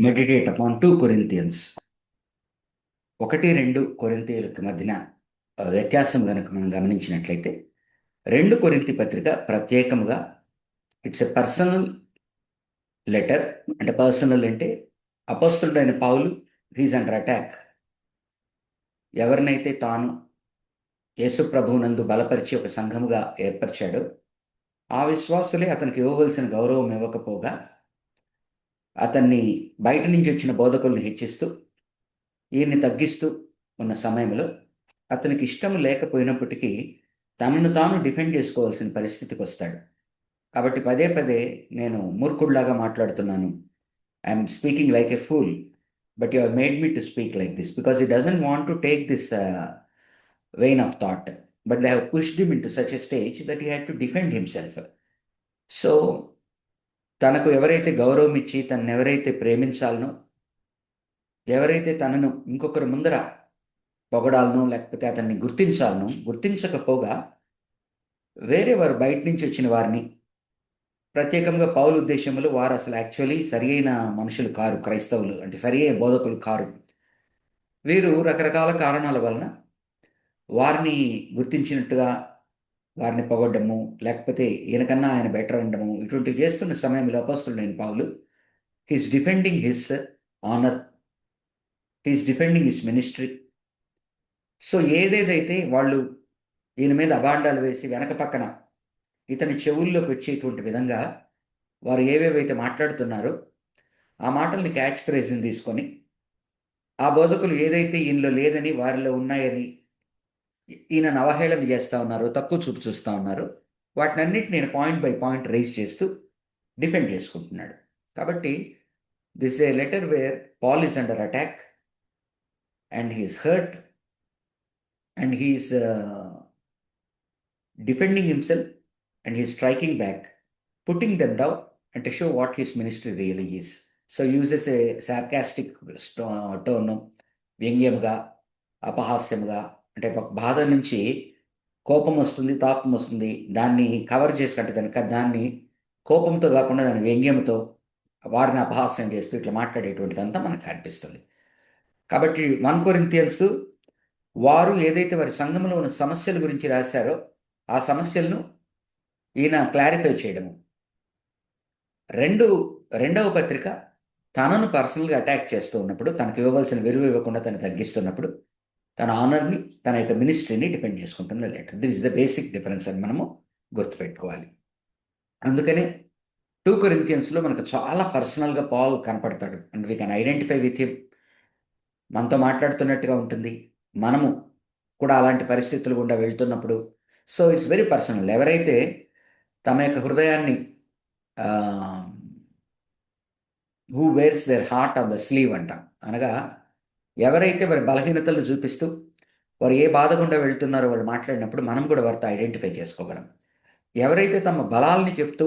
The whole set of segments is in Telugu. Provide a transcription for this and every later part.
మెడిటేట్ అపాన్ 2 కొరింథియన్స్ 1-2 కొరింథీయులకు మధ్యన వ్యత్యాసం కనుక మనం గమనించినట్లయితే 2 కొరింథీ పత్రిక ప్రత్యేకముగా ఇట్స్ ఎ పర్సనల్ లెటర్. అంటే పర్సనల్ అంటే అపోస్తలుడైన పౌలు హీజ్ అండర్ అటాక్. ఎవరినైతే తాను యేసు ప్రభువునందు బలపరిచి ఒక సంఘముగా ఏర్పరిచాడో ఆ విశ్వాసులే అతనికి ఇవ్వవలసిన గౌరవం ఇవ్వకపోగా అతన్ని బయట నుంచి వచ్చిన బోధకుల్ని హెచ్చిస్తూ ఈయన్ని తగ్గిస్తూ ఉన్న సమయంలో అతనికి ఇష్టం లేకపోయినప్పటికీ తనను తాను డిఫెండ్ చేసుకోవాల్సిన పరిస్థితికి వస్తాడు. కాబట్టి పదే పదే నేను మూర్ఖుడిలాగా మాట్లాడుతున్నాను, I'm speaking like a fool, but you have made me to speak like this because he doesn't want to take this vein of thought, but they have pushed him into such a stage that he had to defend himself. So తనకు ఎవరైతే గౌరవం ఇచ్చి తనను ఎవరైతే ప్రేమించాలనో, ఎవరైతే తనను ఇంకొకరి ముందర పొగడాలనో లేకపోతే అతన్ని గుర్తించకపోగా వేరే వారు బయట నుంచి వచ్చిన వారిని, ప్రత్యేకంగా పౌలు ఉద్దేశంలో వారు అసలు యాక్చువల్లీ సరి అయిన మనుషులు కారు, క్రైస్తవులు అంటే సరి అయిన బోధకులు కారు. వీరు రకరకాల కారణాల వలన వారిని గుర్తించినట్టుగా వారిని పొగడ్డము, లేకపోతే ఈయనకన్నా ఆయన బెటర్ అనడము, ఇటువంటివి చేస్తున్న సమయంలో అపోస్తలుడైన పౌలు he's defending his honour, he's defending his ministry. So ఏదేదైతే వాళ్ళు ఈయన మీద అబాండాలు వేసి వెనక పక్కన ఇతని చెవుల్లోకి వచ్చేటువంటి విధంగా వారు ఏవేవైతే మాట్లాడుతున్నారో ఆ మాటల్ని క్యాచ్ ప్రైజ్ని తీసుకొని ఆ బోధకులు ఏదైతే ఈయనలో లేదని వారిలో ఉన్నాయని ఈయనను అవహేళన చేస్తూ ఉన్నారు, తక్కువ చూపు చూస్తూ ఉన్నారు, వాటినన్నిటి నేను పాయింట్ బై పాయింట్ రైజ్ చేస్తూ డిఫెండ్ చేసుకుంటున్నాడు. కాబట్టి this a letter where Paul is under attack and he's hurt and he's defending himself and he's striking back, putting them down and to show what his ministry really is. So uses a sarcastic tone, వ్యంగ్యముగా, అపహాస్యముగా, అంటే ఒక బాధ నుంచి కోపం వస్తుంది, తాపం వస్తుంది, దాన్ని కవర్ చేసినట్టు కనుక దాన్ని కోపంతో కాకుండా దాని వ్యంగ్యంతో వారిని అపహాస్యం చేస్తూ ఇట్లా మాట్లాడేటువంటిదంతా మనకు కనిపిస్తుంది. కాబట్టి 1 కొరింథియన్స్ వారు ఏదైతే వారి సంఘంలో ఉన్న సమస్యల గురించి రాశారో ఆ సమస్యలను ఈయన క్లారిఫై చేయడము. రెండవ పత్రిక తనను పర్సనల్గా అటాక్ చేస్తూ ఉన్నప్పుడు, తనకు ఇవ్వవలసిన విలువ ఇవ్వకుండా తను తగ్గిస్తున్నప్పుడు తన ఆనర్ని, తన యొక్క మినిస్ట్రీని డిఫెండ్ చేసుకుంటున్న letter. This is the basic difference అని మనము గుర్తుపెట్టుకోవాలి. అందుకనే 2 కొరింథియన్స్లో మనకు చాలా పర్సనల్గా పాల్ కనపడతాడు and we can identify with him. మనతో మాట్లాడుతున్నట్టుగా ఉంటుంది, మనము కూడా అలాంటి పరిస్థితులు గుండా వెళ్తున్నప్పుడు. So it's very personal. ఎవరైతే తమ యొక్క హృదయాన్ని who wears their heart on the sleeve అంటాం, అనగా ఎవరైతే వారి బలహీనతలను చూపిస్తూ వారు ఏ బాధ గుండా వెళ్తున్నారో వాళ్ళు మాట్లాడినప్పుడు మనం కూడా వారితో ఐడెంటిఫై చేసుకోగలం. ఎవరైతే తమ బలాల్ని చెప్తూ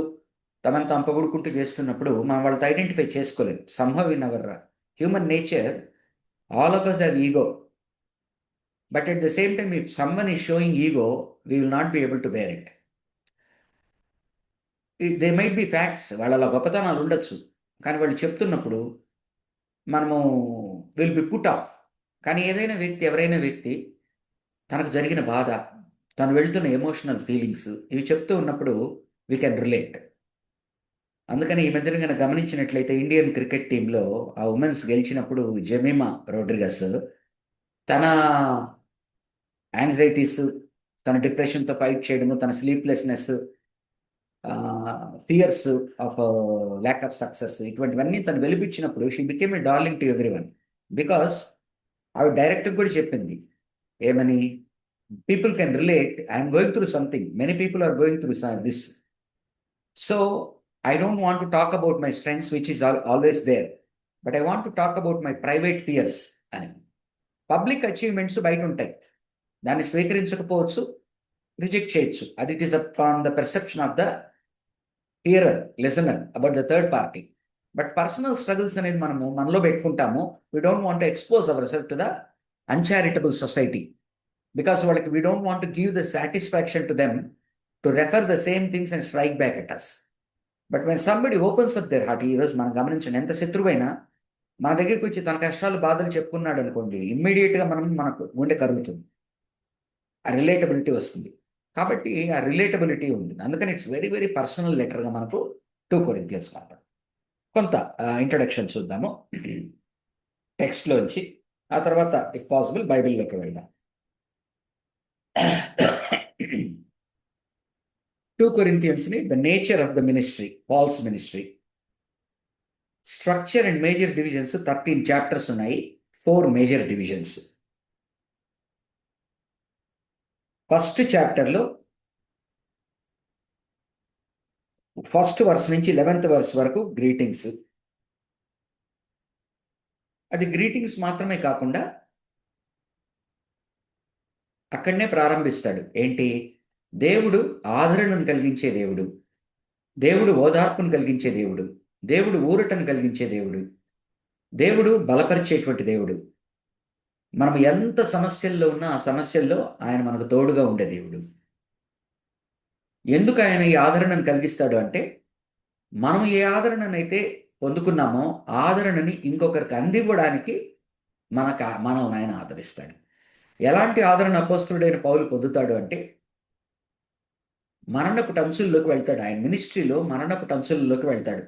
తమను తాము పొగుడుకుంటూ చేస్తున్నప్పుడు మనం వాళ్ళతో ఐడెంటిఫై చేసుకోలేం. సంభవ్ in our human nature, all of us have ego, but at the same time if someone is showing ego we will not be able to bear it. They might be facts, వాళ్ళ గొప్పతనాలు ఉండొచ్చు, కానీ వాళ్ళు చెప్తున్నప్పుడు మనము విల్ బి పుట్ ఆఫ్. కానీ ఎవరైనా వ్యక్తి తనకు జరిగిన బాధ, తను వెళ్తున్న ఎమోషనల్ ఫీలింగ్స్ ఇవి చెప్తూ ఉన్నప్పుడు వీ కెన్ రిలేట్. అందుకని ఈ మధ్యన కనుక గమనించినట్లయితే ఇండియన్ క్రికెట్ టీంలో ఆ ఉమెన్స్ గెలిచినప్పుడు జెమిమా రోడ్రిగస్ తన యాంగ్జైటీస్, తన డిప్రెషన్తో ఫైట్ చేయడము, తన sleeplessness, fears of lack of success, ఇటువంటివన్నీ తను వెలిపించినప్పుడు she became a darling to everyone. Because ఆవిడ డైరెక్ట్గా కూడా చెప్పింది ఏమని, people can relate, I'm going through something, many people are going through this, so I don't want to talk about my strengths which is always there, but I want to talk about my private fears అని. పబ్లిక్ అచీవ్మెంట్స్ బయట ఉంటాయి, దాన్ని స్వీకరించకపోవచ్చు, రిజెక్ట్ చేయొచ్చు, అది it is upon the perception of the hearer, listener about the third party. But personal struggles అనేది మనలో పెట్టుకుంటాము. We don't want to expose our self to the uncharitable society, because వాళ్ళకి we don't want to give the satisfaction to them to refer the same things and strike back at us. But when somebody opens up their heart, ఈరోజు మనం గమనించండి, ఎంత శత్రువైనా మన దగ్గరికి వచ్చి తన కష్టాలు బాధలు చెప్పుకున్నాడు అనుకోండి, ఇమ్మీడియట్గా మనకు గుండె కరుగుతుంది, ఆ రిలేటబిలిటీ వస్తుంది. కాబట్టి ఆ రిలేటబిలిటీ ఉంటుంది. అందుకని ఇట్స్ వెరీ వెరీ పర్సనల్ లెటర్గా మనకు 2 కొరింథియన్స్ కనపడుతుంది. కొంత ఇంట్రడక్షన్ చూద్దాము టెక్స్ట్లోంచి, ఆ తర్వాత ఇఫ్ పాసిబుల్ బైబిల్లోకి వెళ్దాం. 2 కొరింథియన్స్ని the nature of the ministry, Paul's ministry, structure and major divisions 13 chapters ఉన్నాయి, 4 మేజర్ డివిజన్స్. ఫస్ట్ చాప్టర్లో ఫస్ట్ వర్స్ నుంచి 11th వర్స్ వరకు గ్రీటింగ్స్. అది గ్రీటింగ్స్ మాత్రమే కాకుండా అక్కడనే ప్రారంభిస్తాడు. ఏంటి? దేవుడు ఆదరణను కలిగించే దేవుడు, దేవుడు ఓదార్పును కలిగించే దేవుడు, దేవుడు ఊరటను కలిగించే దేవుడు, దేవుడు బలపరిచేటువంటి దేవుడు. మనం ఎంత సమస్యల్లో ఉన్నా ఆ సమస్యల్లో ఆయన మనకు తోడుగా ఉండే దేవుడు. ఎందుకు ఆయన ఈ ఆదరణను కలిగిస్తాడు అంటే, మనం ఏ ఆదరణనైతే పొందుకున్నామో ఆదరణని ఇంకొకరికి అందివ్వడానికి మనల్ని ఆయన ఆదరిస్తాడు. ఎలాంటి ఆదరణ అపోస్తలుడైన పౌలు పొందుతాడు అంటే, మరణపు టంచుల్లోకి వెళ్తాడు. ఆయన మినిస్ట్రీలో మరణపు టంచుల్లోకి వెళ్తాడు.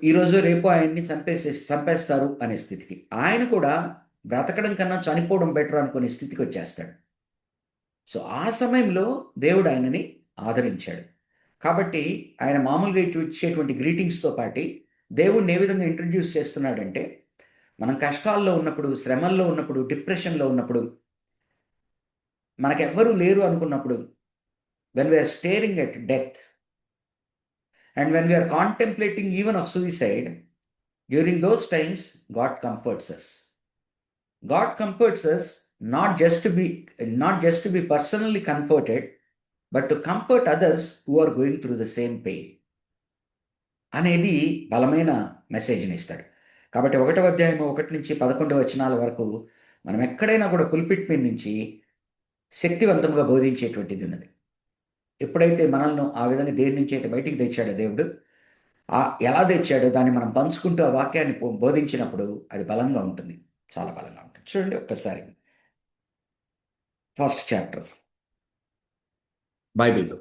ఈరోజు రేపు ఆయన్ని చంపేస్తారు అనే స్థితికి, ఆయన కూడా బ్రతకడం కన్నా చనిపోవడం బెటర్ అనుకునే స్థితికి వచ్చేస్తాడు. సో ఆ సమయంలో దేవుడు ఆయనని ఆదరించాడు. కాబట్టి ఆయన మామూలుగా ఇచ్చేటువంటి గ్రీటింగ్స్తో పాటు దేవుడిని ఏ విధంగా ఇంట్రడ్యూస్ చేస్తున్నాడంటే, మనం కష్టాల్లో ఉన్నప్పుడు, శ్రమల్లో ఉన్నప్పుడు, డిప్రెషన్లో ఉన్నప్పుడు, మనకెవ్వరూ లేరు అనుకున్నప్పుడు, when we're staring at death and when we are contemplating even of suicide, during those times God comforts us. God comforts us not just to be personally comforted, but to comfort others who are going through the same pain అనేది బలమైన మెసేజ్ని ఇస్తాడు. కాబట్టి 1వ అధ్యాయం 1 నుంచి 11 వచనాల వరకు మనం ఎక్కడైనా కూడా పుల్పిట్ మీద నుంచి శక్తివంతంగా బోధించేటువంటిది ఉన్నది. ఎప్పుడైతే మనల్ని ఆ విధంగా దేని నుంచి అయితే బయటికి తెచ్చాడో దేవుడు, ఎలా తెచ్చాడో దాన్ని మనం పంచుకుంటూ ఆ వాక్యాన్ని బోధించినప్పుడు అది బలంగా ఉంటుంది, చాలా బలంగా ఉంటుంది. చూడండి ఒక్కసారి ఫస్ట్ చాప్టర్ బైబిల్లో.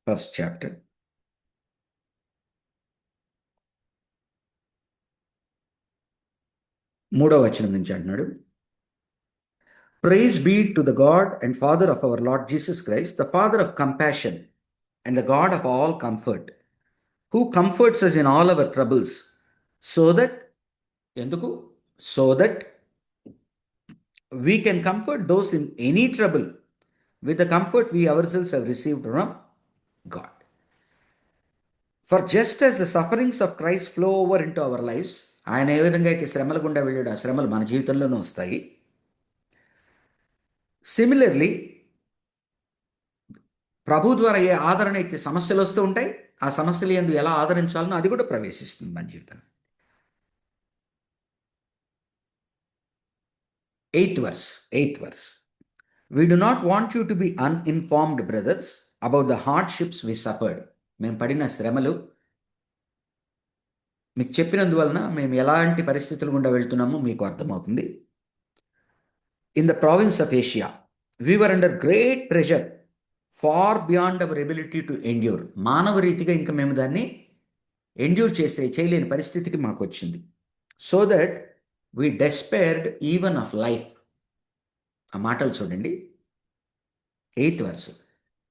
ఫస్ట్ చాప్టర్ 3వ వచనం నుంచి అంటున్నాడు, praise be to the God and Father of our Lord Jesus Christ, the Father of compassion and the God of all comfort, who comforts us in all our troubles, so that ఎందుకు so that we can comfort those in any trouble with the comfort we ourselves have received from God. For just as the sufferings of Christ flow over into our lives, ఆయన ఏ విధంగా అయితే శ్రమల గుండా వెళ్ళాడు, ఆ శ్రమలు మన జీవితంలోనూ వస్తాయి. సిమిలర్లీ ప్రభు ద్వారా ఏ ఆదరణ అయితే సమస్యలు వస్తూ ఉంటాయి, ఆ సమస్యలు యందు ఎలా ఆదరించాలనో అది కూడా ప్రవేశిస్తుంది మన జీవితం. 8th verse. We do not want you to be uninformed, brothers, about the hardships we suffered. మేము పడిన శ్రమలు మీకు చెప్పినందువలన మేము ఎలాంటి పరిస్థితులు గుండా వెళ్తున్నామో మీకు అర్థమవుతుంది. In the province of Asia we were under great pressure far beyond our ability to endure. మానవ రీతిగా ఇంకా మేము దాన్ని ఎండ్యూర్ చేయలేని పరిస్థితికి మాకు వచ్చింది. So that we despaired even of life. ఆ మాటలు చూడండి, 8th verse.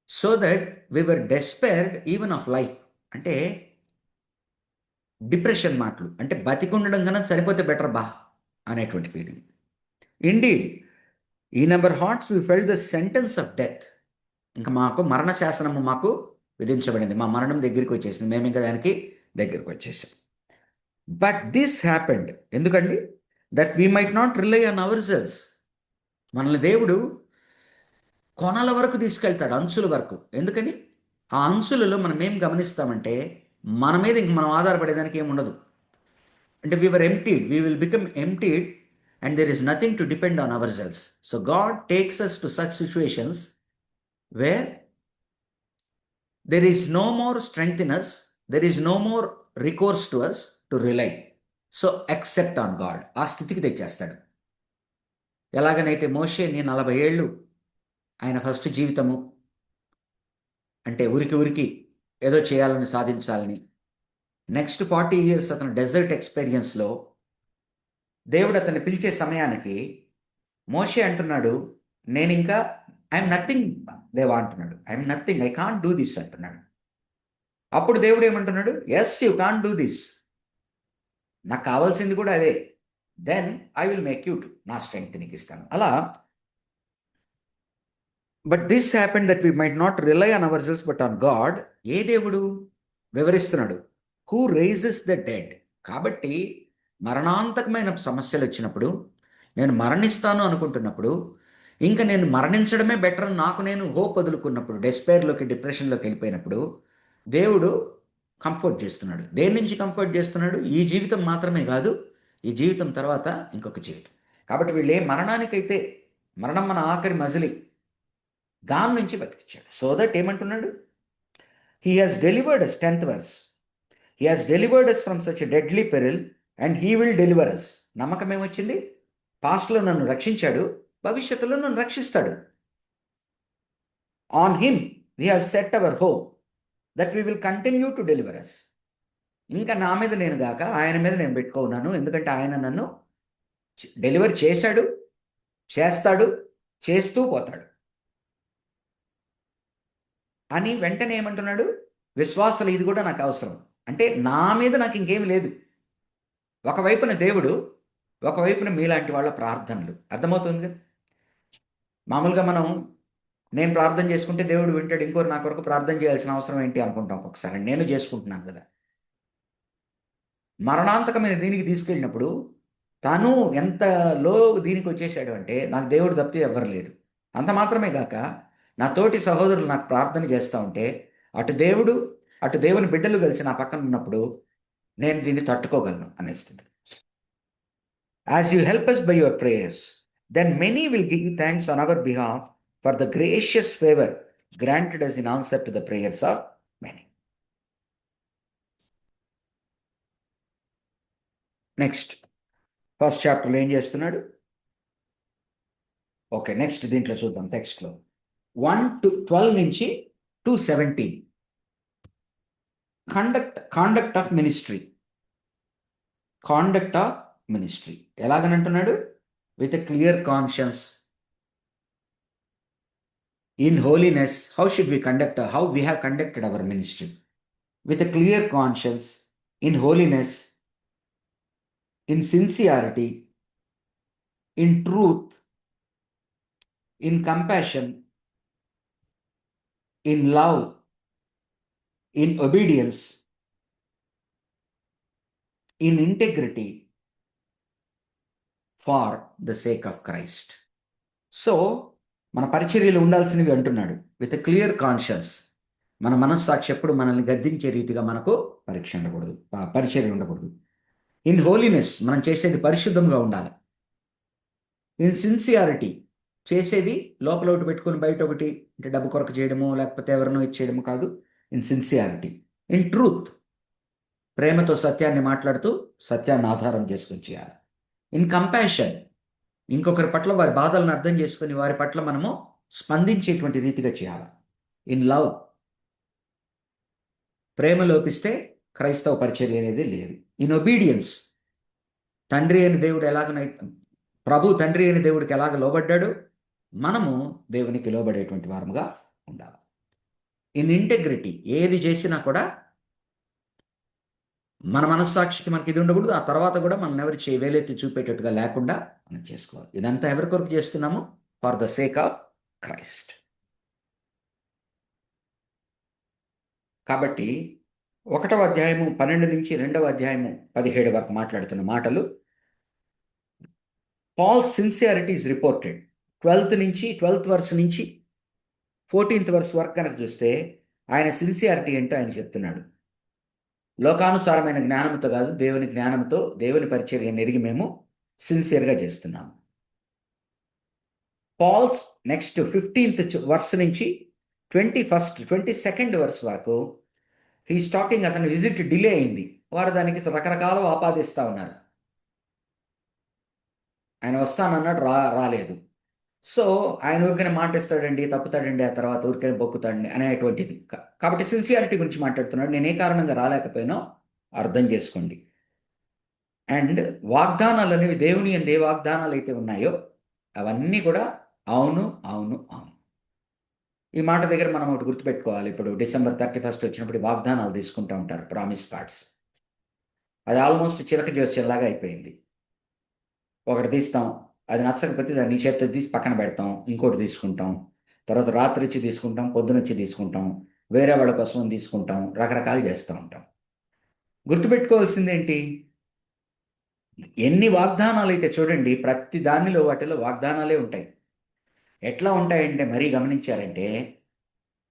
So that we were despaired even of life అంటే డిప్రెషన్ మాటలు, అంటే బతికుండడం కన్నా చనిపోతే బెటర్ బా అనేటువంటి feeling. Indeed in our hearts we felt the sentence of death. ఇంకా మాకు మరణ శాసనము మాకు విధించబడింది, మా మరణం దగ్గరికి వచ్చేసింది, మేము ఇంకా దానికి దగ్గరికి వచ్చేసాం. బట్ దిస్ హ్యాపెండ్ ఎందుకండి? That we might not rely on our cells. మనల్ని దేవుడు కొనల వరకు తీసుకెళ్తాడు, అంచుల వరకు. ఎందుకని? ఆ అంచులలో మనం ఏం గమనిస్తామంటే, మన మీద ఇంక మనం ఆధారపడేదానికి ఏముండదు. అంటే we were emptied, we will become emptied, and there is nothing to depend on ourselves. So God takes us to such situations where there is no more strength in us, there is no more recourse to us to rely. So accept on God. ఆ స్థితికి తెచ్చేస్తాడు. ఎలాగనైతే మోషేని 40 ఏళ్ళు ఆయన ఫస్ట్ జీవితము అంటే ఉరికి ఉరికి ఏదో చేయాలని సాధించాలని, నెక్స్ట్ 40 ఇయర్స్ అతను డెజర్ట్ ఎక్స్పీరియన్స్లో దేవుడు అతన్ని పిలిచే సమయానికి మోషే అంటున్నాడు, నేను ఇంకా ఐఎమ్ నథింగ్ దేవా అంటున్నాడు. I'm nothing, I can't do this అంటున్నాడు. అప్పుడు దేవుడు ఏమంటున్నాడు, yes you can't do this, నాకు కావాల్సింది కూడా అదే, then I will make you to, నా స్ట్రెంగ్త్ నీకు ఇస్తాను. అలా but this happened that we might not rely on our selves but on God. ఏ దేవుడు వివరిస్తున్నాడు, హూ రైజెస్ ద డెడ్. కాబట్టి మరణాంతకమైన సమస్యలు వచ్చినప్పుడు, నేను మరణిస్తాను అనుకుంటున్నప్పుడు, ఇంకా నేను మరణించడమే బెటర్ అని నాకు నేను హోప్ వదులుకున్నప్పుడు, డెస్పైర్లోకి డిప్రెషన్లోకి వెళ్ళిపోయినప్పుడు దేవుడు కంఫర్ట్ చేస్తున్నాడు. దేని నుంచి కంఫర్ట్ చేస్తున్నాడు? ఈ జీవితం మాత్రమే కాదు, ఈ జీవితం తర్వాత ఇంకొక జీవితం. కాబట్టి వీళ్ళు ఏ మరణానికైతే, మరణం మన ఆఖరి మజిలి, దాని నుంచి బతికించాడు. సో దట్ ఏమంటున్నాడు, he has delivered us, 10th verse, he has delivered us from such a deadly peril and he will deliver us. నమ్మకం ఏమొచ్చింది? పాస్ట్లో నన్ను రక్షించాడు, భవిష్యత్తులో నన్ను రక్షిస్తాడు. On him we have set our hope that we will continue to deliver us. ఇంకా నా మీద నేను గాక ఆయన మీద నేను పెట్టుకున్నాను, ఎందుకంటే ఆయన నన్ను డెలివర్ చేశాడు, చేస్తాడు, చేస్తూ పోతాడు అని వెంటనే ఏమంటున్నాడు, విశ్వాసాలు ఇది కూడా నాకు అవసరం. అంటే నా మీద నాకు ఇంకేమి లేదు. ఒకవైపున దేవుడు, ఒకవైపున మీలాంటి వాళ్ళ ప్రార్థనలు. అర్థమవుతుంది కదా? మామూలుగా మనం, నేను ప్రార్థన చేసుకుంటే దేవుడు వింటాడు, ఇంకోరు నా కొరకు ప్రార్థన చేయాల్సిన అవసరం ఏంటి అనుకుంటాం ఒక్కొక్కసారి. నేను చేసుకుంటున్నాను కదా. మరణాంతకమైన దీనికి తీసుకెళ్ళినప్పుడు తను ఎంత లో దీనికి వచ్చేసాడు అంటే, నాకు దేవుడు తప్పితే ఎవ్వరు లేరు. అంత మాత్రమే కాక నా తోటి సహోదరులు నాకు ప్రార్థన చేస్తూ ఉంటే, అటు దేవుడు అటు దేవుని బిడ్డలు కలిసి నా పక్కన ఉన్నప్పుడు నేను దీన్ని తట్టుకోగలను అనేస్తుంది. As you help us by your prayers, then many will give thanks on our behalf for the gracious favor granted us in answer to the prayers of many. Next first చాప్టర్లో ఏం చేస్తున్నాడు? ఓకే, నెక్స్ట్ దీంట్లో చూద్దాం. టెక్స్ట్లో 1-12 నుంచి 2:17 conduct of ministry. Conduct of ministry ఎలాగని అంటున్నాడు? With a clear conscience, in holiness. How should we conduct, how we have conducted our ministry with a clear conscience, in holiness, in sincerity, in truth, in compassion, in love, in obedience, in integrity, for the sake of Christ. So మన పరిచర్యలు ఉండాల్సినవి అంటున్నాడు. విత్ ఎ క్లియర్ కాన్షియన్స్, మన మనస్సాక్షి ఎప్పుడు మనల్ని గద్దించే రీతిగా మనకు పరీక్ష ఉండకూడదు, పరిచర్య ఉండకూడదు. ఇన్ హోలీనెస్, మనం చేసేది పరిశుద్ధంగా ఉండాలి. ఇన్ సిన్సియారిటీ, చేసేది లోపల ఒకటి పెట్టుకుని బయట ఒకటి, అంటే డబ్బు కొరకు చేయడము లేకపోతే ఎవరినో ఇచ్చేయడము కాదు. In sincerity. ఇన్ ట్రూత్, ప్రేమతో సత్యాన్ని మాట్లాడుతూ సత్యాన్ని ఆధారం చేసుకుని చేయాలి. ఇన్ కంపాషన్, ఇంకొకరి పట్ల వారి బాధలను అర్థం చేసుకుని వారి పట్ల మనము స్పందించేటువంటి రీతిగా చేయాలి. ఇన్ లవ్, ప్రేమ లోపిస్తే క్రైస్తవ పరిచర్య అనేది లేదు. ఇన్ ఒబీడియన్స్, తండ్రి అయిన దేవుడు ఎలాగనైతే, ప్రభు తండ్రి అయిన దేవుడికి ఎలాగ లోబడ్డాడు, మనము దేవునికి లోబడేటువంటి వారముగా ఉండాలి. ఇన్ ఇంటెగ్రిటీ, ఏది చేసినా కూడా మన మనస్సాక్షికి మనకి ఇది ఉండకూడదు, ఆ తర్వాత కూడా మనం ఎవరి వేలెత్తి చూపేటట్టుగా లేకుండా మనం చేసుకోవాలి. ఇదంతా ఎవరి కొరకు చేస్తున్నాము? For the sake of Christ. కాబట్టి 1వ అధ్యాయము 12 నుంచి 2వ అధ్యాయము 17 వరకు మాట్లాడుతున్న మాటలు, Paul sincerity is reported. 12th verse నుంచి 14th verse వరకు కనుక చూస్తే ఆయన సిన్సియారిటీ ఏంటో ఆయన చెప్తున్నాడు. లోకానుసారమైన జ్ఞానంతో కాదు, దేవుని జ్ఞానంతో దేవుని పరిచర్యను ఎరిగి మేము సిన్సియర్గా చేస్తున్నాము. పాల్స్ నెక్స్ట్ 15th వర్స్ నుంచి 22nd వర్స్ వరకు హీస్ టాకింగ్, అతని విజిట్ డిలే అయింది. వారు దానికి రకరకాల ఆపాదిస్తూ ఉన్నారు. ఆయన వస్తానన్నాడు, రాలేదు. సో ఆయన ఊరికనే మాటిస్తాడండి, తప్పుతాడండి, ఆ తర్వాత ఊరికనే బొక్కుతాడండి అనేటువంటిది. కాబట్టి సిన్సియారిటీ గురించి మాట్లాడుతున్నాడు. నేను ఏ కారణంగా రాలేకపోయినా అర్థం చేసుకోండి. అండ్ వాగ్దానాలు అనేవి దేవుని అందు ఏ వాగ్దానాలు అయితే ఉన్నాయో అవన్నీ కూడా అవును అవును అవును. ఈ మాట దగ్గర మనం ఒకటి గుర్తుపెట్టుకోవాలి. ఇప్పుడు December 31 వచ్చినప్పుడు వాగ్దానాలు తీసుకుంటూ ఉంటారు, ప్రామిస్ కార్డ్స్. అది ఆల్మోస్ట్ చిలక జోస్యంలాగా అయిపోయింది. ఒకటి తీస్తాం, అది నచ్చకపోతే దాన్ని చేతితో తీసి పక్కన పెడతాం, ఇంకోటి తీసుకుంటాం, తర్వాత రాత్రి వచ్చి తీసుకుంటాం, పొద్దునొచ్చి తీసుకుంటాం, వేరే వాళ్ళ కోసం తీసుకుంటాం, రకరకాలు చేస్తూ ఉంటాం. గుర్తుపెట్టుకోవాల్సిందేంటి? ఎన్ని వాగ్దానాలు అయితే చూడండి, ప్రతి దానిలో వాటిలో వాగ్దానాలే ఉంటాయి. ఎట్లా ఉంటాయంటే మరీ గమనించారంటే,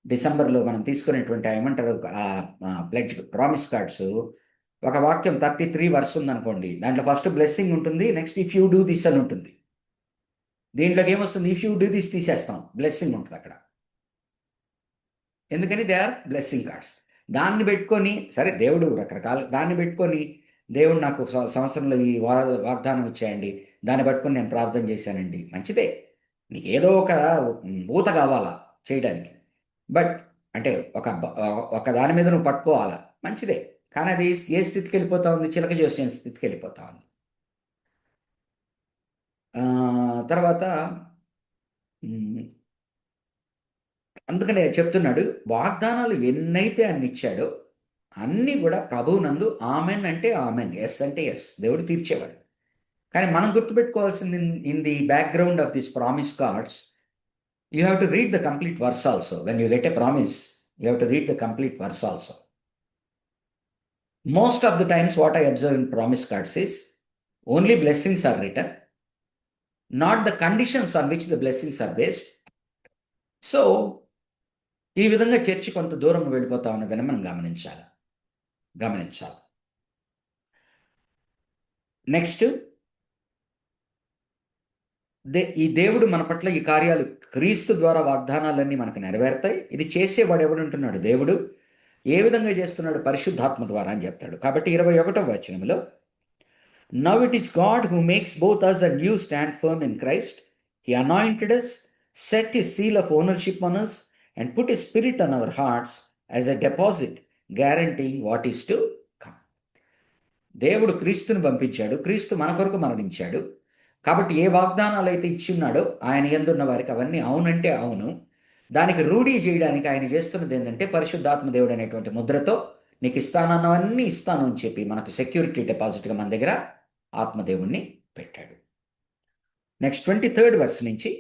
డిసెంబర్లో మనం తీసుకునేటువంటి ఏమంటారు ప్లెడ్జ్ ప్రామిస్ కార్డ్స్, ఒక వాక్యం 33 వర్స్ ఉందనుకోండి, దాంట్లో ఫస్ట్ బ్లెస్సింగ్ ఉంటుంది, next if you do this అని ఉంటుంది. దీంట్లోకి ఏమొస్తుంది? ఇఫ్ యూ డూ దిస్ తీసేస్తాం, బ్లెస్సింగ్ ఉంటుంది అక్కడ. ఎందుకని? They are blessing cards. దాన్ని పెట్టుకొని, సరే దేవుడు రకరకాల దాన్ని పెట్టుకొని, దేవుడు నాకు సంవత్సరంలో ఈ వాగ్దానం ఇచ్చాయండి, దాన్ని పట్టుకొని నేను ప్రార్థన చేశానండి, మంచిదే. నీకు ఏదో ఒక ఊత కావాలా చేయడానికి, బట్ అంటే ఒక దాని మీద నువ్వు పట్టుకోవాలా, మంచిదే. కానీ అది ఏ స్థితికి వెళ్ళిపోతా ఉంది? చిలక జోస్యం స్థితికి వెళ్ళిపోతా ఉంది. తర్వాత అందుకనే చెప్తున్నాడు, వాగ్దానాలు ఎన్నైతే అన్ని ఇచ్చాడో అన్నీ కూడా ప్రభువునందు ఆమెన్ అంటే ఆమెన్, ఎస్ అంటే ఎస్, దేవుడు తీర్చేవాడు. కానీ మనం గుర్తుపెట్టుకోవాల్సింది, in the background of this promise cards, you have to read the complete verse also. When you get a promise, you have to read the complete verse also. Most of the times what I observe in promise cards is only blessings are written, not the conditions on which the blessings are based. So ఈ విధంగా చర్చి కొంత దూరం వెళ్ళిపోతా ఉన్నదని మనం గమనించాలి. నెక్స్ట్, ఈ దేవుడు మన పట్ల ఈ కార్యాలు క్రీస్తు ద్వారా వాగ్దానాలన్నీ మనకు నెరవేరుతాయి. ఇది చేసేవాడు ఎవడుంటున్నాడు? దేవుడు. ఏ విధంగా చేస్తున్నాడు? పరిశుద్ధాత్మ ద్వారా అని చెప్తాడు. కాబట్టి 21వ వచనంలో, now it is God who makes both us and you stand firm in Christ. He anointed us, set his seal of ownership on us, and put his spirit on our hearts as a deposit, guaranteeing what is to come. దేవుడు క్రీస్తుని పంపించాడు, క్రీస్తు మన కొరకు మరణించాడు. కాబట్టి ఏ వాగ్దానాలు అయితే ఇచ్చిన్నాడో ఆయన యందున్న వారికి అవన్నీ అవునంటే అవును. దానికి రూఢీ చేయడానికి ఆయన చేస్తున్నది ఏంటంటే, పరిశుద్ధాత్మ దేవుడు అనేటువంటి ముద్రతో నీకు ఇస్తానన్నవన్నీ ఇస్తాను అని చెప్పి మనకు సెక్యూరిటీ డిపాజిట్గా మన దగ్గర ఆత్మదేవుణ్ణి పెట్టాడు. నెక్స్ట్ 23rd వర్స్ నుంచి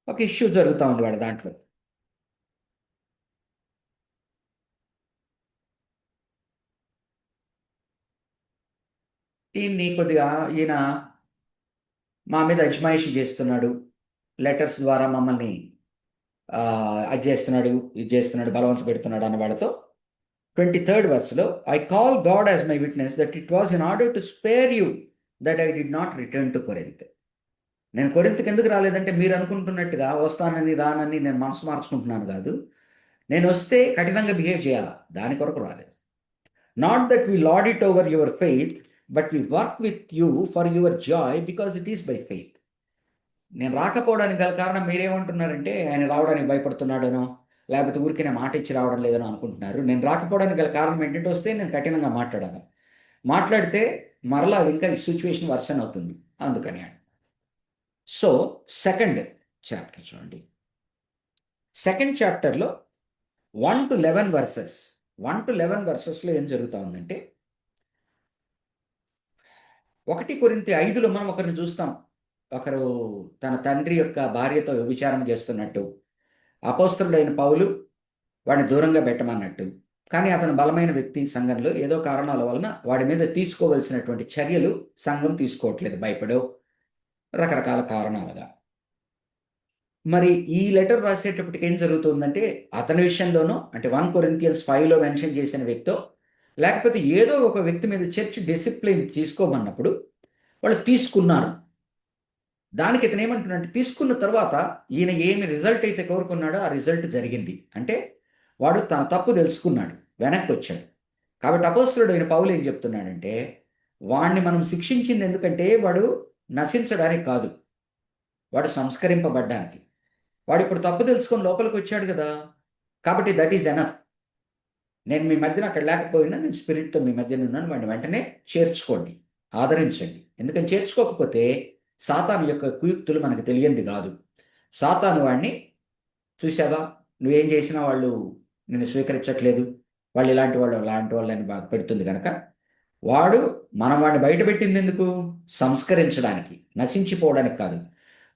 ఒక ఇష్యూ జరుగుతూ ఉంది వాళ్ళ దాంట్లో. దీన్ని కొద్దిగా ఈయన మా మీద అజమాయిషి చేస్తున్నాడు, లెటర్స్ ద్వారా మమ్మల్ని అది చేస్తున్నాడు, ఇది చేస్తున్నాడు, బలవంత పెడుతున్నాడు అన్న వాళ్ళతో 23rd వర్స్లో, I call God as my witness that it was in order to spare you that I did not return to Corinth. నేను కొరింత్కి ఎందుకు రాలేదంటే, మీరు అనుకుంటున్నట్టుగా వస్తానని రానని నేను మనసు మార్చుకుంటున్నాను కాదు. నేను వస్తే కఠినంగా బిహేవ్ చేయాలా, దాని కొరకు రాలేదు. Not that we lord it over your faith, but we work with you for your Joy because it is by faith. నేను రాకపోవడానికి గల కారణం మీరేమంటున్నారంటే, ఆయన రావడానికి భయపడుతున్నాడనో, లేకపోతే ఊరికి నేను మాట ఇచ్చి రావడం లేదనో అనుకుంటున్నారు. నేను రాకపోవడానికి గల కారణం ఏంటంటే, వస్తే నేను కఠినంగా మాట్లాడాను. మాట్లాడితే మరలా ఇంకా సిచ్యువేషన్ వర్సన్ అవుతుంది, అందుకని. సో సెకండ్ చాప్టర్ చూడండి. సెకండ్ చాప్టర్లో 1 to 11 వర్సెస్ 1 to 11 వర్సెస్లో ఏం జరుగుతూ ఉందంటే, 1 కొరింథీ 5లో మనం ఒకరిని చూస్తాం. ఒకరు తన తండ్రి యొక్క భార్యతో వ్యభిచారం చేస్తున్నట్టు, అపోస్తలుడైన పౌలు వాడిని దూరంగా పెట్టమన్నట్టు. కానీ అతను బలమైన వ్యక్తి సంఘంలో, ఏదో కారణాల వలన వాడి మీద తీసుకోవలసినటువంటి చర్యలు సంఘం తీసుకోవట్లేదు, భయపడో రకరకాల కారణాలుగా. మరి ఈ లెటర్ రాసేటప్పటికి ఏం జరుగుతుందంటే, అతని విషయంలోనూ అంటే 1 Corinthians 5లో మెన్షన్ చేసిన వ్యక్తో లేకపోతే ఏదో ఒక వ్యక్తి మీద చర్చ్ డిసిప్లిన్ తీసుకోమన్నప్పుడు వాళ్ళు తీసుకున్నారు. దానికి ఇతను ఏమంటున్నాడంటే, తీసుకున్న తర్వాత ఈయన ఏమి రిజల్ట్ అయితే కోరుకున్నాడో ఆ రిజల్ట్ జరిగింది. అంటే వాడు తన తప్పు తెలుసుకున్నాడు, వెనక్కి వచ్చాడు. కాబట్టి అపోస్తలుడు అయిన పౌలు ఏం చెప్తున్నాడంటే, వాణ్ణి మనం శిక్షించింది ఎందుకంటే వాడు నశించడానికి కాదు, వాడు సంస్కరింపబడ్డానికి. వాడు ఇప్పుడు తప్పు తెలుసుకొని లోపలికి వచ్చాడు కదా, కాబట్టి దట్ ఈజ్ ఎనఫ్. నేను మీ మధ్యన అక్కడ లేకపోయినా నేను స్పిరిట్తో మీ మధ్యన ఉన్నాను, వాడిని వెంటనే చేర్చుకోండి, ఆదరించండి. ఎందుకని చేర్చుకోకపోతే సాతాను యొక్క కుయుక్తులు మనకు తెలియంది కాదు. సాతాను వాడిని, చూసావా నువ్వేం చేసినా వాళ్ళు నిన్ను స్వీకరించట్లేదు, వాళ్ళు ఇలాంటి వాళ్ళు అలాంటి వాళ్ళని పెడుతుంది కనుక వాడు వాడిని బయట పెట్టింది ఎందుకు? సంస్కరించడానికి, నశించిపోవడానికి కాదు.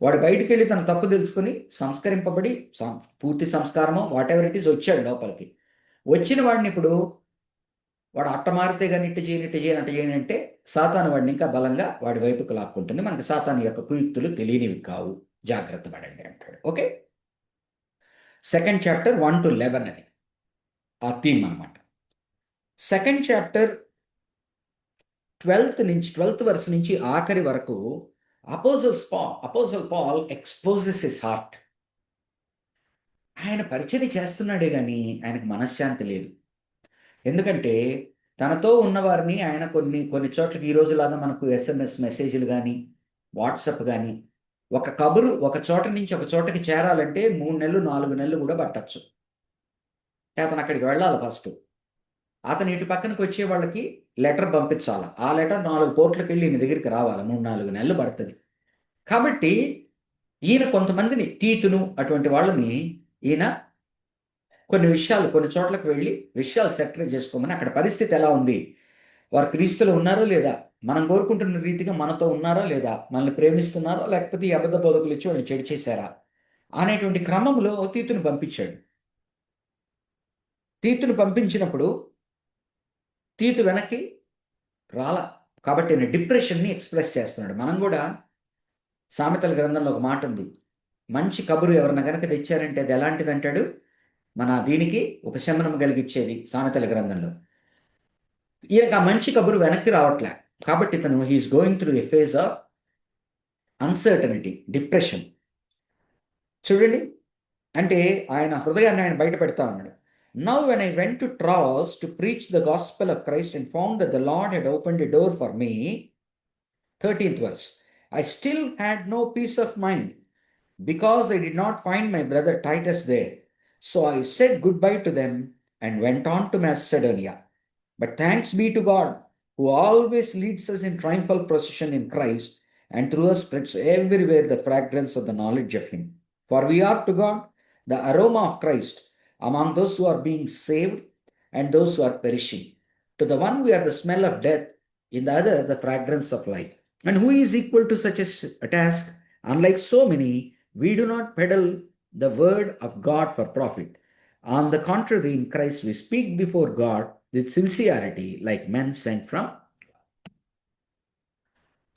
వాడు బయటికి వెళ్ళి తన తప్పు తెలుసుకుని సంస్కరింపబడి పూర్తి సంస్కారమో వాట్ ఎవర్ ఇట్ ఈస్ వచ్చాడు లోపలికి. వచ్చిన వాడిని ఇప్పుడు వాడు అట్టమారితే కానీ ఇట్టు చేయని అట్ట చేయని అంటే సాతాను వాడిని ఇంకా బలంగా వాడి వైపుకు లాక్కుంటుంది. మనకి సాతాను యొక్క కుయుక్తులు తెలియనివి కావు, జాగ్రత్త పడండి అంటాడు. ఓకే, సెకండ్ చాప్టర్ 1 to 11 అది ఆ థీమ్ అనమాట. సెకండ్ చాప్టర్ 12th వర్స్ నుంచి ఆఖరి వరకు apostle Paul exposes his heart. ఆయన పరిచర్య చేస్తున్నాడే కానీ ఆయనకు మనశ్శాంతి లేదు. ఎందుకంటే తనతో ఉన్నవారిని ఆయన కొన్ని కొన్ని చోట్లకి ఈ రోజులాగా మనకు SMS మెసేజ్లు కానీ వాట్సాప్ కానీ ఒక కబురు ఒక చోట నుంచి ఒక చోటకి చేరాలంటే 3 నెలలు 4 నెలలు కూడా పట్టచ్చు. అతను అక్కడికి వెళ్ళాలి ఫస్ట్. అతను ఇటు పక్కనకి వచ్చే వాళ్ళకి లెటర్ పంపించాలి. ఆ లెటర్ 4 పోర్ట్లకు వెళ్ళి ఈయన దగ్గరికి రావాలి, 3-4 నెలలు పడుతుంది. కాబట్టి ఈయన కొంతమందిని, తీతును అటువంటి వాళ్ళని ఈయన కొన్ని చోట్లకు వెళ్ళి విషయాలు సెటిల్ చేసుకోమని, అక్కడ పరిస్థితి ఎలా ఉంది, వారు క్రీస్తులు ఉన్నారో లేదా, మనం కోరుకుంటున్న రీతిగా మనతో ఉన్నారా లేదా, మనల్ని ప్రేమిస్తున్నారా లేకపోతే ఈ అబద్ధ బోధకులు ఇచ్చి వాళ్ళని చెడు చేశారా అనేటువంటి క్రమంలో తీతును పంపించాడు. తీతును పంపించినప్పుడు తీతు వెనక్కి రాలా. కాబట్టి నేను డిప్రెషన్ని ఎక్స్ప్రెస్ చేస్తున్నాడు. మనం కూడా సామెతల గ్రంథంలో ఒక మాట ఉంది, మంచి కబురు ఎవరన్నా కనుక తెచ్చారంటే అది ఎలాంటిది అంటాడు, మన దీనికి ఉపశమనం కలిగించేది సామెతల గ్రంథంలో. ఈయనకు ఆ మంచి కబురు వెనక్కి రావట్లే. కాబట్టి ఇతను he is going through a phase of uncertainty, depression. చూడండి, అంటే ఆయన హృదయాన్ని ఆయన బయట పెడతా ఉన్నాడు. Now when I went to Troas to preach the gospel of Christ and found that the Lord had opened a door for me, 13th verse, I still had no peace of mind because I did not find my brother Titus there. So I said goodbye to them and went on to Macedonia. But thanks be to God, who always leads us in triumphal procession in Christ, and through us spreads everywhere the fragrance of the knowledge of Him. For we are to God the aroma of Christ among those who are being saved and those who are perishing. To the one we are the smell of death, in the other the fragrance of life. And who is equal to such a task? Unlike so many, we do not peddle the word of God for profit. On the contrary, in Christ we speak before God with sincerity, like men sent from.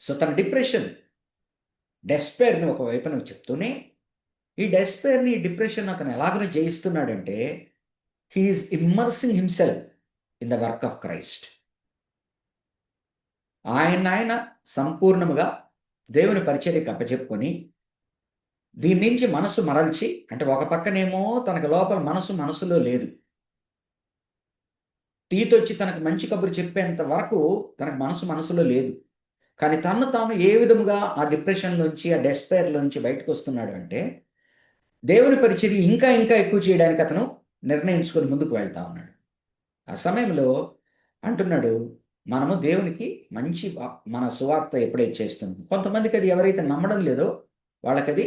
So తన డిప్రెషన్, డెస్పైర్ని ఒకవైపున చెప్తూనే ఈ డెస్పైర్ని, డిప్రెషన్ అతను ఎలాగో జయిస్తున్నాడంటే he's immersing himself in the work of Christ. ఆయన సంపూర్ణముగా దేవుని పరిచర్యకు అప్పచెప్పుకొని దీని నుంచి మనసు మరల్చి, అంటే ఒక పక్కనేమో తనకు లోపల మనసులో లేదు. తీతొచ్చి తనకు మంచి కబురు చెప్పేంత వరకు తనకు మనసులో లేదు. కానీ తాను ఏ విధముగా ఆ డిప్రెషన్లోంచి, ఆ డెస్పైర్లోంచి బయటకు వస్తున్నాడు అంటే దేవుని పరిచర్య ఇంకా ఇంకా ఎక్కువ చేయడానికి అతను నిర్ణయించుకొని ముందుకు వెళ్తా ఉన్నాడు. ఆ సమయంలో అంటున్నాడు, మనము దేవునికి మంచి మన సువార్త ఎప్పుడైతే చేస్తుంది, కొంతమందికి అది ఎవరైతే నమ్మడం లేదో వాళ్ళకది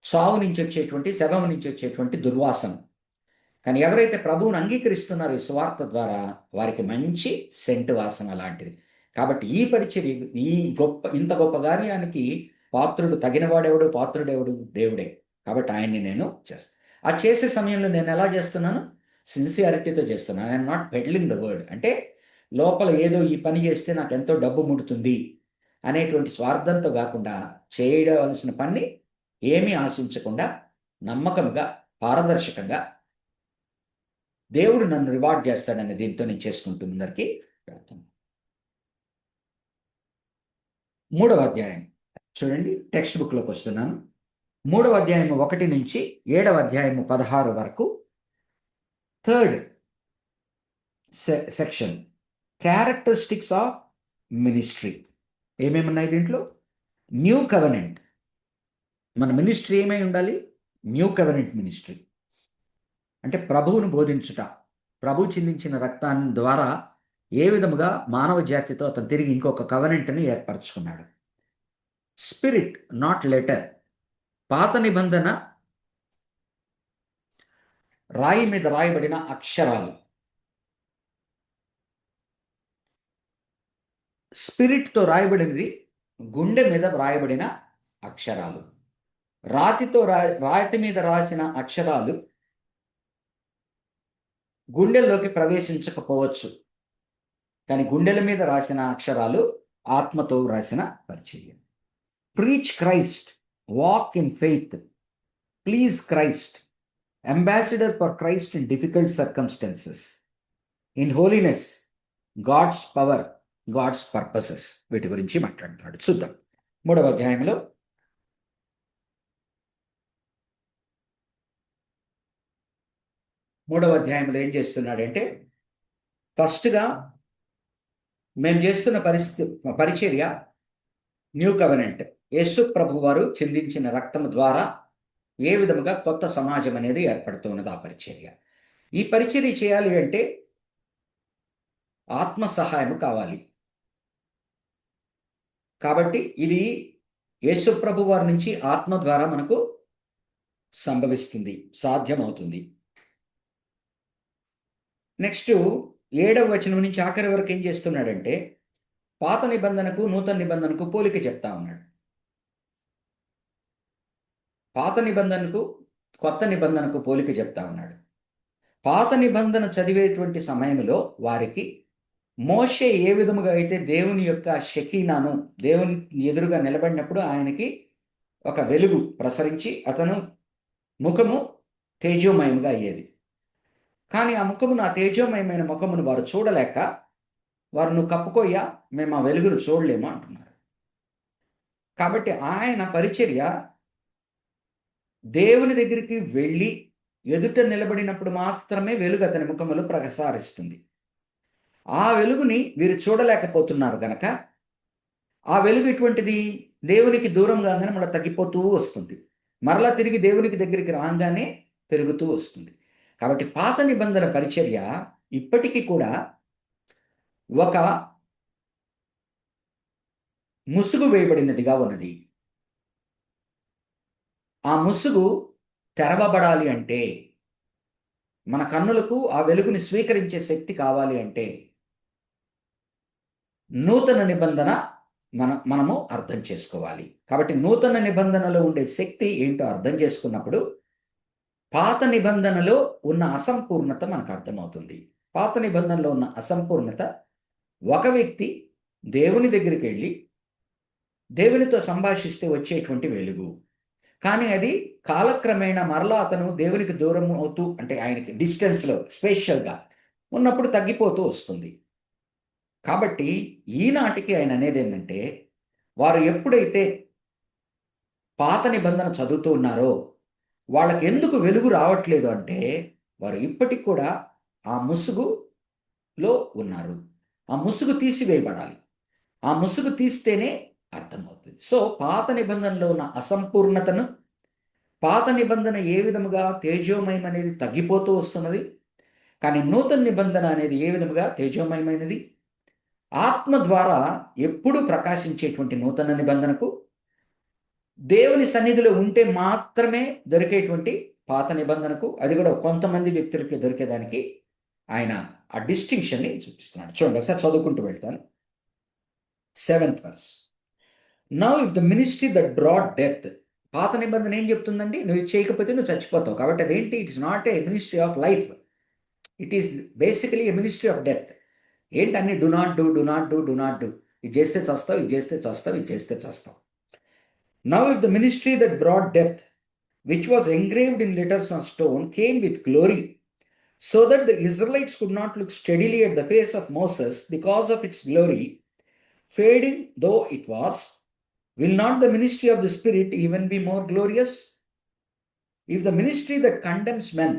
చావు నుంచి వచ్చేటువంటి, శవం నుంచి వచ్చేటువంటి దుర్వాసన. కానీ ఎవరైతే ప్రభువుని అంగీకరిస్తున్నారో ఈ సువార్త ద్వారా వారికి మంచి సెంటు వాసన లాంటిది. కాబట్టి ఈ పరిచర్య, ఇంత గొప్ప కార్యానికి పాత్రుడు తగినవాడెవడు, పాత్రుడెవడు? దేవుడే. కాబట్టి ఆయన్ని నేను చేస్తాను. ఆ చేసే సమయంలో నేను ఎలా చేస్తున్నాను? సిన్సియారిటీతో చేస్తున్నాను. I'm not peddling the word. అంటే లోపల ఏదో ఈ పని చేస్తే నాకు ఎంతో డబ్బు ముడుతుంది అనేటువంటి స్వార్థంతో కాకుండా, చేయవలసిన పని ఏమీ ఆశించకుండా నమ్మకంగా, పారదర్శకంగా దేవుడు నన్ను రివార్డ్ చేస్తాడని దీంతో నేను చేసుకుంటున్న అందరికీ ప్రార్థన. 3వ అధ్యాయం చూడండి, టెక్స్ట్ బుక్లోకి వస్తున్నాను. 3వ అధ్యాయము 1 నుంచి 7వ అధ్యాయము 16 వరకు. Third section, characteristics of ministry. ఏమేమున్నాయి దీంట్లో? New covenant. మన మినిస్ట్రీ ఏమై ఉండాలి? New covenant ministry. అంటే ప్రభువును బోధించుట, ప్రభు చిందించిన రక్తాన్ని ద్వారా ఏ విధముగా మానవ జాతితో అతను తిరిగి ఇంకొక కవెనెంట్ని ఏర్పరచుకున్నాడు. Spirit, not letter. పాత నిబంధన రాయి మీద రాయబడిన అక్షరాలు. స్పిరిట్తో రాయబడినది గుండె మీద రాయబడిన అక్షరాలు. రాతి మీద రాసిన అక్షరాలు గుండెల్లోకి ప్రవేశించకపోవచ్చు, కానీ గుండెల మీద రాసిన అక్షరాలు ఆత్మతో రాసిన పరిచర్య. Preach Christ, walk in faith, please Christ, ambassador for Christ in difficult circumstances, in holiness, God's power, God's purposes. వీటి గురించి మాట్లాడుతున్నాడు. చూద్దాం. 3వ అధ్యాయంలో ఏం చేస్తున్నాడంటే, ఫస్ట్గా మేము చేస్తున్న పరిచర్య న్యూ కవెనెంట్. యేసు ప్రభు వారు చిందించిన రక్తము ద్వారా ఏ విధముగా కొత్త సమాజం అనేది ఏర్పడుతున్నది ఆ పరిచర్య. ఈ పరిచర్య చేయాలి అంటే ఆత్మ సహాయం కావాలి. కాబట్టి ఇది యేసు ప్రభు వారి నుంచి ఆత్మ ద్వారా మనకు సంభవిస్తుంది, సాధ్యమవుతుంది. నెక్స్ట్ 7వ వచనం నుంచి ఆఖరి వరకు ఏం చేస్తున్నాడంటే, పాత నిబంధనకు నూతన నిబంధనకు పోలిక చెప్తా ఉన్నాడు. పాత నిబంధనకు కొత్త నిబంధనకు పోలిక చెప్తా ఉన్నాడు. పాత నిబంధన చదివేటువంటి సమయంలో వారికి మోషే ఏ విధముగా అయితే దేవుని యొక్క షకీనాను, దేవుని ఎదురుగా నిలబడినప్పుడు ఆయనకి ఒక వెలుగు ప్రసరించి అతను ముఖము తేజోమయంగా అయ్యేది. కానీ ఆ ముఖమును, ఆ తేజోమయమైన ముఖమును వారు చూడలేక, వారు నువ్వు కప్పుకోయ్యా, మేము ఆ వెలుగును చూడలేము అంటున్నారు. కాబట్టి ఆయన పరిచర్య దేవుని దగ్గరికి వెళ్ళి ఎదుట నిలబడినప్పుడు మాత్రమే వెలుగు అతని ముఖములో ప్రసారిస్తుంది. ఆ వెలుగుని వీరు చూడలేకపోతున్నారు గనక ఆ వెలుగు ఎటువంటిది? దేవునికి దూరం కాగానే మళ్ళీ తగ్గిపోతూ వస్తుంది, మరలా తిరిగి దేవునికి దగ్గరికి రాగానే పెరుగుతూ వస్తుంది. కాబట్టి పాత నిబంధన పరిచర్య ఇప్పటికీ కూడా ఒక ముసుగు వేయబడినదిగా ఉన్నది. ఆ ముసుగు తెరవబడాలి అంటే, మన కన్నులకు ఆ వెలుగుని స్వీకరించే శక్తి కావాలి అంటే, నూతన నిబంధన మనము అర్థం చేసుకోవాలి. కాబట్టి నూతన నిబంధనలో ఉండే శక్తి ఏంటో అర్థం చేసుకున్నప్పుడు పాత నిబంధనలో ఉన్న అసంపూర్ణత మనకు అర్థమవుతుంది. పాత నిబంధనలో ఉన్న అసంపూర్ణత, ఒక వ్యక్తి దేవుని దగ్గరికి వెళ్ళి దేవునితో సంభాషిస్తే వచ్చేటువంటి వెలుగు. కానీ అది కాలక్రమేణా మరలా అతను దేవునికి దూరం అవుతూ, అంటే ఆయనకి డిస్టెన్స్లో స్పేషియల్గా ఉన్నప్పుడు తగ్గిపోతూ వస్తుంది. కాబట్టి ఈనాటికి ఆయన అనేది ఏంటంటే, వారు ఎప్పుడైతే పాత నిబంధన చదువుతూ ఉన్నారో వాళ్ళకి ఎందుకు వెలుగు రావట్లేదు అంటే, వారు ఇప్పటికి కూడా ఆ ముసుగులో ఉన్నారు. ఆ ముసుగు తీసివేయబడాలి. ఆ ముసుగు తీస్తేనే అర్థమవుతుంది. సో పాత నిబంధనలో ఉన్న అసంపూర్ణతను, పాత నిబంధన ఏ విధముగా తేజోమయం అనేది తగ్గిపోతూ వస్తున్నది, కానీ నూతన నిబంధన అనేది ఏ విధముగా తేజోమయమైనది, ఆత్మ ద్వారా ఎప్పుడూ ప్రకాశించేటువంటి నూతన నిబంధనకు దేవుని సన్నిధిలో ఉంటే మాత్రమే దొరికేటువంటి పాత నిబంధనకు, అది కూడా కొంతమంది వ్యక్తులకి దొరికేదానికి ఆయన ఆ డిస్టింక్షన్ని చూపిస్తున్నాడు. చూడండి, ఒకసారి చదువుకుంటూ వెళ్తాను. 7th verse. Now if the ministry that brought death. పాత నిబంధన ఏం చెప్తుందండి? నువ్వు చేయకపోతే నువ్వు చచ్చిపోతావు. కాబట్టి అదేంటి? It's not a ministry of life, it is basically a ministry of death. ఏంటన్ని do not do, do not do, do not do. ఇది చేస్తే చస్తావు, ఇది చేస్తే చస్తావు, ఇది చేస్తే చస్తావు. Now if the ministry that brought death, which was engraved in letters on stone, came with glory, so that the Israelites could not look steadily at the face of Moses because of its glory, fading though it was. Will not the ministry of the Spirit even be more glorious? If the ministry that condemns men,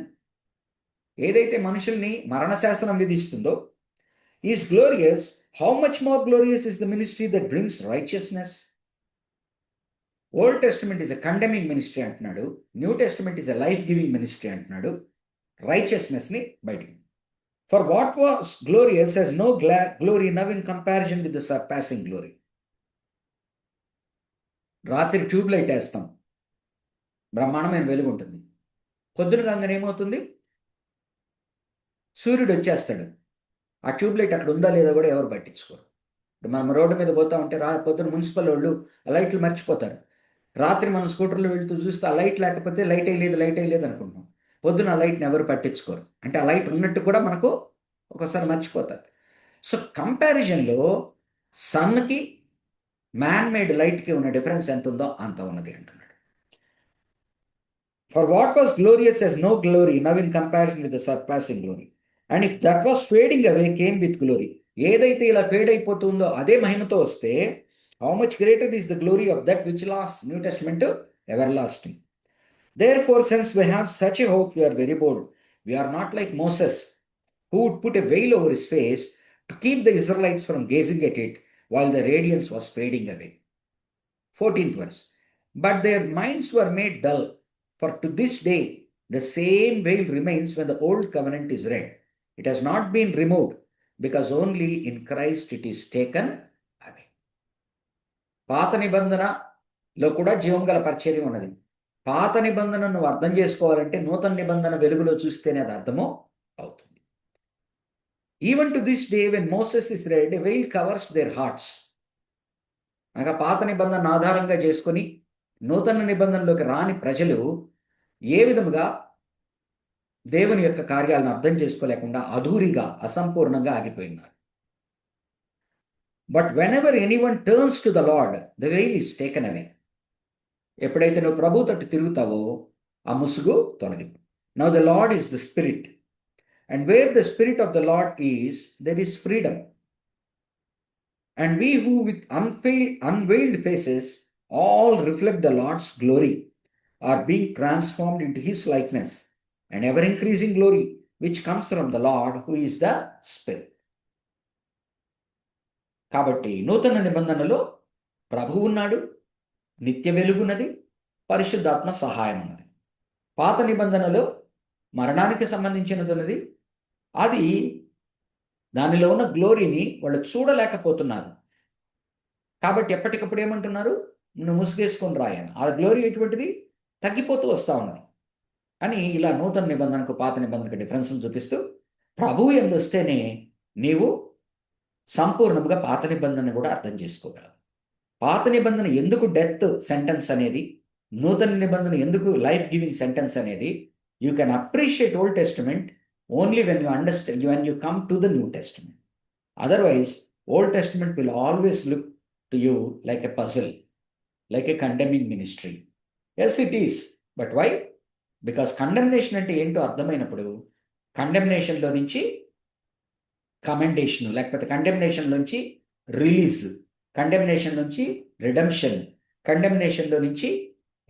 ఏదైతే మనుషుల్ని మరణశాసనం విధిస్తుందో, is glorious, how much more glorious is the ministry that brings righteousness. Old testament is a condemning ministry అంటున్నాడు, new testament is a life giving ministry అంటున్నాడు. రైచియస్నెస్ని బయటికి. For what was glorious has no glory now in comparison with the surpassing glory. రాత్రి ట్యూబ్ లైట్ వేస్తాం, బ్రహ్మాండమైన వెలుగు ఉంటుంది. పొద్దున గంగన ఏమవుతుంది? సూర్యుడు వచ్చేస్తాడు. ఆ ట్యూబ్ లైట్ అక్కడ ఉందా లేదా కూడా ఎవరు పట్టించుకోరు. ఇప్పుడు మనం రోడ్డు మీద పోతా ఉంటే పొద్దున మున్సిపల్ వాళ్ళు ఆ లైట్లు మర్చిపోతారు. రాత్రి మనం స్కూటర్లో వెళ్తూ చూస్తే ఆ లైట్ లేకపోతే లైట్ వేయలేదు అనుకుంటున్నాం. పొద్దున ఆ లైట్ని ఎవరు పట్టించుకోరు. అంటే ఆ లైట్ ఉన్నట్టు కూడా మనకు ఒకసారి మర్చిపోతుంది. సో కంపారిజన్లో సన్కి మ్యాన్ మేడ్ లైట్కి ఉన్న డిఫరెన్స్ ఎంత ఉందో అంత ఉన్నది అంటున్నాడు. For what was glorious has no glory now in comparison with the surpassing glory. And if that was fading away came with glory. ఏదైతే ఇలా ఫేడ్ అయిపోతుందో అదే మహిమతో వస్తే, how much greater is the glory of that which lasts, New Testament everlasting. Therefore, since we have such a hope, we are very bold. We are not like Moses, who would put a veil over his face to keep the Israelites from gazing at it while the radiance was fading away. 14th verse. But their minds were made dull. For to this day, the same veil remains when the old covenant is read. It has not been removed, because only in Christ it is taken away. పాత నిబంధనలో కూడా జీవం గల పరిచర్య ఉన్నది. పాత నిబంధనను నువ్వు అర్థం చేసుకోవాలంటే నూతన నిబంధన వెలుగులో చూస్తేనే అది అర్థమో అవుతుంది. Even to this day when Moses is red, a veil covers their hearts. అనగా పాత నిబంధన ఆధారంగా చేసుకొని నూతన నిబంధనలోకి రాని ప్రజలు ఏ విధముగా దేవుని యొక్క కార్యాలను అర్థం చేసుకోలేకుండా అధూరిగా అసంపూర్ణంగా ఆగిపోయినారు. But whenever anyone turns to the Lord, the veil is taken away. ఎప్పుడైతే నువ్వు ప్రభు తట్టు తిరుగుతావో ఆ ముసుగు తొలగింపు. Now the Lord is the spirit, and where the spirit of the Lord is, there is freedom. And we who with unveiled faces all reflect the Lord's glory are being transformed into his likeness and ever increasing glory which comes from the Lord who is the Spirit. కాబట్టి నూతన నిబంధనలో ప్రభువు ఉన్నాడు, నిత్య వెలుగున్నది, పరిశుద్ధాత్మ సహాయం ఉన్నది. పాత నిబంధనలో మరణానికి సంబంధించినది ఉన్నది. అది దానిలో ఉన్న గ్లోరీని వాళ్ళు చూడలేకపోతున్నారు. కాబట్టి ఎప్పటికప్పుడు ఏమంటున్నారు? నువ్వు ముసుగేసుకొని రాయను. ఆ గ్లోరీ ఎటువంటిది? తగ్గిపోతూ వస్తూ ఉన్నది అని ఇలా నూతన నిబంధనకు పాత నిబంధనకు డిఫరెన్స్ను చూపిస్తూ, ప్రభువు యందు వస్తేనే నీవు సంపూర్ణంగా పాత నిబంధన కూడా అర్థం చేసుకోగలవు. పాత నిబంధన ఎందుకు డెత్ సెంటెన్స్ అనేది, నూతన నిబంధన ఎందుకు లైఫ్ గివింగ్ సెంటెన్స్ అనేది, you can appreciate old testament only when you understand, when you come to the new testament. Otherwise old testament will always look to you like a puzzle, like a condemning ministry. Yes, it is. But why? Because condemnation అంటే ఏంటో అర్థమైనప్పుడు కండెమ్నేషన్లో నుంచి కమెండేషన్, లేకపోతే కండెమ్నేషన్ నుంచి రిలీజ్, కండెమ్నేషన్ నుంచి రిడెంప్షన్, కండెమ్నేషన్లో నుంచి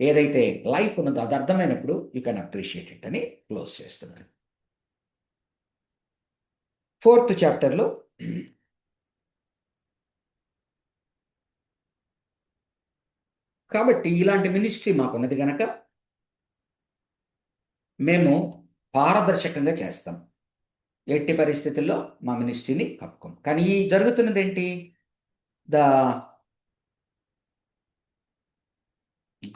ఏదైతే లైఫ్ ఉన్నదో అది అర్థమైనప్పుడు యూ కెన్ అప్రిషియేట్ ఇట్ అని క్లోజ్ చేస్తున్నారు. 4th చాప్టర్లో కాబట్టి ఇలాంటి మినిస్ట్రీ మాకున్నది కనుక మేము పారదర్శకంగా చేస్తాం. ఎట్టి పరిస్థితుల్లో మా మినిస్ట్రీని కప్పుకోం. కానీ ఈ జరుగుతున్నది ఏంటి? The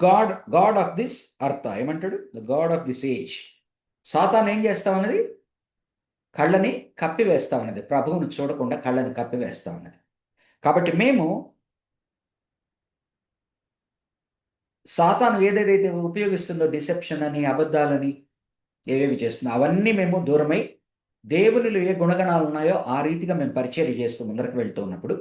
God of this earth ఏమంటాడు? The God of this age. సాతాను ఏం చేస్తా ఉన్నది? కళ్ళని కప్పివేస్తా ఉన్నది. ప్రభువును చూడకుండా కళ్ళని కప్పివేస్తా ఉన్నది. కాబట్టి మేము సాతాను ఏదైతే ఉపయోగిస్తుందో, డిసెప్షన్ అని, అబద్ధాలని, ఏవేవి చేస్తుందో అవన్నీ మేము దూరమై దేవునిలో ఏ గుణగణాలు ఉన్నాయో ఆ రీతిగా మేము పరిచర్య చేస్తూ ముందరకు వెళ్తూ ఉన్నప్పుడు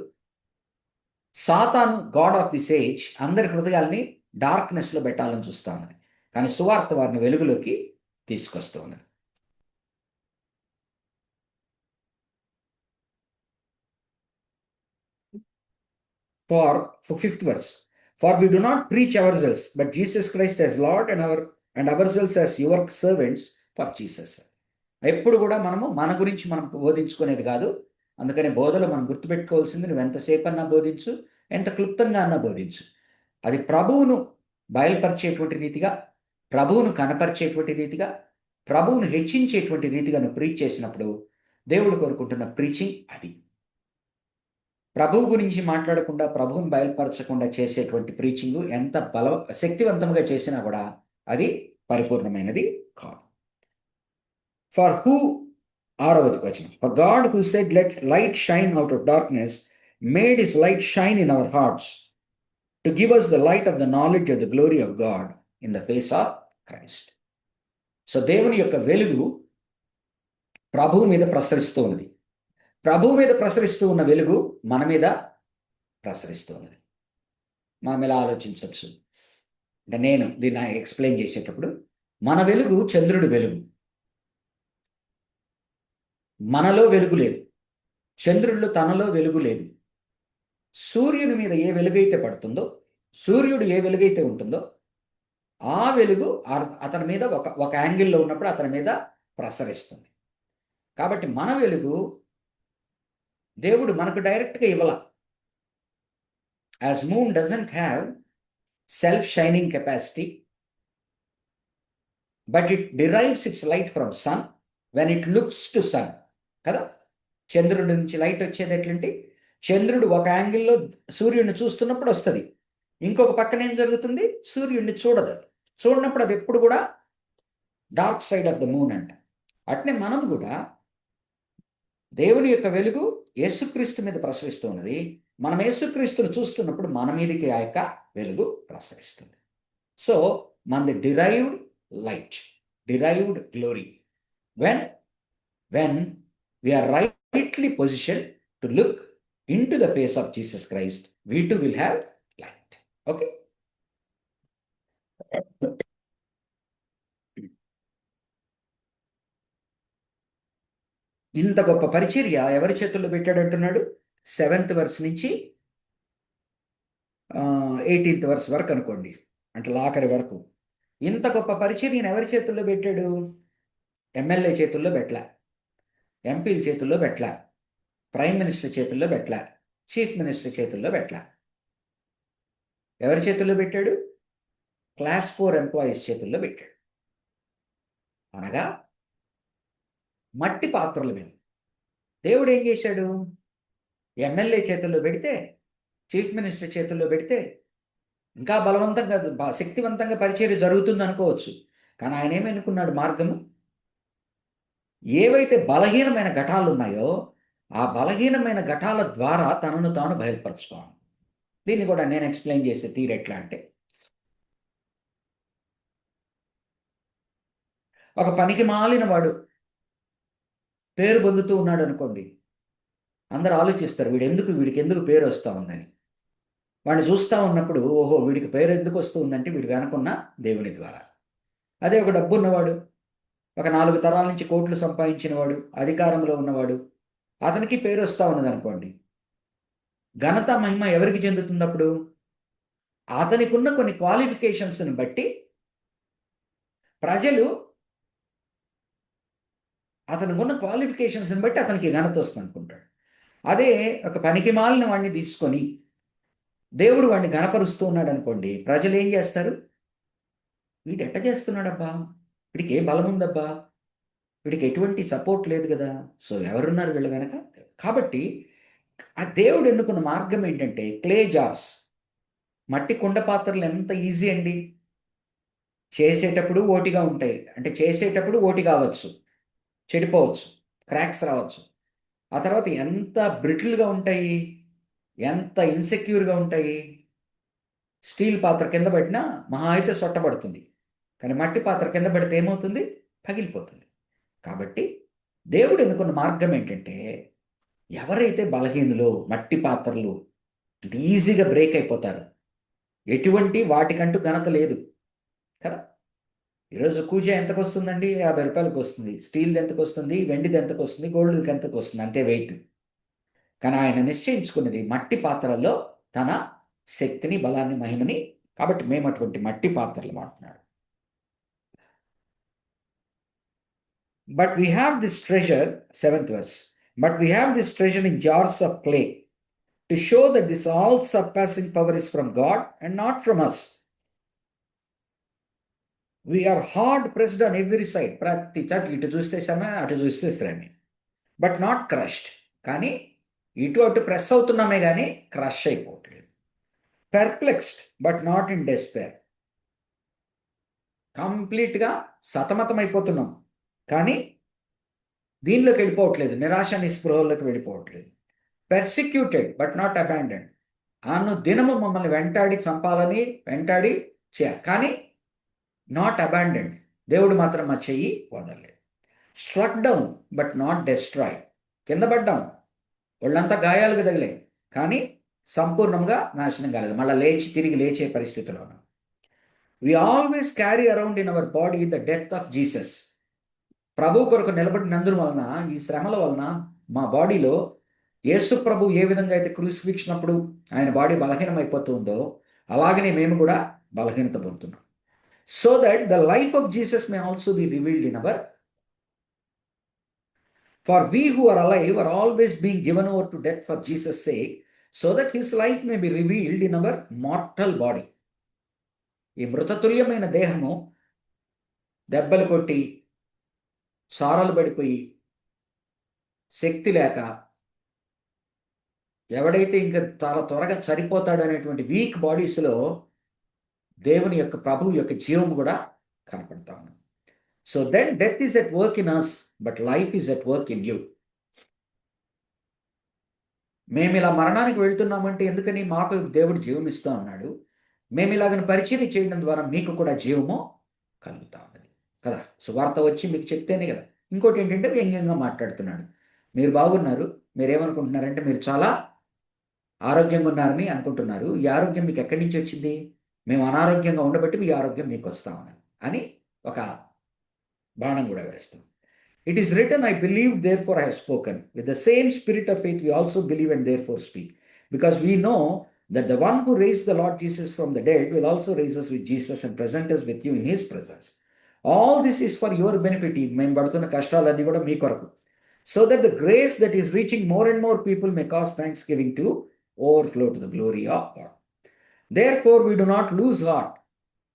సాతాను గాడ్ ఆఫ్ దిస్ ఏజ్ అందరి హృదయాల్ని డార్క్నెస్లో పెట్టాలని చూస్తూ ఉన్నది. కానీ సువార్త వారిని వెలుగులోకి తీసుకొస్తూ ఉన్నది. for fifth verse, for we do not preach ourselves, but Jesus Christ as Lord and ourselves as your servants for Jesus. ఎప్పుడు కూడా మన గురించి మనం బోధించుకునేది కాదు. అందుకని బోధలో మనం గుర్తుపెట్టుకోవాల్సింది, నువ్వు ఎంతసేపు అన్నా బోధించు, ఎంత క్లుప్తంగా అన్నా బోధించు, అది ప్రభువును బయలుపరిచేటువంటి రీతిగా, ప్రభువును కనపరిచేటువంటి రీతిగా, ప్రభువును హెచ్చించేటువంటి రీతిగా నువ్వు ప్రీచ్ చేసినప్పుడు దేవుడు కోరుకుంటున్న ప్రీచింగ్ అది. ప్రభువు గురించి మాట్లాడకుండా, ప్రభువుని బయలుపరచకుండా చేసేటువంటి ప్రీచింగ్ ఎంత శక్తివంతంగా చేసినా కూడా అది పరిపూర్ణమైనది కాదు. ఫర్ హూ, 6వ వచనం, for God who said let light shine out of darkness made his light shine in our hearts to give us the light of the knowledge of the glory of God in the face of Christ. So దేవుని యొక్క వెలుగు ప్రభువు మీద ప్రసరిస్తూ ఉన్నది. ప్రభువు మీద ప్రసరిస్తూ ఉన్న వెలుగు మన మీద ప్రసరిస్తూ ఉన్నది. మనం ఎలా ఆలోచించవచ్చు అంటే, నేను దీన్ని ఎక్స్ప్లెయిన్ చేసేటప్పుడు, మన వెలుగు చంద్రుడి వెలుగు. మనలో వెలుగు లేదు, చంద్రుడిలో తనలో వెలుగు లేదు. సూర్యుని మీద ఏ వెలుగైతే పడుతుందో, సూర్యుడు ఏ వెలుగైతే ఉంటుందో, ఆ వెలుగు అతని మీద ఒక యాంగిల్లో ఉన్నప్పుడు అతని మీద ప్రసరిస్తుంది. కాబట్టి మన వెలుగు దేవుడు మనకు డైరెక్ట్గా ఇవ్వాల. As moon doesn't have self shining capacity, but it derives its light from sun when it looks to sun కదా. చంద్రుడి నుంచి లైట్ వచ్చేది ఎట్లంటే, చంద్రుడు ఒక యాంగిల్లో సూర్యుడిని చూస్తున్నప్పుడు వస్తుంది, ఇంకొక పక్కన ఏం జరుగుతుంది, సూర్యుడిని చూడదు. చూడనప్పుడు అది ఎప్పుడు కూడా dark side of the moon అంట. అట్నే మనం కూడా దేవుని యొక్క వెలుగు యేసుక్రీస్తు మీద ప్రసరిస్తూ ఉన్నది. మనం యేసుక్రీస్తును చూస్తున్నప్పుడు మన మీదకి ఆ యొక్క వెలుగు ప్రసరిస్తుంది. సో మనది derived light, derived glory. When we are rightly positioned to look into the face of Jesus Christ, we too will have light. Okay? ఇంత గొప్ప పరిచర్య ఎవరి చేతుల్లో పెట్టాడంటున్నాడు? 7th verse నుంచి 18th verse వరకు అనుకోండి, అంటే ఆఖరి వరకు. ఇంత గొప్ప పరిచర్యను ఎవరి చేతుల్లో పెట్టాడు? ఎమ్మెల్యే చేతుల్లో పెట్టలే, ఎంపీల చేతుల్లో పెట్టలే, ప్రైమ్ మినిస్టర్ చేతుల్లో పెట్టలే, చీఫ్ మినిస్టర్ చేతుల్లో పెట్టలే. ఎవరి చేతుల్లో పెట్టాడు? క్లాస్ 4 ఎంప్లాయీస్ చేతుల్లో పెట్టాడు. అనగా మట్టి పాత్రలు మేము. దేవుడు ఏం చేశాడు? ఎమ్మెల్యే చేతుల్లో పెడితే, చీఫ్ మినిస్టర్ చేతుల్లో పెడితే ఇంకా బలవంతంగా, శక్తివంతంగా పరిచర్య జరుగుతుంది అనుకోవచ్చు. కానీ ఆయన ఏమనుకున్నాడు మార్గము? ఏవైతే బలహీనమైన ఘటాలు ఉన్నాయో ఆ బలహీనమైన ఘటాల ద్వారా తనను తాను బయలుపరచుకోవాలి. దీన్ని కూడా నేను ఎక్స్ప్లెయిన్ చేసే తీరు ఎట్లా అంటే, ఒక పనికి మాలిన వాడు పేరు పొందుతూ ఉన్నాడు అనుకోండి, అందరూ ఆలోచిస్తారు వీడికి ఎందుకు పేరు వస్తూ ఉందని. వాడిని చూస్తూ ఉన్నప్పుడు, ఓహో వీడికి పేరు ఎందుకు వస్తూ ఉందంటే వీడికి వెనకున్న దేవుని ద్వారా. అదే ఒక డబ్బు ఉన్నవాడు, ఒక 4 తరాల నుంచి కోట్లు సంపాదించిన వాడు, అధికారంలో ఉన్నవాడు, అతనికి పేరు వస్తూ ఉన్నది అనుకోండి, ఘనత మహిమ ఎవరికి చెందుతుంది? అప్పుడు అతనికి ఉన్న కొన్ని క్వాలిఫికేషన్స్ని బట్టి ప్రజలు, అతనికి ఉన్న క్వాలిఫికేషన్స్ని బట్టి అతనికి ఘనత వస్తుంది అనుకుంటాడు. అదే ఒక పనికి మాలిన వాడిని తీసుకొని దేవుడు వాడిని ఘనపరుస్తూ ఉన్నాడు అనుకోండి, ప్రజలు ఏం చేస్తారు? వీడు ఎట్ట చేస్తున్నాడబ్బా, వీడికి ఏ బలం ఉందబ్బా, వీడికి ఎటువంటి సపోర్ట్ లేదు కదా, సో ఎవరున్నారు వీళ్ళు వెనక? కాబట్టి ఆ దేవుడు ఎన్నుకున్న మార్గం ఏంటంటే, క్లే జార్స్, మట్టి కుండ పాత్రలు ఎంత ఈజీ అండి. చేసేటప్పుడు ఓటిగా ఉంటాయి, అంటే చేసేటప్పుడు ఓటి కావచ్చు, చెడిపోవచ్చు, క్రాక్స్ రావచ్చు. ఆ తర్వాత ఎంత బ్రిటిల్గా ఉంటాయి, ఎంత ఇన్సెక్యూర్గా ఉంటాయి. స్టీల్ పాత్ర కింద పడినా మహా అయితే సొట్టబడుతుంది, కానీ మట్టి పాత్ర కింద పడితే ఏమవుతుంది? పగిలిపోతుంది. కాబట్టి దేవుడు ఎన్నుకున్న మార్గం ఏంటంటే, ఎవరైతే బలహీనులో, మట్టి పాత్రలు ఈజీగా బ్రేక్ అయిపోతారు, ఎటువంటి వాటికంటూ ఘనత లేదు కదా. ఈరోజు కూజా ఎంతకు వస్తుందండి? 50 రూపాయలకు వస్తుంది. స్టీల్ది ఎంతకు వస్తుంది? వెండిది ఎంతకు వస్తుంది? గోల్డ్ది ఎంతకు వస్తుంది? అంతే వెయిట్. కానీ ఆయన నిశ్చయించుకున్నది మట్టి పాత్రల్లో తన శక్తిని, బలాన్ని, మహిమని. కాబట్టి మేము అటువంటి మట్టి పాత్రలు వాడుతున్నాడు. But we have this treasure, 7th verse, but we have this treasure in jars of clay to show that this all surpassing power is from God and not from us. We're hard pressed on every side. ప్రతి చోట ఇటు చూస్తే శ్రమ, అటు చూస్తే శ్రమ, బట్ నాట్ క్రష్డ్. కానీ ఇటు అటు ప్రెస్ అవుతున్నామే కానీ క్రష్ అయిపోవట్లేదు. Perplexed but not in despair. కంప్లీట్గా సతమతం అయిపోతున్నాం కానీ దీనిలోకి వెళ్ళిపోవట్లేదు, నిరాశ నిస్పృహల్లోకి వెళ్ళిపోవట్లేదు. Persecuted but not abandoned. అను దినము మమ్మల్ని వెంటాడి చంపాలని వెంటాడి కానీ నాట్ అబాండెడ్. దేవుడు మాత్రం మా చెయ్యి వదలలేదు. Struck down but not destroy. కింద పడ్డాం, వాళ్ళంతా గాయాలుగా తగిలే కానీ సంపూర్ణంగా నాశనం కాలేదు. మళ్ళీ తిరిగి లేచే పరిస్థితిలో ఉన్నాం. We always carry around in our body the death of Jesus. ప్రభు కొరకు నిలబడినందున వలన, ఈ శ్రమల వలన మా బాడీలో యేసు ప్రభు ఏ విధంగా అయితే క్రూసిఫిక్షన్ ఆయన బాడీ బలహీనం అయిపోతుందో అలాగనే మేము కూడా బలహీనత పొందుతున్నాం. So that the life of Jesus may also be revealed in our. For we who are alive are always being given over to death for Jesus' sake, so that his life may be revealed in our mortal body. ఈ మృతతుల్యమైన దేహము దెబ్బలు కొట్టి సారలు పడిపోయి శక్తి లేక ఎవడైతే ఇంకా చాలా త్వరగా చనిపోతాడు అనేటువంటి వీక్ బాడీస్లో దేవుని యొక్క ప్రభువు యొక్క జీవము కూడా కనపడతా ఉంది. So then death is at work in us but life is at work in you. మేము ఇలా మరణానికి వెళ్తున్నామంటే ఎందుకని? మాకు దేవుడు జీవం ఇస్తూ ఉన్నాడు. మేము ఇలాగని పరిచయం చేయడం ద్వారా మీకు కూడా జీవము కలుగుతా ఉన్నది కదా. సువార్త వచ్చి మీకు చెప్తేనే కదా. ఇంకోటి ఏంటంటే వ్యంగ్యంగా మాట్లాడుతున్నాడు. మీరు బాగున్నారు, మీరేమనుకుంటున్నారంటే మీరు చాలా ఆరోగ్యంగా ఉన్నారని అనుకుంటున్నారు. ఈ ఆరోగ్యం మీకు ఎక్కడి నుంచి వచ్చింది? మేము అనారోగ్యంగా ఉండబట్టి మీ ఆరోగ్యం మీకు వస్తా ఉన్నది అని ఒక బాణం కూడా వేస్తాం. It is written, I believe, therefore I have spoken. With the same spirit of faith we also believe and therefore speak. Because we know that the one who raised the Lord Jesus from the dead will also raise us with Jesus and present us with you in his presence. All this is for your benefit. మేము పడుతున్న కష్టాలన్నీ కూడా మీ కొరకు. So that the grace that is reaching more and more people may cause thanksgiving to overflow to the glory of God. Therefore we do not lose heart.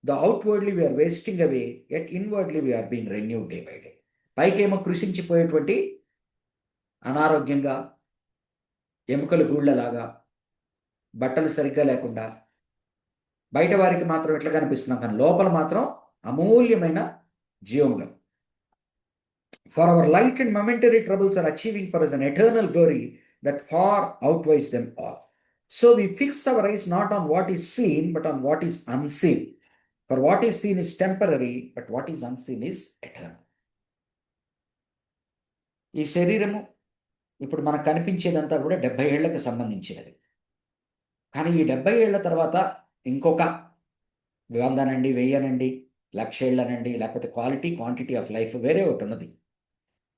The outwardly we are wasting away, yet inwardly we are being renewed day by day. పైకేమో కృషించిపోయేటువంటి అనారోగ్యంగా, ఎముకలు గూళ్ళలాగా, బట్టలు సరిగ్గా లేకుండా బయట వారికి మాత్రం ఎట్లా కనిపిస్తున్నాం కానీ లోపల మాత్రం అమూల్యమైన జీవంగా. For our light and momentary troubles are achieving for us an eternal glory that far outweighs them all. So we fix our eyes not on what is seen but on what is unseen. For what is seen is temporary, but what is unseen is eternal. ఈ శరీరము ఇప్పుడు మనకు కనిపించేదంతా కూడా 70 ఏళ్లకు సంబంధించినది. కానీ ఈ 70 ఏళ్ల తర్వాత ఇంకొక 100 నండి, 1000 నండి, 1,00,000 ఏళ్ళనండి, లేకపోతే క్వాంటిటీ ఆఫ్ లైఫ్ వేరే ఒకటి ఉన్నది.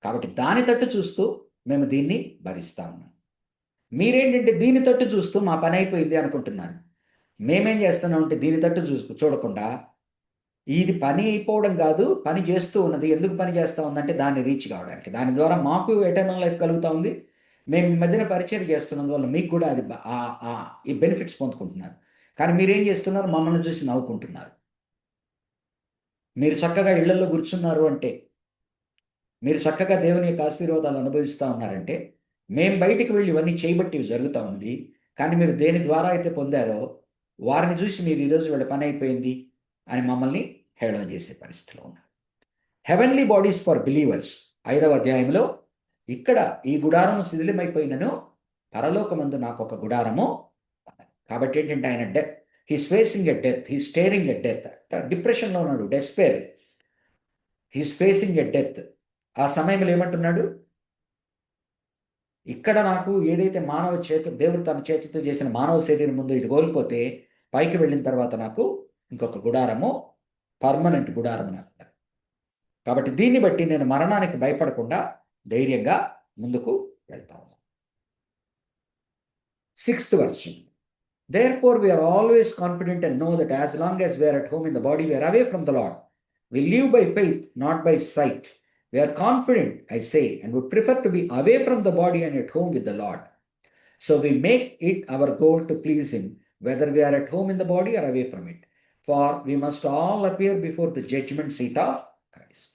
కాబట్టి దాని తట్టు చూస్తూ మేము దీన్ని భరిస్తా ఉన్నాం. మీరేంటంటే దీని తట్టు చూస్తూ మా పని అయిపోయింది అనుకుంటున్నారు. మేమేం చేస్తున్నామంటే దీని తట్టు చూడకుండా ఇది పని అయిపోవడం కాదు, పని చేస్తూ ఉన్నది. ఎందుకు పని చేస్తూ ఉందంటే దాన్ని రీచ్ కావడానికి. దాని ద్వారా మాకు ఎటర్నల్ లైఫ్ కలుగుతూ ఉంది. మేము ఈ మధ్యన పరిచయం చేస్తున్నందువల్ల మీకు కూడా అది ఈ బెనిఫిట్స్ పొందుకుంటున్నారు. కానీ మీరేం చేస్తున్నారు? మమ్మల్ని చూసి నవ్వుకుంటున్నారు. మీరు చక్కగా ఇళ్లలో కూర్చున్నారు అంటే, మీరు చక్కగా దేవుని యొక్క ఆశీర్వాదాలు అనుభవిస్తూ ఉన్నారంటే, మేము బయటికి వెళ్ళి ఇవన్నీ చేయబట్టి జరుగుతూ ఉంది. కానీ మీరు దేని ద్వారా అయితే పొందారో వారిని చూసి మీరు ఈరోజు వీళ్ళ పని అయిపోయింది అని మమ్మల్ని హేళన చేసే పరిస్థితిలో ఉన్నారు. హెవెన్లీ బాడీస్ ఫర్ బిలీవర్స్ 5వ అధ్యాయంలో ఇక్కడ ఈ గుడారము శిథిలమైపోయినను పరలోకమందు నాకు ఒక గుడారము. కాబట్టి ఏంటంటే ఆయన he's facing a death, he's staring a death. డిప్రెషన్లో ఉన్నాడు, despair, he's facing a death. ఆ సమయంలో ఏమంటున్నాడు? ఇక్కడ నాకు ఏదైతే దేవుడు తన చేతితో చేసిన మానవ శరీరం ముందు ఇది కోల్పోతే పైకి వెళ్ళిన తర్వాత నాకు ఇంకొక గుడారము, పర్మనెంట్ గుడారం అంటారు. కాబట్టి దీన్ని బట్టి నేను మరణానికి భయపడకుండా ధైర్యంగా ముందుకు వెళ్తాను. 6th verse. Therefore, we are always confident and know that as long as we are at home in the body, we are away from the Lord. We live by faith, not by sight. We are confident, I say, and would prefer to be away from the body and at home with the Lord. So we make it our goal to please Him, whether we are at home in the body or away from it. For we must all appear before the judgment seat of Christ.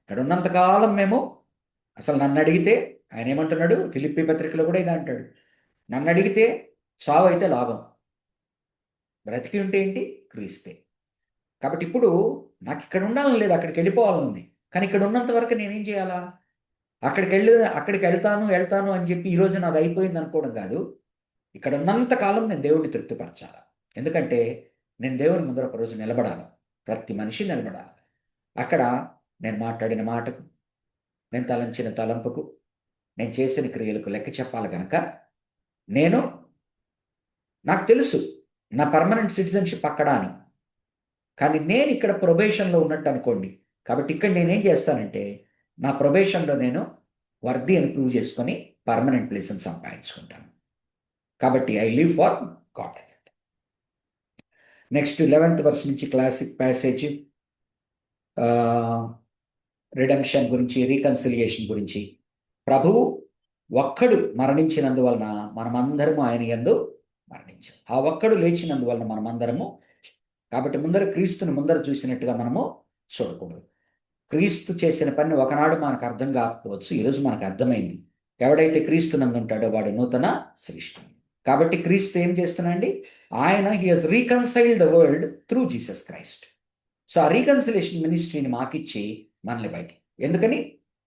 ఇక్కడ ఉన్నంతకాలం మేము అసలు నన్ను అడిగితే ఆయన ఏమంటున్నాడు, ఫిలిప్పీ పత్రికలో కూడా ఇది అంటాడు, నన్ను అడిగితే చావు అయితే లాభం, బ్రతికి ఉంటే ఏంటి క్రీస్తే. కాబట్టి ఇప్పుడు నాకు ఇక్కడ ఉండాలని లేదు, అక్కడికి వెళ్ళిపోవాలని ఉంది. కానీ ఇక్కడ ఉన్నంత వరకు నేనేం చేయాలా? అక్కడికి వెళ్తాను అని చెప్పి ఈరోజు నాది అయిపోయింది అనుకోవడం కాదు. ఇక్కడ ఉన్నంత కాలం నేను దేవుడిని తృప్తిపరచాలి. ఎందుకంటే నేను దేవుని ముందర ఒకరోజు నిలబడాలి. ప్రతి మనిషి నిలబడాలి. అక్కడ నేను మాట్లాడిన మాటకు, నేను తలంచిన తలంపుకు, నేను చేసిన క్రియలకు లెక్క చెప్పాలి కనుక నాకు తెలుసు నా పర్మనెంట్ సిటిజన్షిప్ అక్కడ అని. కానీ నేను ఇక్కడ ప్రొబేషన్లో ఉన్నట్టు అనుకోండి. కాబట్టి ఇక్కడ నేనేం చేస్తానంటే నా ప్రొబేషన్లో నేను వర్ది అని ప్రూవ్ చేసుకొని పర్మనెంట్ ప్లేస్ని సంపాదించుకుంటాను. కాబట్టి I live for God. Next 11th verse నుంచి క్లాసిక్ ప్యాసేజ్, రిడెంప్షన్ గురించి, రీకన్సిలియేషన్ గురించి. ప్రభువు ఒక్కడు మరణించినందువలన మనమందరము ఆయన యందు మరణించాం. ఆ ఒక్కడు లేచినందువలన మనమందరము. కాబట్టి ముందర క్రీస్తుని ముందర చూసినట్టుగా మనము చూడకూడదు. క్రీస్తు చేసిన పని ఒకనాడు మనకు అర్థం కాకపోవచ్చు, ఈరోజు మనకు అర్థమైంది. ఎవడైతే క్రీస్తు నందు ఉంటాడో వాడు నూతన సృష్టి. కాబట్టి క్రీస్తు ఏం చేస్తున్నాడండి? ఆయన he has reconciled the world through Jesus Christ. So ఆ రీకన్సిలేషన్ మినిస్ట్రీని మాకిచ్చి మనల్ని బయట. ఎందుకని?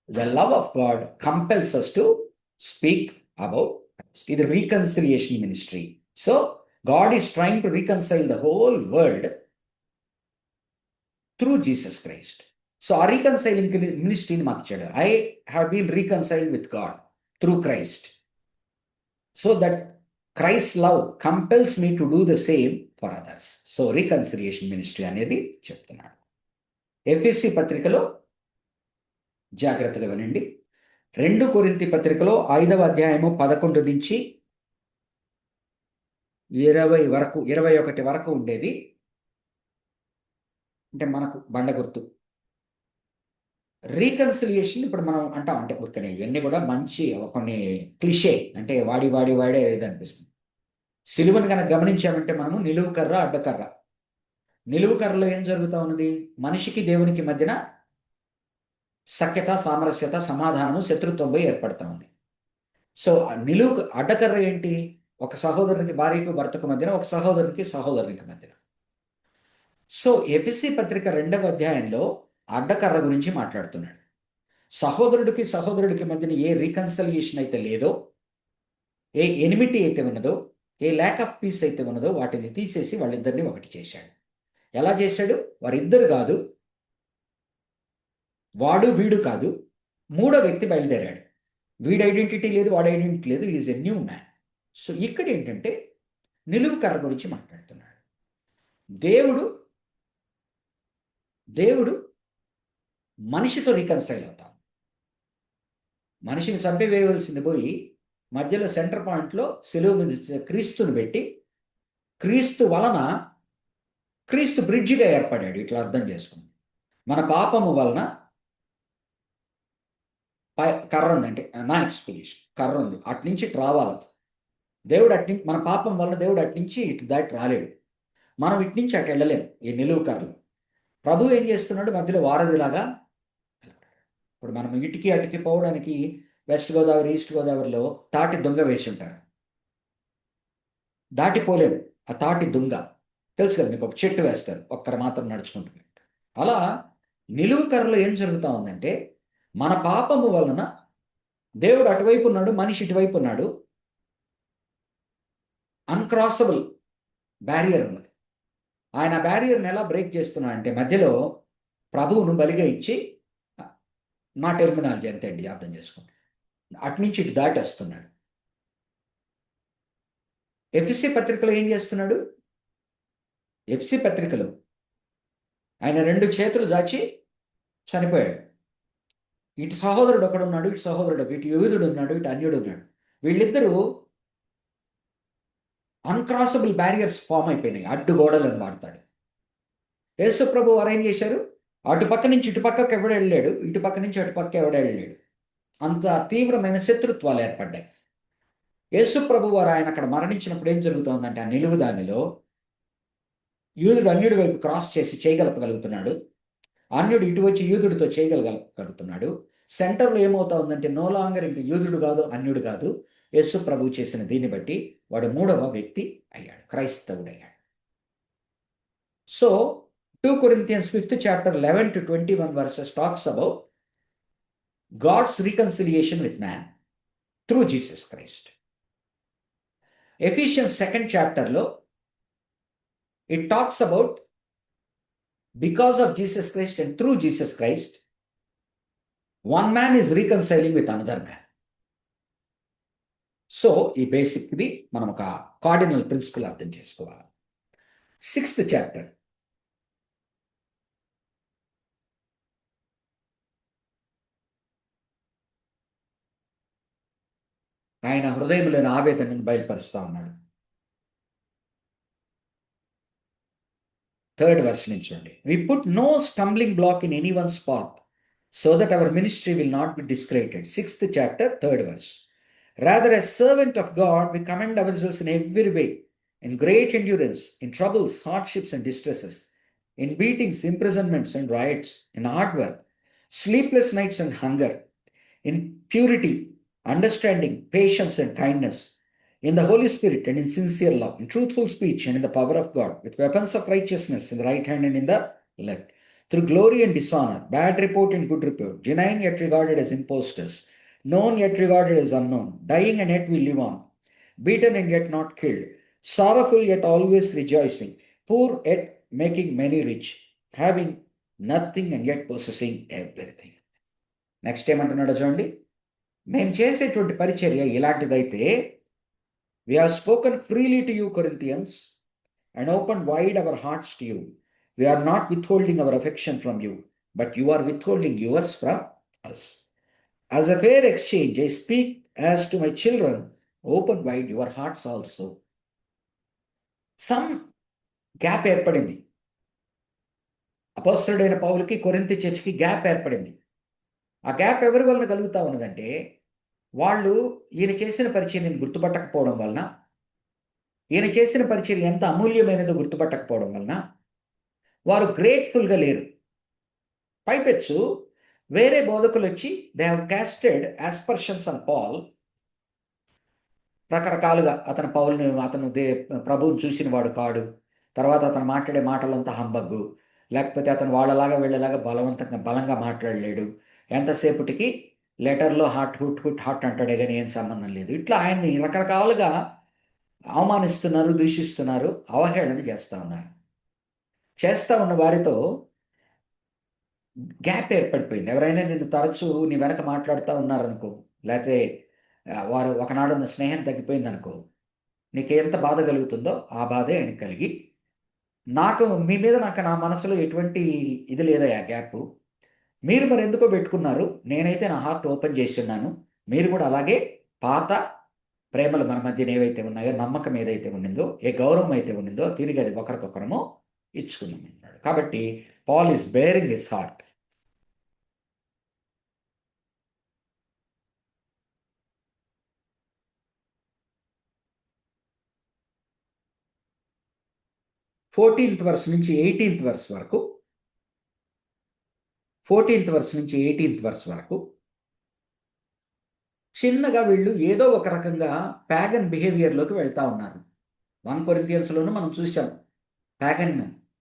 The love of God compels us to speak about Christ. ఇది reconciliation ministry. So God is trying to reconcile the whole world through Jesus Christ. So ఆ రీకన్సైలింగ్ మినిస్ట్రీని మాకు ఇచ్చాడు. I have been reconciled with God through Christ, so that Christ love compels me to do the same for others. So reconciliation ministry అనేది చెప్తున్నాడు. ఎఫెసీ పత్రికలో జాగ్రత్తగా వినండి. 2 కొరింథీ పత్రికలో 5వ అధ్యాయము 11 నుంచి 21 వరకు ఉండేది. అంటే మనకు బండ గుర్తు. రీకన్సిలియేషన్ ఇప్పుడు మనం అంటాం, అంటే ఊరికనే ఇవన్నీ కూడా మంచి కొన్ని క్లిషే, అంటే వాడే ఏది అనిపిస్తుంది. సిలువను కనుక గమనించామంటే మనము నిలువు కర్ర, అడ్డకర్ర. నిలువు కర్రలో ఏం జరుగుతూ ఉన్నది? మనిషికి దేవునికి మధ్యన సఖ్యత, సామరస్యత, సమాధానము, శత్రుత్వం పోయి ఏర్పడతా ఉంది. సో అడ్డకర్ర ఏంటి? ఒక సహోదరునికి, భార్యకు, భర్తకు మధ్యన, ఒక సహోదరునికి, సహోదరునికి మధ్యన. సో ఎఫెసీ పత్రిక 2వ అధ్యాయంలో అడ్డకర్ర గురించి మాట్లాడుతున్నాడు. సహోదరుడికి సహోదరుడికి మధ్యన ఏ రీకన్సిలియేషన్ అయితే లేదో, ఏ ఎనిమిటీ అయితే ఉన్నదో, ఏ ల్యాక్ ఆఫ్ పీస్ అయితే ఉన్నదో వాటిని తీసేసి వాళ్ళిద్దరిని ఒకటి చేశాడు. ఎలా చేశాడు? వారిద్దరు కాదు, వాడు వీడు కాదు, మూడో వ్యక్తి బయలుదేరాడు. వీడి ఐడెంటిటీ లేదు, వాడి ఐడెంటిటీ లేదు, is a new man. So ఇక్కడ ఏంటంటే నిలువు కర్ర గురించి మాట్లాడుతున్నాడు. దేవుడు మనిషితో రీకన్సైల్ అవుతాం. మనిషిని చంపివేయవలసింది పోయి మధ్యలో సెంటర్ పాయింట్లో సిలువ మీద క్రీస్తుని పెట్టి, క్రీస్తు వలన క్రీస్తు బ్రిడ్జిగా ఏర్పడాడు. ఇట్లా అర్థం చేసుకుని, మన పాపము వలన కర్ర ఉంది, అంటే నా ఎక్స్ప్లెనేషన్, కర్ర ఉంది, అట్నుంచి ఇటు రావాలి దేవుడు. మన పాపం వలన దేవుడు అట్నుంచి ఇటు దాటి రాలేడు. మనం ఇట్నుంచి అటు వెళ్ళలేము ఈ నిలువు కర్రలు. ప్రభు ఏం చేస్తున్నాడు? మధ్యలో వారధిలాగా. ఇప్పుడు మనం ఇటుకి అటుకి పోవడానికి వెస్ట్ గోదావరి, ఈస్ట్ గోదావరిలో తాటి దుంగ వేసి ఉంటారు, దాటిపోలేము. ఆ తాటి దుంగ తెలుసు కదా మీకు, ఒక చెట్టు వేస్తారు, ఒక్కరు మాత్రం నడుచుకుంటున్నారు. అలా నిలువు కర్రలో ఏం జరుగుతూ ఉందంటే, మన పాపము వలన దేవుడు అటువైపు ఉన్నాడు, మనిషి ఇటువైపు ఉన్నాడు. అన్క్రాసబుల్ బ్యారియర్ ఉన్నది. ఆయన బ్యారియర్ని ఎలా బ్రేక్ చేస్తున్నా అంటే, మధ్యలో ప్రభువును బలిగా ఇచ్చి, నా టెర్మినాలజీ అంతే అండి, అర్థం చేసుకోండి, అటునుంచి ఇటు దాటి వస్తున్నాడు. ఎఫెసీ పత్రికలో ఏం చేస్తున్నాడు? ఎఫెసీ పత్రికలో ఆయన 2 చేతులు చాచి చనిపోయాడు. ఇటు సహోదరుడు ఒకడున్నాడు, ఇటు సహోదరుడు, ఇటు యూదుడు ఉన్నాడు, ఇటు అన్యుడు ఉన్నాడు. వీళ్ళిద్దరూ అన్క్రాసబుల్ బ్యారియర్స్ ఫామ్ అయిపోయినాయి, అడ్డుగోడలను వాడతాడు. యేసు ప్రభు వారు ఏం చేశారు? అటుపక్క నుంచి ఇటుపక్కకి ఎవడు వెళ్ళాడు, ఇటుపక్క నుంచి అటుపక్క ఎవడు వెళ్ళాడు. అంత తీవ్రమైన శత్రుత్వాలు ఏర్పడ్డాయి. యేసు ప్రభు వారు ఆయన అక్కడ మరణించినప్పుడు ఏం జరుగుతోందంటే, ఆ నిలువుదానిలో యూదుడు అన్యుడి వైపు క్రాస్ చేసి చేయగలపగలుగుతున్నాడు, అన్యుడు ఇటు వచ్చి యూదుడితో చేయగలగలుగుతున్నాడు. సెంటర్లో ఏమవుతా ఉందంటే, నో లాంగర్ ఇంక యూదుడు కాదు, అన్యుడు కాదు. యేసు ప్రభు చేసిన దీన్ని బట్టి వాడు మూడవ వ్యక్తి అయ్యాడు, క్రైస్తవుడయ్యాడు. So 2 Corinthians 5th chapter 11 to 21 verses talks about God's reconciliation with man through Jesus Christ. Ephesians 2nd chapter లో it talks about because of Jesus Christ and through Jesus Christ one man is reconciling with another man. So ఈ బేసిక్ది మనం ఒక కార్డినల్ ప్రిన్సిపల్ అర్థం చేసుకోవాలి. 6th chapter ఆయన హృదయంలోని ఆవేదనను బయలుపరుస్తూ ఉన్నాడు. 3rd verse నుంచి చూడండి. We put no stumbling block in anyone's path so that our ministry will not be discredited. 6th chapter 3rd verse. Rather, as servant of God, we commend ourselves in every way, in great endurance, in troubles, hardships, and distresses, in beatings, imprisonments, and riots, in hard work, sleepless nights, and hunger, in purity, understanding, patience, and kindness, in the Holy Spirit, and in sincere love, in truthful speech, and in the power of God, with weapons of righteousness in the right hand and in the left, through glory and dishonor, bad report and good report, denying yet regarded as impostors, known yet regarded as unknown, dying and yet we live on, beaten and yet not killed, sorrowful yet always rejoicing, poor yet making many rich, having nothing and yet possessing everything. Next ఏమంటున్నాడో చూడండి. మేము చేసేటువంటి పరిచర్య ఇలాంటిదైతే, we have spoken freely to you, Corinthians, and opened wide our hearts to you. We are not withholding our affection from you, but you are withholding yours from us. As a fair exchange, I speak as to my children, open wide your hearts also. Some gap ఏర్పడింది. అపోస్తలుడైన పౌలుకి కొరింథీ చర్చికి గ్యాప్ ఏర్పడింది. ఆ గ్యాప్ ఎవరి వలన కలుగుతూ ఉన్నదంటే, వాళ్ళు ఈయన చేసిన పరిచర్యను గుర్తుపట్టకపోవడం వలన, ఈయన చేసిన పరిచర్య ఎంత అమూల్యమైనదో గుర్తుపట్టకపోవడం వలన వారు గ్రేట్ఫుల్గా లేరు. పైపెచ్చు వేరే బోధకులు వచ్చి they have casted aspersions on Paul. రకరకాలుగా అతను పౌల్ని, అతను ప్రభువుని చూసిన వాడు కాడు, తర్వాత అతను మాట్లాడే మాటలంతా హంబగ్గు, లేకపోతే అతను వాళ్ళలాగా వీళ్ళలాగా బలంగా మాట్లాడలేడు, ఎంతసేపటికి లెటర్లో హాట్ హుట్ హుట్ హాట్ అంటాడే కానీ ఏం సంబంధం లేదు. ఇట్లా ఆయన్ని రకరకాలుగా అవమానిస్తున్నారు, దూషిస్తున్నారు, అవహేళన చేస్తూ ఉన్నారు. చేస్తూ ఉన్న వారితో గ్యాప్ ఏర్పడిపోయింది. ఎవరైనా నిన్ను తరచూ నీ వెనక మాట్లాడుతూ ఉన్నారనుకో, లేకపోతే వారు ఒకనాడు ఉన్న స్నేహం తగ్గిపోయిందనుకో, నీకు ఎంత బాధ కలుగుతుందో ఆ బాధే ఆయనకు కలిగి, మీ మీద నా మనసులో ఎటువంటి ఇది లేదయా గ్యాప్, మీరు మరి ఎందుకో పెట్టుకున్నారు, నేనైతే నా హార్ట్ ఓపెన్ చేసి ఉన్నాను, మీరు కూడా అలాగే పాత ప్రేమలు మన మధ్యన ఏవైతే ఉన్నాయో, నమ్మకం ఏదైతే ఉండిందో, ఏ గౌరవం అయితే ఉండిందో తిరిగి అది ఒకరికొకరము ఇచ్చుకున్నాం అన్నాడు. కాబట్టి Paul is bearing his heart. Fourteenth verse నుంచి 18th వర్స్ వరకు 14th వర్స్ నుంచి 18th వర్స్ వరకు చిన్నగా వీళ్ళు ఏదో ఒక రకంగా ప్యాగన్ బిహేవియర్లోకి వెళ్తూ ఉన్నారు. 1 కొరింథియన్స్లోనూ మనం చూసాం ప్యాగన్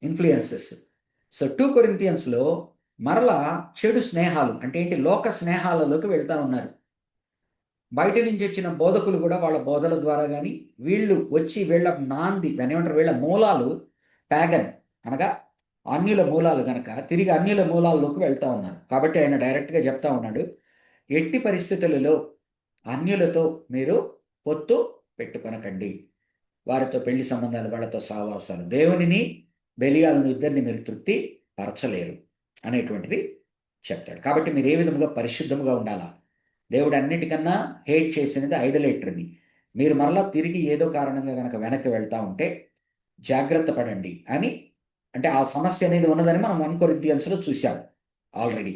ఇన్ఫ్లుయెన్సెస్. సో 2 కొరింథియన్స్లో మరలా చెడు స్నేహాలు అంటే ఏంటి, లోక స్నేహాలలోకి వెళ్తూ ఉన్నారు. బయట నుంచి వచ్చిన బోధకులు కూడా వాళ్ళ బోధల ద్వారా కానీ, వీళ్ళు వచ్చి వీళ్ళ నాంది దాని ఏమంటారు, వీళ్ళ మూలాలు ప్యాగన్ అనగా అన్యుల మూలాలు కనుక తిరిగి అన్యుల మూలాల్లోకి వెళ్తూ ఉన్నారు. కాబట్టి ఆయన డైరెక్ట్గా చెప్తా ఉన్నాడు, ఎట్టి పరిస్థితులలో అన్యులతో మీరు పొత్తు పెట్టుకొనకండి, వారితో పెళ్లి సంబంధాలు, వాళ్ళతో సహవాసాలు, దేవునిని బెలియాలను ఇద్దరిని మీరు తృప్తి పరచలేరు అనేటువంటిది చెప్తాడు. కాబట్టి మీరు ఏ విధముగా పరిశుద్ధముగా ఉండాలా. దేవుడు అన్నిటికన్నా హేట్ చేసినది ఐడలేటర్ని. మీరు మరలా తిరిగి ఏదో కారణంగా కనుక వెనక్కి వెళ్తా ఉంటే జాగ్రత్త పడండి అని, అంటే ఆ సమస్య అనేది ఉన్నదని మనం 1 కొరింథియన్స్లో చూసాం ఆల్రెడీ.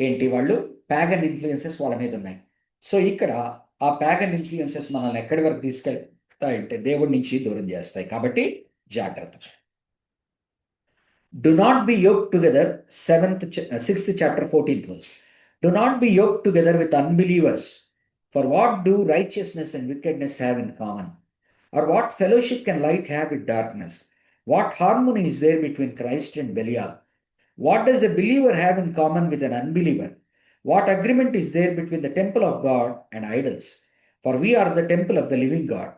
ఏంటి, వాళ్ళు ప్యాగన్ ఇన్ఫ్లుయెన్సెస్ వాళ్ళ మీద ఉన్నాయి. సో ఇక్కడ ఆ ప్యాగన్ ఇన్ఫ్లుయెన్సెస్ మనల్ని ఎక్కడి వరకు తీసుకెళ్తాయంటే దేవుడి నుంచి దూరం చేస్తాయి. కాబట్టి జాగ్రత్త. Do not be yoked together, 6th chapter 14th verse. Do not be yoked together with unbelievers. For what do righteousness and wickedness have in common? Or what fellowship can light have with darkness? What harmony is there between Christ and Belial? What does a believer have in common with an unbeliever? What agreement is there between the temple of God and idols? For we are the temple of the living God.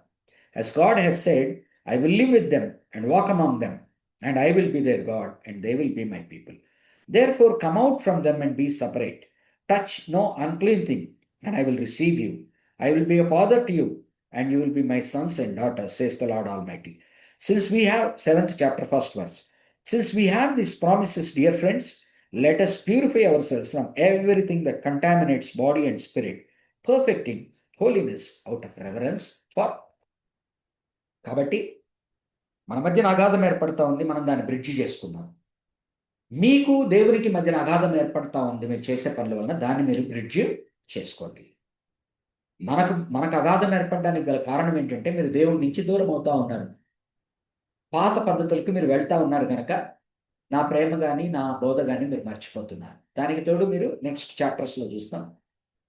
As God has said, I will live with them and walk among them, and I will be their God, and they will be my people. Therefore, come out from them and be separate. Touch no unclean thing, and I will receive you. I will be a father to you, and you will be my sons and daughters, says the Lord Almighty. Since we have, 7th chapter, 1st verse. Since we have these promises, dear friends, let us purify ourselves from everything that contaminates body and spirit, perfecting holiness out of reverence for. కాబట్టి మన మధ్యన అగాధం ఏర్పడతా ఉంది, మనం దాన్ని బ్రిడ్జి చేసుకుందాం. మీకు దేవునికి మధ్యన అగాధం ఏర్పడతా ఉంది మీరు చేసే పనుల వలన, దాన్ని మీరు బ్రిడ్జ్ చేసుకోండి. మనకు అగాధం ఏర్పడడానికి గల కారణం ఏంటంటే మీరు దేవుడి నుంచి దూరం అవుతా ఉన్నారు. పాత పద్ధతులకు మీరు వెళ్తా ఉన్నారు కనుక నా ప్రేమ కానీ నా బోధ కానీ మీరు మర్చిపోతున్నారు. దానికి తోడు మీరు నెక్స్ట్ చాప్టర్స్లో చూస్తాం,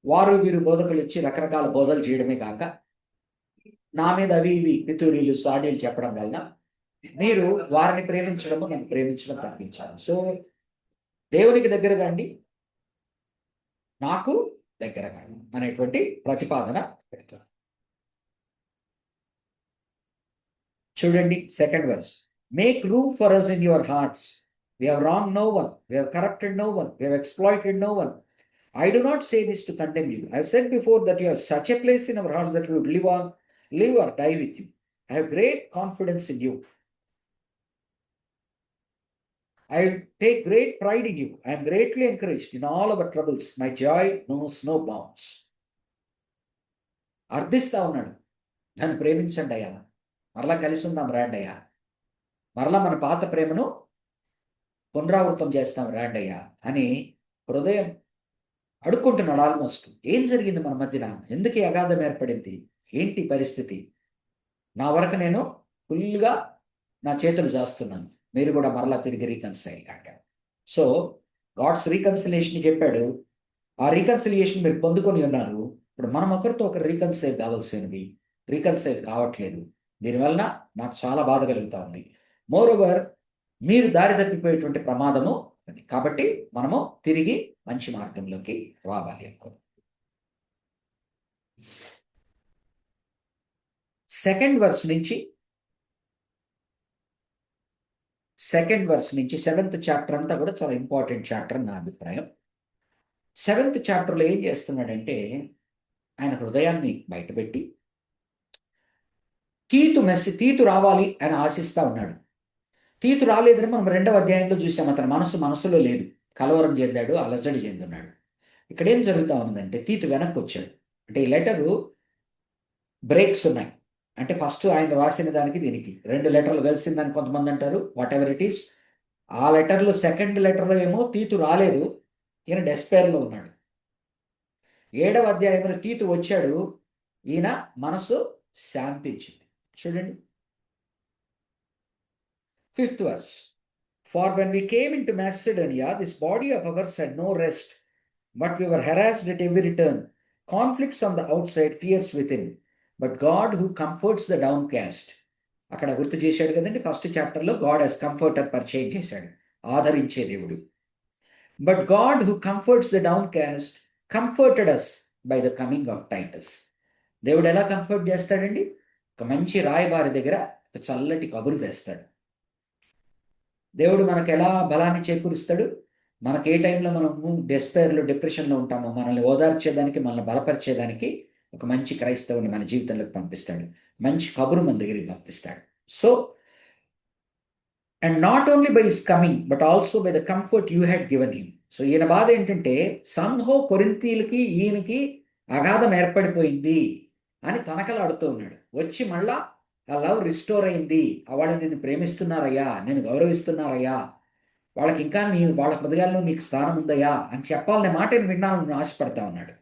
వారు వీరు బోధకులు ఇచ్చి రకరకాల బోధలు చేయడమే కాక నా మీద అవి ఇవి పితూరీలు సాడీలు చెప్పడం వలన మీరు వారిని ప్రేమించడము నన్ను ప్రేమించడం తగ్గించాలి. సో దేవునికి దగ్గరగా అండి, నాకు దగ్గరగా అనేటువంటి ప్రతిపాదన పెడతారు. చూడండి 2nd verse. Make room for us in your hearts. We have wronged no one. We have corrupted no one. We have exploited no one. I do not say this to condemn you. I have said before that you have such a place in our hearts that we would live or die with you. I have great confidence in you. I take great pride in you. I am greatly encouraged in all our troubles. My joy knows no bounds. అర్థిస్తా ఉన్నాడు, నన్ను ప్రేమించండి అయ్యా, మరలా కలిసి ఉందాం రాండి అయ్యా, మరలా మన పాత ప్రేమను పునరావృతం చేస్తాం రాండి అయ్యా అని హృదయం అడుక్కుంటున్నాడు. ఆల్మోస్ట్ ఏం జరిగింది మన మధ్యన, ఎందుకు ఈ అగాధం ఏర్పడింది, ఏంటి పరిస్థితి, నా వరకు నేను ఫుల్గా నా చేతులు చేస్తున్నాను, మీరు కూడా మరలా తిరిగి రీకన్సైల్ అంటాడు. సో గాడ్స్ రీకన్సిలియేషన్ చెప్పాడు, ఆ రీకన్సిలియేషన్ మీరు పొందుకొని ఉన్నారు. ఇప్పుడు మనం ఒకరితో ఒకరు రీకన్సైల్ కావాల్సినది, రీకన్సైల్ కావట్లేదు. దీనివల్ల నాకు చాలా బాధ కలుగుతా ఉంది. మోరోవర్ మీరు దారి తప్పిపోయేటువంటి ప్రమాదము అది. కాబట్టి మనము తిరిగి మంచి మార్గంలోకి రావాలి అనుకో. 2nd verse నుంచి 7th చాప్టర్ అంతా కూడా చాలా ఇంపార్టెంట్ చాప్టర్ అని నా అభిప్రాయం. 7th చాప్టర్లో ఏం చేస్తున్నాడంటే ఆయన హృదయాన్ని బయటపెట్టి తీతు రావాలి అని ఆశిస్తా ఉన్నాడు. తీతు రాలేదని మనం 2వ అధ్యాయంలో చూసాం. అతని మనసులో లేదు, కలవరం చెందాడు, అలజడి చెందున్నాడు. ఇక్కడ ఏం జరుగుతూ ఉందంటే తీతు వెనక్కి వచ్చాడు. అంటే ఈ లెటరు బ్రేక్స్ ఉన్నాయి. అంటే ఫస్ట్ ఆయన రాసిన దానికి దీనికి 2 లెటర్లు కలిసిందని కొంతమంది అంటారు, వాట్ ఎవర్ ఇట్ ఈస్. ఆ లెటర్లో 2nd లెటర్లో ఏమో తీతు రాలేదు, ఈయన డెస్పైర్లో ఉన్నాడు. 7వ అధ్యాయంలో తీతు వచ్చాడు, ఈయన మనసు శాంతించింది. చూడండి 5th verse. For when we came into Macedonia, this body of ours had no rest, but we were harassed at every turn. Conflicts on the outside, fears within. But God who comforts the downcast. అక్కడ గుర్తు చేశాడు కదండి, 1st చాప్టర్లో గాడ్ హెస్ కంఫర్టర్ పరిచయం చేశాడు, ఆదరించే దేవుడు. But God who comforts the downcast comforted us by the coming of Titus. దేవుడు ఎలా కంఫర్ట్ చేస్తాడండి? ఒక మంచి రాయబారి దగ్గర ఒక చల్లటి కబురు వేస్తాడు. దేవుడు మనకు ఎలా బలాన్ని చేకూరుస్తాడు? మనకు ఏ టైంలో మనము డెస్పైర్లో డిప్రెషన్లో ఉంటామో మనల్ని ఓదార్చేదానికి, మనల్ని బలపరిచేదానికి ఒక మంచి క్రైస్తవుని మన జీవితంలోకి పంపిస్తాడు, మంచి కబురు మన దగ్గరికి పంపిస్తాడు. So and not only by his coming but also by the comfort you had given him. So ఈయన బాధ ఏంటంటే సంహో కొరింథీలకి ఈయనకి అగాధం ఏర్పడిపోయింది. అని తనకలాడుతూ ఉన్నాడు. వచ్చి మళ్ళా ఆ లవ్ రిస్టోర్ అయింది, వాళ్ళు నిన్ను ప్రేమిస్తున్నారయ్యా, నేను గౌరవిస్తున్నారయ్యా, వాళ్ళకి ఇంకా వాళ్ళ హృదయాల్లో నీకు స్థానం ఉందయ్యా అని చెప్పాలనే మాటని విన్నాను ఆశపడతా ఉన్నాడు.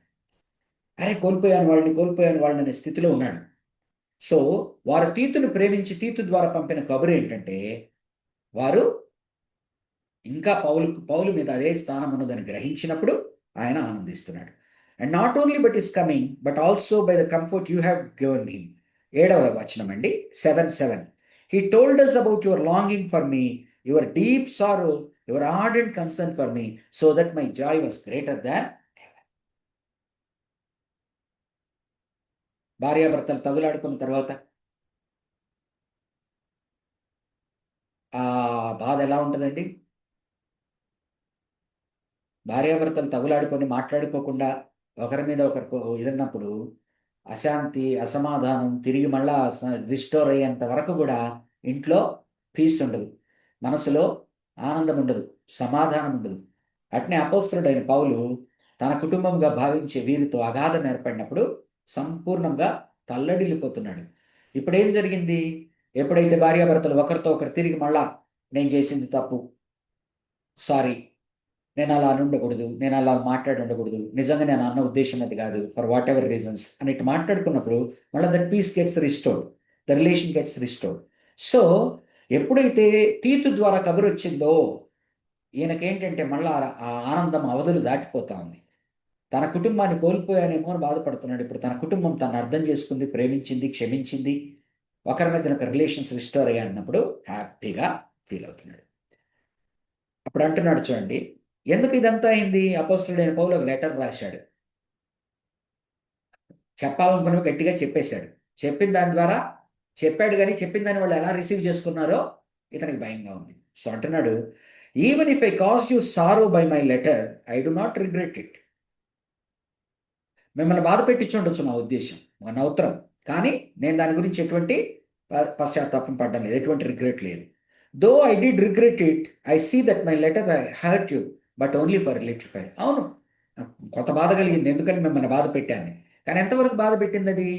అరే కోల్పోయాను వాళ్ళని అనే స్థితిలో ఉన్నాడు. సో వారు తీతును ప్రేమించి తీతు ద్వారా పంపిన కబురు ఏంటంటే వారు ఇంకా పౌలు మీద అదే స్థానం ఉన్నదని గ్రహించినప్పుడు ఆయన ఆనందిస్తున్నాడు. And not only but is coming but also by the comfort you have given him. 7వ వచనం అండి, 7:7. He told us about your longing for me, your deep sorrow, your ardent concern for me, so that my joy was greater than. భార్యాభర్తలు తగులాడుకున్న తర్వాత ఆ బాధ ఎలా ఉంటుందండి? భార్యాభర్తలు తగులాడుకొని మాట్లాడుకోకుండా ఒకరి మీద ఒకరికి ఇదన్నప్పుడు అశాంతి, అసమాధానం తిరిగి మళ్ళా రిస్టోర్ అయ్యేంత వరకు కూడా ఇంట్లో పీస్ ఉండదు, మనసులో ఆనందం ఉండదు, సమాధానం ఉండదు. అట్నే అపోస్తలుడైన పౌలు తన కుటుంబంగా భావించే వీరితో అగాధం ఏర్పడినప్పుడు సంపూర్ణంగా తల్లడిల్లిపోతున్నాడు. ఇప్పుడు ఏం జరిగింది? ఎప్పుడైతే భార్యాభర్తలు ఒకరితో ఒకరు తిరిగి మళ్ళా నేను చేసింది తప్పు, సారీ, నేను అలా అని ఉండకూడదు, నేను అలా మాట్లాడి ఉండకూడదు, నిజంగా నేను అన్న ఉద్దేశం అది కాదు, ఫర్ వాట్ ఎవర్ రీజన్స్ అన్నిటి మాట్లాడుకున్నప్పుడు మళ్ళీ that peace gets restored, the relation gets restored. So ఎప్పుడైతే తీతు ద్వారా కబురు వచ్చిందో ఈయనకేంటంటే మళ్ళా ఆ ఆనందం అవధులు దాటిపోతా ఉంది. తన కుటుంబాన్ని కోల్పోయానేమో అని బాధపడుతున్నాడు. ఇప్పుడు తన కుటుంబం తను అర్థం చేసుకుంది, ప్రేమించింది, క్షమించింది, ఒకరి మధ్యన ఒక రిలేషన్స్ రిస్టోర్ అయ్యా అన్నప్పుడు హ్యాపీగా ఫీల్ అవుతున్నాడు. అప్పుడు అంటున్నాడు చూడండి, ఎందుకు ఇదంతా అయింది? అపోస్తలుడైన పౌలు ఒక లెటర్ రాశాడు, చెప్పాలనుకున్నవి గట్టిగా చెప్పేశాడు. చెప్పిన దాని ద్వారా చెప్పాడు, కానీ చెప్పిన దాన్ని వాళ్ళు ఎలా రిసీవ్ చేసుకున్నారో ఇతనికి భయంగా ఉంది. సో అంటున్నాడు, even if I cause you sorrow by my letter, I do not regret it. మిమ్మల్ని బాధ పెట్టించుండొచ్చు నా ఉద్దేశం, నా ఉత్తరం, కానీ నేను దాని గురించి ఎటువంటి పశ్చాత్తాపం పడ్డం లేదు, ఎటువంటి రిగ్రెట్ లేదు. Though I did regret it, I see that my letter I hurt you, but only for little fire. అవును, కొంత బాధ కలిగింది, ఎందుకని మిమ్మల్ని బాధ పెట్టాను, కానీ ఎంతవరకు బాధ పెట్టింది అది?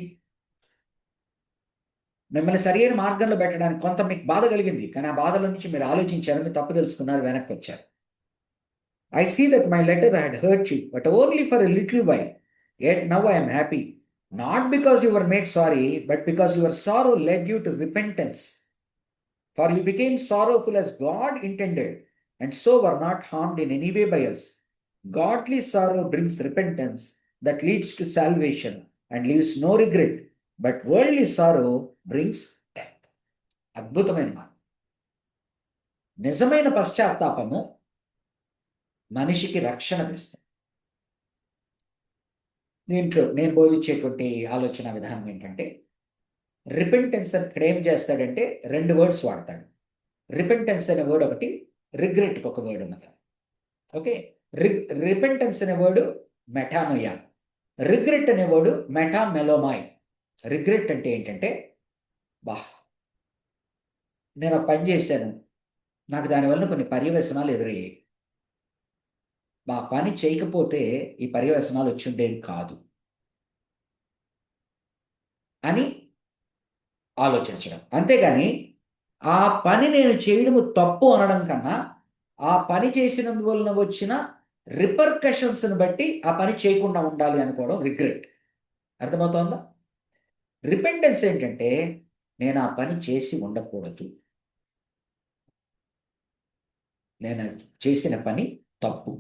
మిమ్మల్ని సరైన మార్గంలో పెట్టడానికి కొంత మీకు బాధ కలిగింది, కానీ ఆ బాధల నుంచి మీరు ఆలోచించారు, మీరు తప్పు తెలుసుకున్నారు, వెనక్కి వచ్చారు. I see that my letter had hurt you, but only for a little while, yet now I am happy, not because you were made sorry, but because your sorrow led you to repentance. For you became sorrowful as God intended, and so were not harmed in any way by us. Godly sorrow brings repentance that leads to salvation and leaves no regret, but worldly sorrow brings death. అద్భుతమైన మాట. నిజమైన పశ్చాత్తాపము మనిషికి రక్షణ ఇస్తుంది. దీంట్లో నేను బోధించేటువంటి ఆలోచన విధానం ఏంటంటే, రిపెంటెన్స్ అని ఇక్కడ ఏం చేస్తాడంటే 2 వర్డ్స్ వాడతాడు. రిపెంటెన్స్ అనే వర్డ్ ఒకటి, రిగ్రెట్కి ఒక వర్డ్ ఉన్నది. ఓకే, రిపెంటెన్స్ అనే వర్డు మెటానోయా, రిగ్రెట్ అనే వర్డు మెటామెలోమాయ్. రిగ్రెట్ అంటే ఏంటంటే, బా నేను ఒక పని చేశాను, నాకు దానివల్ల కొన్ని పర్యవసనాలు ఎదురయ్యాయి, ఆ పని చేయకపోతే ఈ పర్యవసనాలు వచ్చి ఉండేవి కాదు అని ఆలోచించడం. అంతేగాని ఆ పని నేను చేయడము తప్పు అనడం కన్నా, ఆ పని చేసినందువలన వచ్చిన రిపర్కషన్స్ని బట్టి ఆ పని చేయకుండా ఉండాలి అనుకోవడం రిగ్రెట్. అర్థమవుతోందా? రిపెంటెన్స్ ఏంటంటే, నేను ఆ పని చేసి ఉండకూడదు, నేను చేసిన పని తప్పు,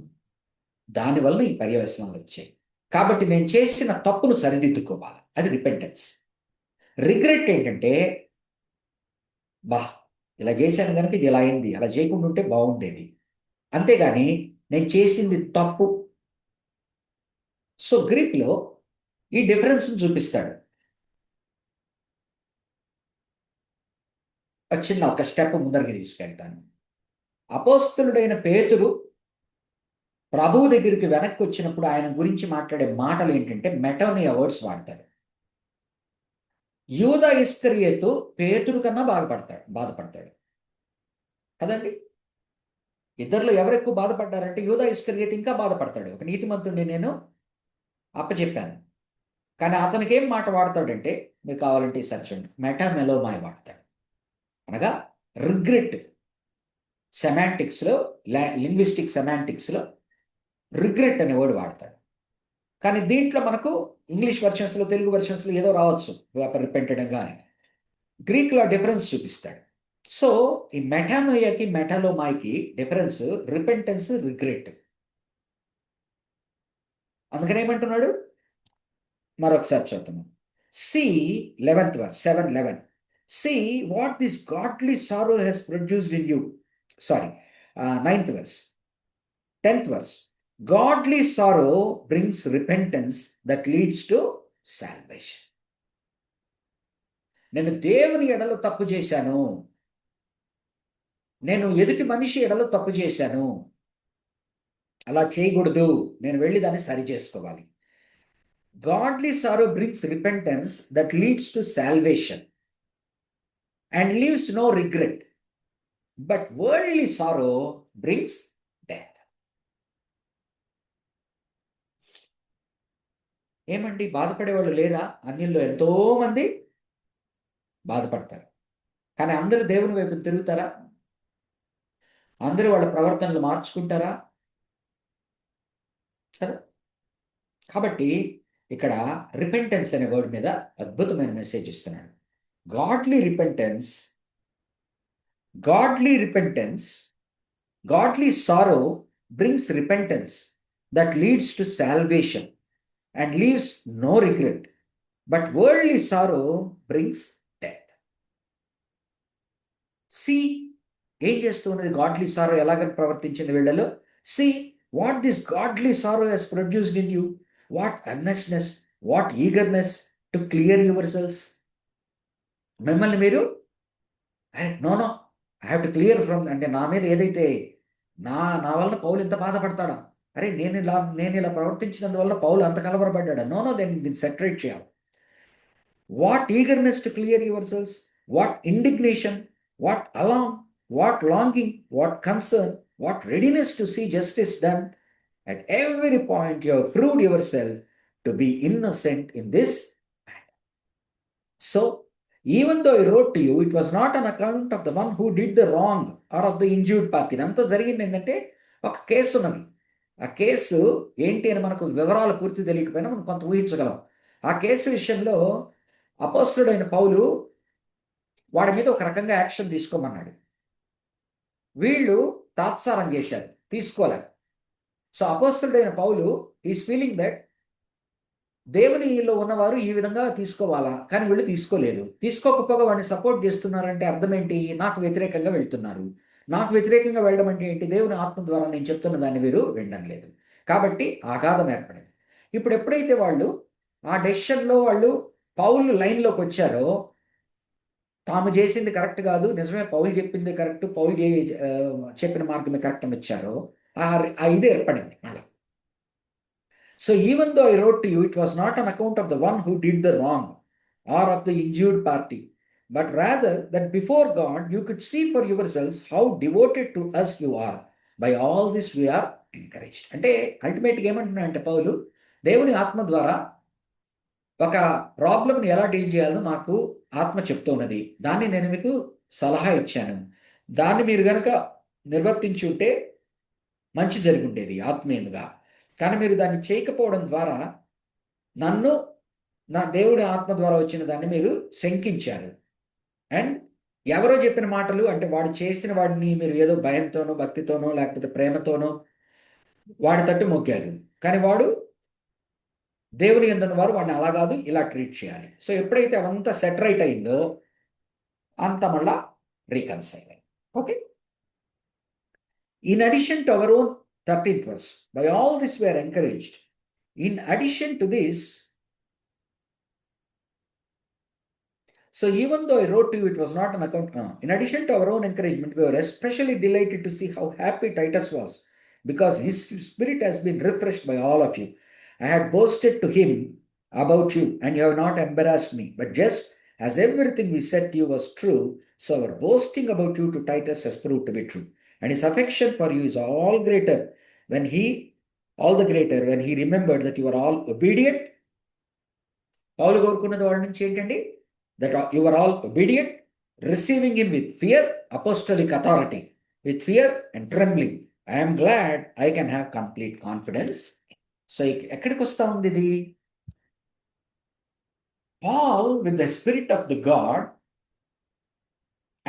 దానివల్ల ఈ పర్యవసనాలు వచ్చాయి, కాబట్టి నేను చేసిన తప్పును సరిదిద్దుకోవాలి, అది రిపెంటెన్స్. రిగ్రెట్ ఏంటంటే, బా ఇలా చేశాను కనుక ఇది ఇలా అయింది, అలా చేయకుండా ఉంటే బాగుండేది, అంతేగాని నేను చేసింది తప్పు. సో గ్రీక్లో ఈ డిఫరెన్స్ చూపిస్తాడు. చిన్న ఒక స్టెప్ ముందరికి తీసుకెళ్తాను. అపోస్తలుడైన పేతురు ప్రభువు దగ్గరికి వెనక్కి వచ్చినప్పుడు ఆయన గురించి మాట్లాడే మాటలు ఏంటంటే మెటోనియా వర్డ్స్ వాడతాడు. యూదా ఇస్కరియోతు పేతురు కన్నా బాధపడతాడు కదండి. ఇద్దరిలో ఎవరు ఎక్కువ బాధపడ్డారంటే యూదా ఇస్కరియోతు ఇంకా బాధపడతాడు. ఒక నీతిమంతుడిని నేను అప్పచెప్పాను, కానీ అతనికి ఏం మాట వాడతాడంటే, మీకు కావాలంటే సెర్చ్ అండి, మెటామెలోమాయ్ వాడతాడు. అనగా రిగ్రెట్ సెమాంటిక్స్లో, లింగ్విస్టిక్ సెమాంటిక్స్లో రిగ్రెట్ అనే వర్డ్ వాడతాడు. కానీ దీంట్లో మనకు ఇంగ్లీష్ వెర్షన్స్లో, తెలుగు వెర్షన్స్లో ఏదో రావచ్చు, రిపెంటెడ్ కానీ గ్రీక్లో డిఫరెన్స్ చూపిస్తాడు. సో ఈ మెటానోయాకి మెటాలోమాయ్కి డిఫరెన్స్ రిపెంటెన్స్, రిగ్రెట్. అందుకని ఏమంటున్నాడు, మరొకసారి చూద్దాము. See 11th verse, 7:11. See what this godly sorrow has produced in you. Sorry, 9th verse, 10th verse. Godly sorrow brings repentance that leads to salvation. నేను దేవుని ఎడలో తప్పు చేశాను, నేను ఎదుటి మనిషి ఎడలో తప్పు చేశాను, అలా చేయకూడదు, నేను వెళ్ళి దాన్ని సరి చేసుకోవాలి. Godly sorrow brings repentance that leads to salvation and leaves no regret. But worldly sorrow brings death. ఏమండి, బాధపడేవాళ్ళు లేరా? అన్యుల్లో ఎంతో మంది బాధపడతారు. కానీ అందరూ దేవుని వైపు తిరుగుతారా? అందరూ వాళ్ళ ప్రవర్తనలు మార్చుకుంటారా? కదా. కాబట్టి ఇక్కడ రిపెంటెన్స్ అనే వర్డ్ మీద అద్భుతమైన మెసేజ్ ఇస్తున్నాడు. Godly repentance, godly sorrow brings repentance that leads to salvation and leaves no regret, but worldly sorrow brings death. See ఏం చేస్తున్నది గాడ్లీ సారో ఎలాగని ప్రవర్తించింది వీళ్ళలో? See what this godly sorrow has produced in you. What earnestness, what eagerness to clear your selves. మిమ్మల్ని మీరు no I have to clear from, అంటే నా మీద ఏదైతే నా వల్ల పౌలు ఇంత బాధపడతాడా, అరే నేను ఇలా ప్రవర్తించినందువల్ల పౌలు అంత కలవరపడ్డాడా? నో దీన్ని సెటరేట్ చేయాలి. What eagerness to clear your selves, what indignation, what alarm, what longing, what concern, what readiness to see justice done. At every point you have proved yourself to be innocent in this matter. So, even though I wrote to you, it was not on account of the one who did the wrong or of the injured party. ఇదంతా జరిగింది ఏంటంటే, ఒక కేసు ఉన్నది. ఆ కేసు ఏంటి అని మనకు వివరాలు పూర్తి తెలియకపోయినా మనం కొంత ఊహించగలం. ఆ కేసు విషయంలో అపోస్తలుడైన పౌలు వాడి మీద ఒక రకంగా యాక్షన్ తీసుకోమన్నాడు. వీళ్ళు తాత్సారం చేశారు, తీసుకోలేరు. సో అపోస్తలుడైన పౌలు ఈస్ ఫీలింగ్ దట్ దేవునిలో ఉన్నవారు ఈ విధంగా తీసుకోవాలా, కానీ వీళ్ళు తీసుకోలేదు. తీసుకోకపోగా వాడిని సపోర్ట్ చేస్తున్నారంటే అర్థం ఏంటి? నాకు వ్యతిరేకంగా వెళ్తున్నారు. నాకు వ్యతిరేకంగా వెళ్ళడం అంటే ఏంటి? దేవుని ఆత్మ ద్వారా నేను చెప్తున్న దాన్ని వీరు వినడం లేదు. కాబట్టి ఆఘాతం ఏర్పడింది. ఇప్పుడు ఎప్పుడైతే వాళ్ళు ఆ డెసిషన్లో వాళ్ళు పౌలు లైన్లోకి వచ్చారో, తాము చేసింది కరెక్ట్ కాదు, నిజమే పౌలు చెప్పింది కరెక్ట్, పౌలు చెప్పిన మార్గమే కరెక్ట్ అని వచ్చారో, ఆ ఇది ఏర్పడింది మళ్ళీ. So even though I wrote to you, it was not on account of the one who did the wrong or of the injured party, but rather that before God you could see for your selves how devoted to us you are. By all this we're encouraged. అంటే అల్టిమేట్గా ఏమంటున్నా అంటే పౌలు, దేవుని ఆత్మ ద్వారా ఒక ప్రాబ్లంని ఎలా డీల్ చేయాలో నాకు ఆత్మ చెప్తున్నది, దాన్ని నేను మీకు సలహా ఇచ్చాను, దాన్ని మీరు కనుక నిర్వర్తించి ఉంటే మంచి జరిగి ఉండేది ఆత్మీయంగా. కానీ మీరు దాన్ని చేయకపోవడం ద్వారా నన్ను, నా దేవుడి ఆత్మ ద్వారా వచ్చిన దాన్ని మీరు శంకించారు. అండ్ ఎవరో చెప్పిన మాటలు, అంటే వాడు చేసిన వాడిని మీరు ఏదో భయంతోనో, భక్తితోనో, లేకపోతే ప్రేమతోనో వాడి తట్టు మొక్కారు. కానీ వాడు దేవుని యందున్న వారు వాడిని అలా కాదు, ఇలా ట్రీట్ చేయాలి. సో ఎప్పుడైతే అదంతా సెటరైట్ అయిందో అంత మళ్ళా రీకన్సైల్ అయింది. Okay. In addition to our own 13th verse, by all this we are encouraged. In addition to this, so even though I wrote to you, it was not an account. In addition to our own encouragement, we were especially delighted to see how happy Titus was, because his spirit has been refreshed by all of you. I had boasted to him about you, and you have not embarrassed me. But just as everything we said to you was true, so our boasting about you to Titus has proved to be true. And his affection for you is all the greater when he remembered that you are all obedient పౌలు కోరుకున్నది వాళ్ళ నుంచి ఏంటండి? That you are all obedient, receiving him with fear, apostolic authority, with fear and trembling. I'm glad I can have complete confidence. So ఎక్కడికి వస్తా ఉంది ఇది? Paul with the spirit of the God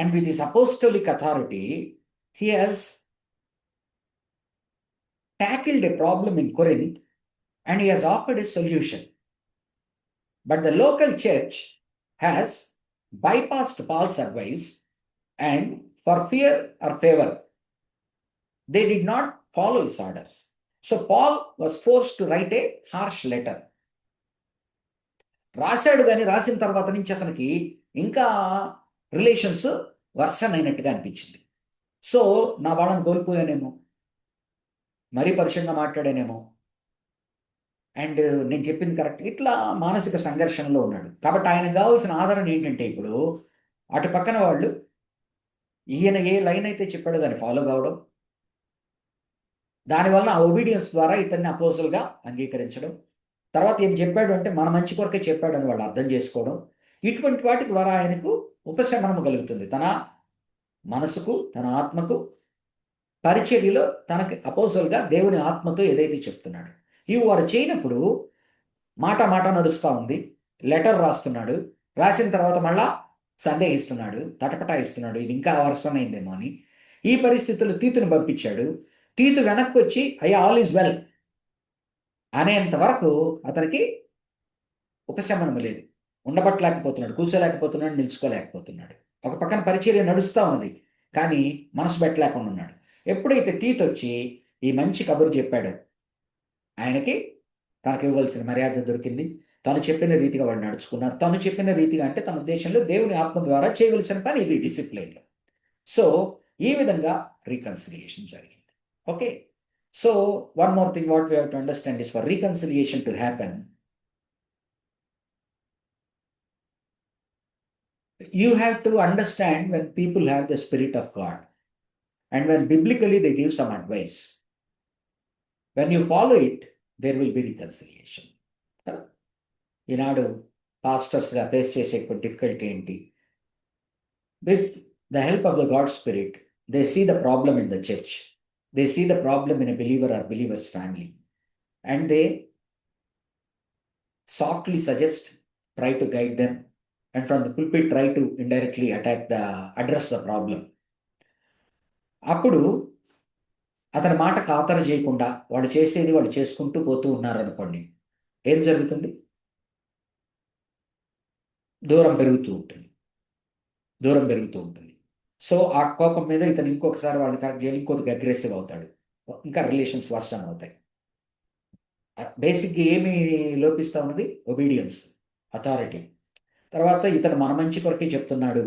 and with his apostolic authority, he has tackled a problem in Corinth and he has offered a solution. But the local church has bypassed Paul's advice and for fear or favor, they did not follow his orders. So Paul was forced to write a harsh letter. రాశాడు, కానీ రాసిన తర్వాత నుంచి అతనికి ఇంకా రిలేషన్స్ వర్సన్ అయినట్టుగా అనిపించింది. సో నా వాళ్ళని కోల్పోయానేమో, మరీ పరిచయంగా మాట్లాడానేమో, అండ్ నేను చెప్పింది కరెక్ట్, ఇట్లా మానసిక సంఘర్షణలో ఉన్నాడు. కాబట్టి ఆయనకు కావాల్సిన ఆదరణ ఏంటంటే ఇప్పుడు అటు పక్కన వాళ్ళు ఈయన ఏ లైన్ అయితే చెప్పాడో దాన్ని ఫాలో కావడం, దానివల్ల ఆ ఒబీడియన్స్ ద్వారా ఇతన్ని అపోజల్గా అంగీకరించడం, తర్వాత ఏం చెప్పాడు అంటే మన మంచి కొరకే చెప్పాడు అని వాళ్ళు అర్థం చేసుకోవడం, ఇటువంటి వాటి ద్వారా ఆయనకు ఉపశమనము కలుగుతుంది. తన మనసుకు, తన ఆత్మకు, పరిచర్యలో తనకి అపోజల్గా దేవుని ఆత్మతో ఏదైతే చెప్తున్నాడు. ఇవి వారు చేయనప్పుడు మాట మాట నడుస్తూ ఉంది. లెటర్ రాస్తున్నాడు, రాసిన తర్వాత మళ్ళా సందేహిస్తున్నాడు, తటపటాయిస్తున్నాడు, ఇది ఇంకా వర్షమైందేమో అని. ఈ పరిస్థితుల్లో తీతును పంపించాడు. తీతు వెనక్కి వచ్చి అయ్యా ఆల్ ఈజ్ వెల్ అనేంత వరకు అతనికి ఉపశమనం లేదు. ఉండబట్టలేకపోతున్నాడు, కూర్చోలేకపోతున్నాడు, నిల్చుకోలేకపోతున్నాడు. ఒక పక్కన పరిచర్య నడుస్తూ ఉన్నది, కానీ మనసు పెట్టలేకుండా ఉన్నాడు. ఎప్పుడైతే తీతు వచ్చి ఈ మంచి కబురు చెప్పాడో ఆయనకి తనకు ఇవ్వాల్సిన మర్యాద దొరికింది. తను చెప్పిన రీతిగా వాళ్ళు నడుచుకున్నారు. తను చెప్పిన రీతిగా అంటే తన ఉద్దేశంలో దేవుని ఆత్మ ద్వారా చేయవలసిన పని ఇది, డిసిప్లైన్లో. సో ఈ విధంగా రీకన్సిలియేషన్ జరిగింది. Okay, so one more thing what we have to understand is for reconciliation to happen, you have to understand when people have the Spirit of God and when biblically they give some advice. When you follow it, there will be reconciliation. ఈనాడు పాస్టర్స్గా ఫేస్ చేసే డిఫికల్టీ ఏంటి? With the help of the God spirit they see the problem in the church, they see the problem in a believer or believers family, and they softly suggest, try to guide them, and from the pulpit try to indirectly address the problem. అప్పుడు అతని మాట ఖాతరు చేయకుండా వాళ్ళు చేసేది వాళ్ళు చేసుకుంటూ పోతూ ఉన్నారనుకోండి, ఏం జరుగుతుంది? దూరం పెరుగుతూ ఉంటుంది, దూరం పెరుగుతూ ఉంటుంది. సో ఆ కోపం మీద ఇతను ఇంకొకసారి వాళ్ళని కరెక్ట్ చేయాలి, ఇంకొకటి అగ్రెసివ్ అవుతాడు, ఇంకా రిలేషన్స్ వర్సన్ అవుతాయి. బేసిక్గా ఏమి లోపిస్తూ ఉన్నది? Obedience, authority. తర్వాత ఇతను మన మంచి కొరకే చెప్తున్నాడు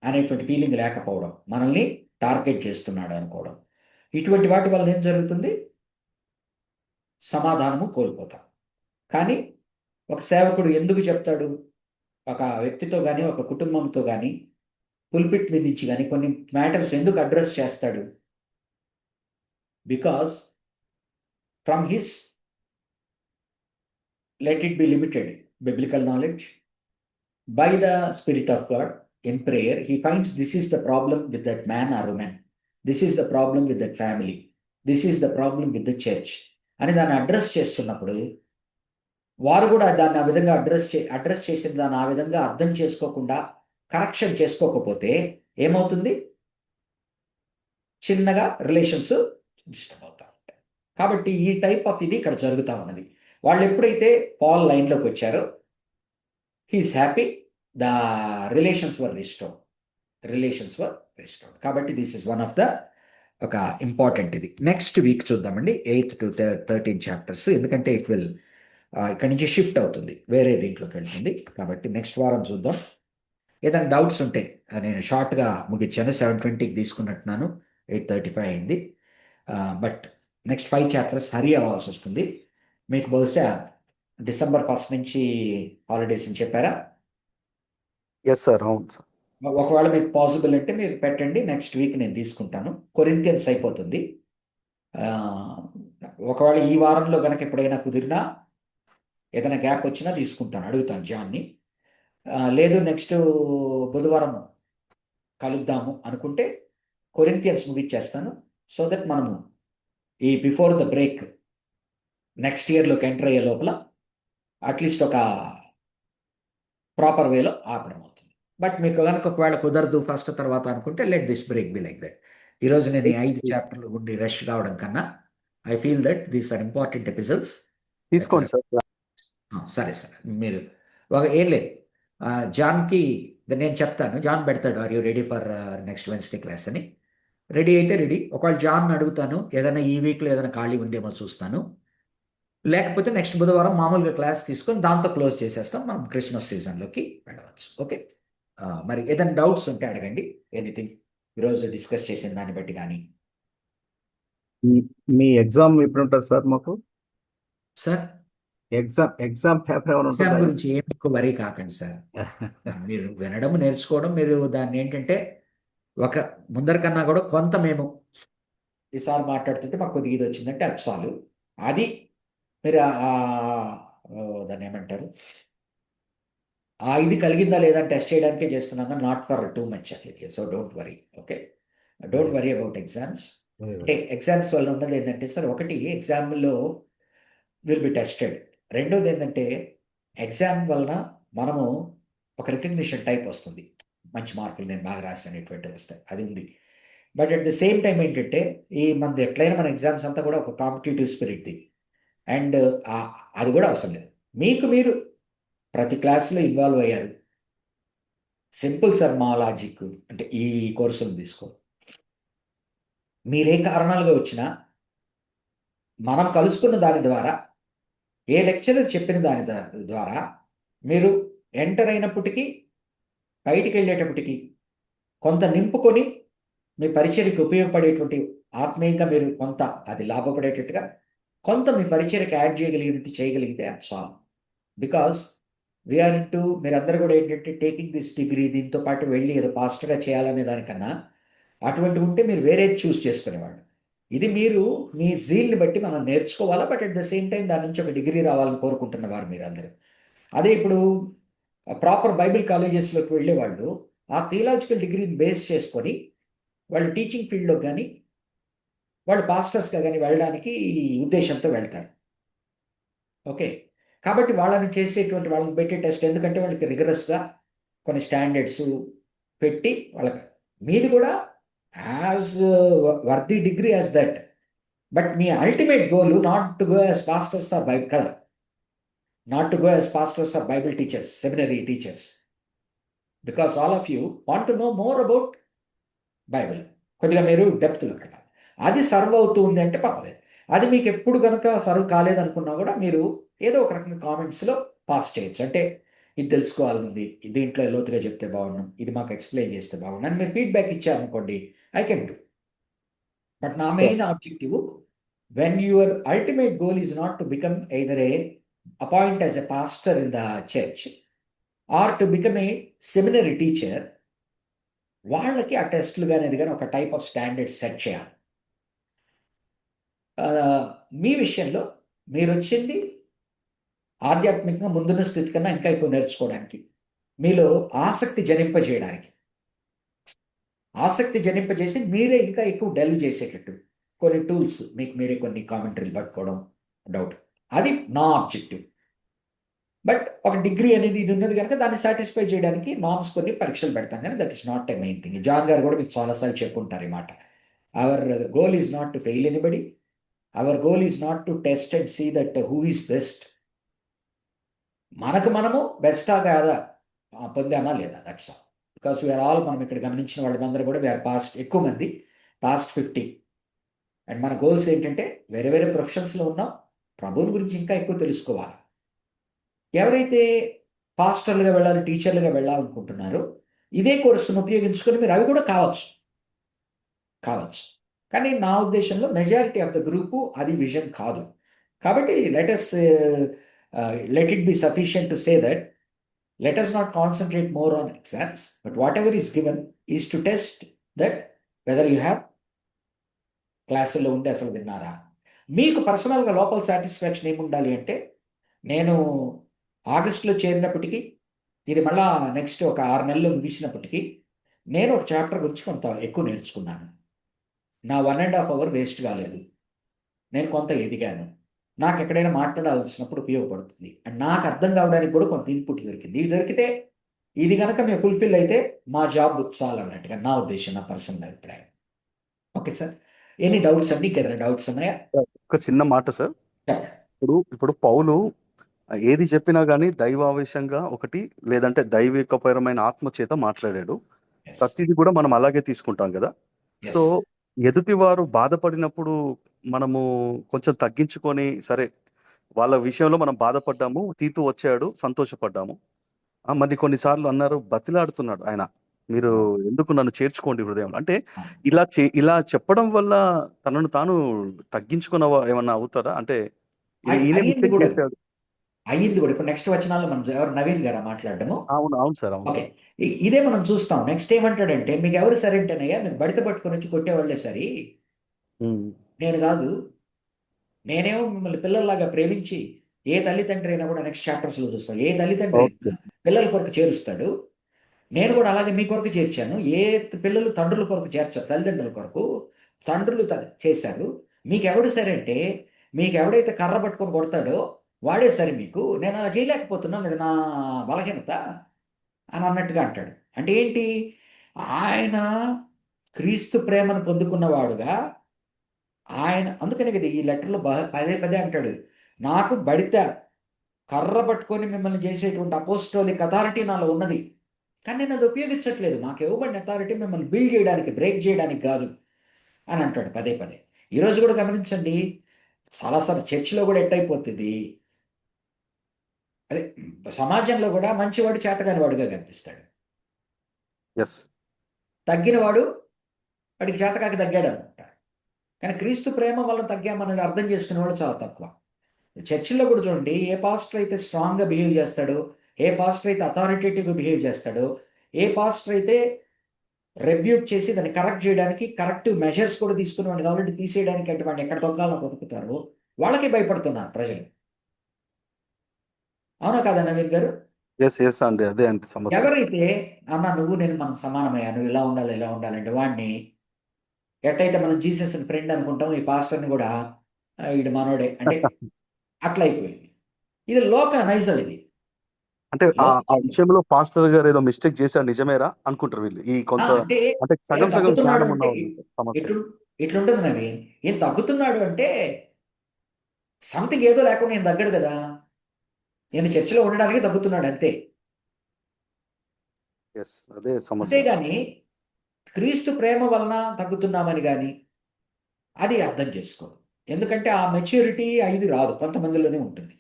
అనేటువంటి ఫీలింగ్ లేకపోవడం, మనల్ని టార్గెట్ చేస్తున్నాడు అనుకోవడం, ఇటువంటి వాటి వల్ల ఏం జరుగుతుంది? సమాధానము కోల్పోతాం. కానీ ఒక సేవకుడు ఎందుకు చెప్తాడు? ఒక వ్యక్తితో కానీ ఒక కుటుంబంతో కానీ పుల్పిట్ మీద నుంచి కానీ కొన్ని మ్యాటర్స్ ఎందుకు అడ్రస్ చేస్తాడు? Because from his, let it be limited biblical knowledge, by the Spirit of God in prayer, he finds this is the problem with that man or woman, this is the problem with that family, this is the problem with the church అని దాన్ని అడ్రస్ చేస్తున్నప్పుడు వారు కూడా దాన్ని ఆ విధంగా అడ్రస్ చేసిన దాన్ని ఆ విధంగా అర్థం చేసుకోకుండా కరెక్షన్ చేసుకోకపోతే ఏమవుతుంది? చిన్నగా రిలేషన్స్ డిస్టర్బ్ అవుతా ఉంటాయి. కాబట్టి ఈ టైప్ ఆఫ్ ఇది ఇక్కడ జరుగుతూ ఉన్నది. వాళ్ళు ఎప్పుడైతే పాల్ లైన్లోకి వచ్చారో he's happy, the relations were restored. కాబట్టి this is one of the ఒక ఇంపార్టెంట్ ఇది. నెక్స్ట్ వీక్ చూద్దామండి 8 to 13 చాప్టర్స్, ఎందుకంటే ఇట్ విల్ ఇక్కడి నుంచి షిఫ్ట్ అవుతుంది, వేరే దీంట్లోకి వెళ్తుంది. కాబట్టి నెక్స్ట్ వారం చూద్దాం. ఏదైనా డౌట్స్ ఉంటే నేను షార్ట్గా ముగించాను, 7:20కి తీసుకున్నట్టున్నాను, 8:35 అయింది. బట్ నెక్స్ట్ 5 చాప్టర్స్ హరీ అవ్వాల్సి వస్తుంది. మీకు బహుశా డిసెంబర్ 1 నుంచి హాలిడేస్ అని చెప్పారా? ఎస్ సార్, అవును సార్. ఒకవేళ మీకు పాసిబుల్ అంటే మీరు పెట్టండి, నెక్స్ట్ వీక్ నేను తీసుకుంటాను. కొరింథియన్స్ అయిపోతుంది. ఒకవేళ ఈ వారంలో కనుక ఎప్పుడైనా కుదిరినా ఏదైనా గ్యాప్ వచ్చినా తీసుకుంటాను, అడుగుతాను జాన్ని. లేదు నెక్స్ట్ బుధవారం కలుద్దాము అనుకుంటే కొరింథియన్స్ ముగిచ్చేస్తాను. సో దట్ మనము ఈ బిఫోర్ ద బ్రేక్ నెక్స్ట్ ఇయర్లోకి ఎంటర్ అయ్యే లోపల అట్లీస్ట్ ఒక ప్రాపర్ వేలో ఆపడం అవుతుంది. బట్ మీకు కనుక ఒకవేళ కుదరదు ఫస్ట్ తర్వాత అనుకుంటే let this break be like that. ఈరోజు నేను ఈ 5 చాప్టర్లు ఉండి రష్ కావడం కన్నా I feel that these are important episodes. తీసుకోండి సార్. సరే సార్, మీరు ఏం లేదు, జాన్కి నేను చెప్తాను, జాన్ పెడతాడు are you ready for next Wednesday class అని. రెడీ అయితే రెడీ. ఒకవేళ జాన్ అడుగుతాను ఏదైనా ఈ వీక్లో ఏదైనా ఖాళీ ఉందేమో చూస్తాను, లేకపోతే నెక్స్ట్ బుధవారం మామూలుగా క్లాస్ తీసుకొని దాంతో క్లోజ్ చేసేస్తాం, మనం క్రిస్మస్ సీజన్లోకి వెళ్ళవచ్చు. ఓకే, మరి ఏదైనా డౌట్స్ ఉంటే అడగండి, ఎనీథింగ్ ఈరోజు డిస్కస్ చేసిన దాన్ని బట్టి కానీ. మీ ఎగ్జామ్ ఎప్పుడు ఉంటుంది సార్ మాకు? సార్ ఎగ్జామ్ పేపర్ ఏమైనా ఎగ్జామ్ ఉంటుందా? గురించి ఏమి ఎక్కువ వరీ కాకండి సార్. మీరు వినడం నేర్చుకోవడం, మీరు దాన్ని ఏంటంటే ఒక ముందర కన్నా కూడా కొంత మేము ఈసారి మాట్లాడుతుంటే మాకు కొద్దిగా ఇది వచ్చిందంటే అది చాలు. అది మీరు దాన్ని ఏమంటారు, ఇది కలిగిందా లేదా టెస్ట్ చేయడానికే చేస్తున్నాం కానీ not for too much of ఇది. So don't worry. Okay, don't worry about exams. అంటే ఎగ్జామ్స్ వల్ల ఉన్నది ఏంటంటే సార్, ఒకటి ఎగ్జామ్లో విల్ బి టెస్టెడ్. రెండోది ఏంటంటే ఎగ్జామ్ వలన మనము ఒక రికగ్నిషన్ టైప్ వస్తుంది, మంచి మార్కులు నేను బాగా రాసినటువంటివి వస్తాయి, అది ఉంది. But at the same time ఏంటంటే మనది ఎట్లయినా మన ఎగ్జామ్స్ అంతా కూడా ఒక కాంపిటేటివ్ స్పిరిట్ది. అండ్ అది కూడా అవసరం లేదు, మీకు మీరు ప్రతి క్లాస్లో ఇన్వాల్వ్ అయ్యారు. సింపుల్ సార్, మా లాజిక్ అంటే ఈ కోర్సును తీసుకో, మీరే కారణాలుగా వచ్చినా మనం కలుసుకున్న దాని ద్వారా, ఏ లెక్చరర్ చెప్పిన దాని ద్వారా మీరు ఎంటర్ అయినప్పటికీ బయటికి వెళ్ళేటప్పటికి కొంత నింపుకొని మీ పరిచర్యకి ఉపయోగపడేటువంటి ఆత్మీయంగా మీరు కొంత అది లాభపడేటట్టుగా కొంత మీ పరిచర్యకి యాడ్ చేయగలిగితే చాలు. బికాస్ వీఆర్ ఇంటూ మీరందరూ కూడా ఏంటంటే టేకింగ్ దిస్ డిగ్రీ, దీంతో పాటు వెళ్ళి ఏదో పాస్టర్గా చేయాలనే దానికన్నా అటువంటి ఉంటే మీరు వేరే చూస్ చేసుకునేవాళ్ళు. ఇది మీరు మీ జీల్ని బట్టి మనం నేర్చుకోవాలా, but at the same time దాని నుంచి ఒక డిగ్రీ రావాలని కోరుకుంటున్నవారు మీరందరూ. అదే ఇప్పుడు ప్రాపర్ బైబిల్ కాలేజెస్లోకి వెళ్ళేవాళ్ళు ఆ థియలాజికల్ డిగ్రీని బేస్ చేసుకొని వాళ్ళు టీచింగ్ ఫీల్డ్లో కానీ వాళ్ళు పాస్టర్స్గా కానీ వెళ్ళడానికి ఉద్దేశంతో వెళ్తారు. ఓకే, కాబట్టి వాళ్ళని చేసేటువంటి వాళ్ళని పెట్టే టెస్ట్ ఎందుకంటే వాళ్ళకి రిగరస్గా కొన్ని స్టాండర్డ్స్ పెట్టి వాళ్ళకి మీది కూడా as worthy degree as that. But మీ ultimate goal not to go as pastors or Bible కదా, not to go as pastors or Bible teachers, seminary teachers, because all of you want to know more about Bible. కొద్దిగా మీరు డెప్త్లోకి వెళ్ళాలి. అది సర్వ్ అవుతూ ఉంది అంటే పర్వాలేదు. అది మీకు ఎప్పుడు కనుక సర్వ్ కాలేదనుకున్నా కూడా మీరు ఏదో ఒక రకంగా కామెంట్స్లో పాస్ చేయొచ్చు. అంటే ఇది తెలుసుకోవాలనుంది, దీంట్లో లోతుగా చెప్తే బాగుండు, ఇది మాకు ఎక్స్ప్లెయిన్ చేస్తే బాగుండు అని మీరు ఫీడ్బ్యాక్ ఇచ్చారనుకోండి, ఐ కెన్ డూ. బట్ నా main objective, when your ultimate goal is not to become either a appoint as a pastor in the church or to become a seminary teacher, వాళ్ళకి ఆ టెస్ట్లు కానీ అది కానీ ఒక టైప్ ఆఫ్ స్టాండర్డ్ సెట్ చేయాలి. మీ విషయంలో మీరు వచ్చింది ఆధ్యాత్మికంగా ముందున్న స్థితి కన్నా ఇంకా ఎక్కువ నేర్చుకోవడానికి, మీలో ఆసక్తి జనింపజేయడానికి, ఆసక్తి జనింపజేసి మీరే ఇంకా ఎక్కువ డెల్వ్ చేసేటట్టు కొన్ని టూల్స్ మీకు మీరే కొన్ని కామెంటరీలు పట్టుకోవడం డౌట్, అది నా ఆబ్జెక్టివ్. బట్ ఒక డిగ్రీ అనేది ఇది ఉన్నది కనుక దాన్ని సాటిస్ఫై చేయడానికి నామ్స్ కొన్ని పరీక్షలు పెడతాం, కానీ that is not a main thing. John గారు కూడా మీకు చాలాసార్లు చెప్పుంటారు ఈ మాట. Our goal is not to fail anybody, our goal is not to test and see that who is best. మనము బెస్టా కాదా పొందామా లేదా, that's all. Because we are all, మనం ఇక్కడ గమనించిన వాళ్ళందరూ కూడా వీఆర్ పాస్ట్, ఎక్కువ మంది పాస్ట్ 50. అండ్ మన గోల్స్ ఏంటంటే వేరే వేరే ప్రొఫెషన్స్లో ఉన్నాం, ప్రభువుని గురించి ఇంకా ఎక్కువ తెలుసుకోవాలి. ఎవరైతే పాస్టర్లుగా వెళ్ళాలి, టీచర్లుగా వెళ్ళాలనుకుంటున్నారో ఇదే కోర్సును ఉపయోగించుకొని మీరు అవి కూడా కావచ్చు. కానీ నా ఉద్దేశంలో మెజారిటీ ఆఫ్ ద గ్రూపు అది విజన్ కాదు. కాబట్టి let it be sufficient to say that let us not concentrate more on exams, but whatever is given is to test that whether you have క్లాసుల్లో ఉండి అసలు విన్నారా. మీకు పర్సనల్గా లోపల సాటిస్ఫాక్షన్ ఏముండాలి అంటే నేను ఆగస్టులో చేరినప్పటికీ, ఇది మళ్ళా నెక్స్ట్ ఒక 6 నెలలు ముగిసినప్పటికీ, నేను ఒక చాప్టర్ గురించి కొంత ఎక్కువ నేర్చుకున్నాను. నా 1.5 అవర్ వేస్ట్ కాలేదు. నేను కొంత ఎదిగాను. నాకు ఎక్కడైనా మాట్లాడాల్సినప్పుడు ఉపయోగపడుతుంది. అండ్ నాకు అర్థం కావడానికి కూడా కొంత ఇన్పుట్ దొరికింది. ఇది దొరికితే, ఇది కనుక మేము ఫుల్ఫిల్ అయితే మా జాబ్ చాలన్నట్టుగా నా ఉద్దేశం, నా పర్సనల్ అభిప్రాయం. Okay sir. ఎనీ డౌట్స్ అండి? ఇంకేదైనా డౌట్స్ ఉన్నాయా? ఒక చిన్న మాట సార్. చెప్పండి. ఇప్పుడు పౌలు ఏది చెప్పినా గానీ దైవావేశంగా ఒకటి, లేదంటే దైవికపరమైన ఆత్మ చేత మాట్లాడాడు. ఎస్. ప్రతిది కూడా మనం అలాగే తీసుకుంటాం కదా. So yes. ఎదుటివారు బాధపడినప్పుడు మనము కొంచెం తగ్గించుకొని, సరే వాళ్ళ విషయంలో మనం బాధపడ్డాము, తీతు వచ్చాడు, సంతోషపడ్డాము. మరి కొన్నిసార్లు అన్నారు, బతిలాడుతున్నాడు ఆయన, మీరు ఎందుకు నన్ను చేర్చుకోండి హృదయంలో అంటే. ఇలా చెప్పడం వల్ల తనను తాను తగ్గించుకున్న ఏమన్నా అవుతారా అంటే, ఈయనే అయ్యింది మిస్టేక్ కూడా, చేశాడు. అయ్యింది కూడా. ఇప్పుడు నెక్స్ట్ వచనాల్లో మనం ఎవరు, నవీన్ గారా మాట్లాడడము? అవును, అవును సార్, అవును ఓకే. సార్. ఇదే మనం చూస్తాం. నెక్స్ట్ ఏమంటాడంటే, మీకు ఎవరు సరేంటేనయ్యా, మీకు బడిత పట్టుకొని వచ్చి కొట్టేవాళ్ళే సరి, ఉమ్, నేను కాదు. నేనేమో మిమ్మల్ని పిల్లల్లాగా ప్రేమించి, ఏ తల్లిదండ్రి అయినా కూడా నెక్స్ట్ చాప్టర్స్లో చూస్తాం, ఏ తల్లిదండ్రి ఓకే. అయినా పిల్లల కొరకు చేరుస్తాడు. నేను కూడా అలాగే మీ కొరకు చేర్చాను. ఏ పిల్లలు తండ్రుల కొరకు చేర్చారు, తల్లిదండ్రుల కొరకు తండ్రులు చేశారు. మీకు ఎవడు సరే అంటే, మీకు ఎవడైతే కర్ర పట్టుకొని కొడతాడో వాడే సరే మీకు. నేను అలా చేయలేకపోతున్నాను, ఇది నా బలహీనత అని అన్నట్టుగా అంటాడు. అంటే ఏంటి? ఆయన క్రీస్తు ప్రేమను పొందుకున్నవాడుగా, ఆయన అందుకనే కదా ఈ లెటర్లో పదే పదే అంటాడు, నాకు బడిత కర్ర పట్టుకొని మిమ్మల్ని చేసేటువంటి అపోస్టోలిక్ అథారిటీ నాలో ఉన్నది, కానీ నేను అది ఉపయోగించట్లేదు. మాకు ఇవ్వబడిన అథారిటీ మిమ్మల్ని బిల్డ్ చేయడానికి, బ్రేక్ చేయడానికి కాదు అని అంటాడు పదే పదే. ఈరోజు కూడా గమనించండి, చాలాసార్లు చర్చిలో కూడా ఎట్టయిపోతుంది, అదే సమాజంలో కూడా మంచివాడు చేతగాని వాడుగా కనిపిస్తాడు. ఎస్. తగ్గినవాడు వాడికి చేతకాకి తగ్గాడు అనుకుంటారు. కానీ క్రీస్తు ప్రేమ వల్ల తగ్గామనేది అర్థం చేసుకునేవాడు చాలా తక్కువ. చర్చిల్లో కూడా చూడండి, ఏ పాస్టర్ అయితే స్ట్రాంగ్గా బిహేవ్ చేస్తాడో, ఏ పాస్టర్ అయితే అథారిటేటివ్గా బిహేవ్ చేస్తాడో, ఏ పాస్టర్ అయితే రెబ్యూక్ చేసి దాన్ని కరెక్ట్ చేయడానికి కరెక్టివ్ మెజర్స్ కూడా తీసుకునేవాడు కాబట్టి తీసేయడానికి అటువంటి ఎక్కడ తొక్కాలో బతుకుతారో వాళ్ళకి భయపడుతున్నారు ప్రజలు. అవునా కాదా నవీన్ గారు? ఎస్, ఎస్ అండి, అదే అండి సమస్య. ఎవరైతే అన్న నువ్వు నేను మనం సమానమయ్యా, నువ్వు ఇలా ఉండాలి ఇలా ఉండాలంటే వాడిని, ఎట్టయితే మనం జీసస్ ఫ్రెండ్ అనుకుంటాం, ఈ పాస్టర్ని కూడా వీడు మనోడే అంటే అట్లా అయిపోయింది. ఇది లోక నైజం, ఇది అంటే ఆ లోక ఆ నైజం. విషయంలో పాస్టర్ గారు ఏదో మిస్టేక్ చేశారు నిజమేరా అనుకుంటారు వీళ్ళు, ఈ కొంత అంటే అంటే ఏం సగం సగం తగ్గుతున్నాడు జ్ఞానం ఉన్న అంటే వాళ్ళు. సమస్య. ఇట్లు ఇట్లుంటుంది నవీన్. ఏం తగ్గుతున్నాడు అంటే సంథింగ్ ఏదో లేకుండా నేను తగ్గడు కదా, నేను చర్చిలో ఉండడానికి తగ్గుతున్నాడు అంతే. ఎస్, అదే సమస్య. అంతేగాని క్రీస్తు ప్రేమ వలన తగ్గుతున్నామని కానీ అది అర్థం చేసుకోరు. ఎందుకంటే ఆ మెచ్యూరిటీ ఇది రాదు, కొంతమందిలోనే ఉంటుంది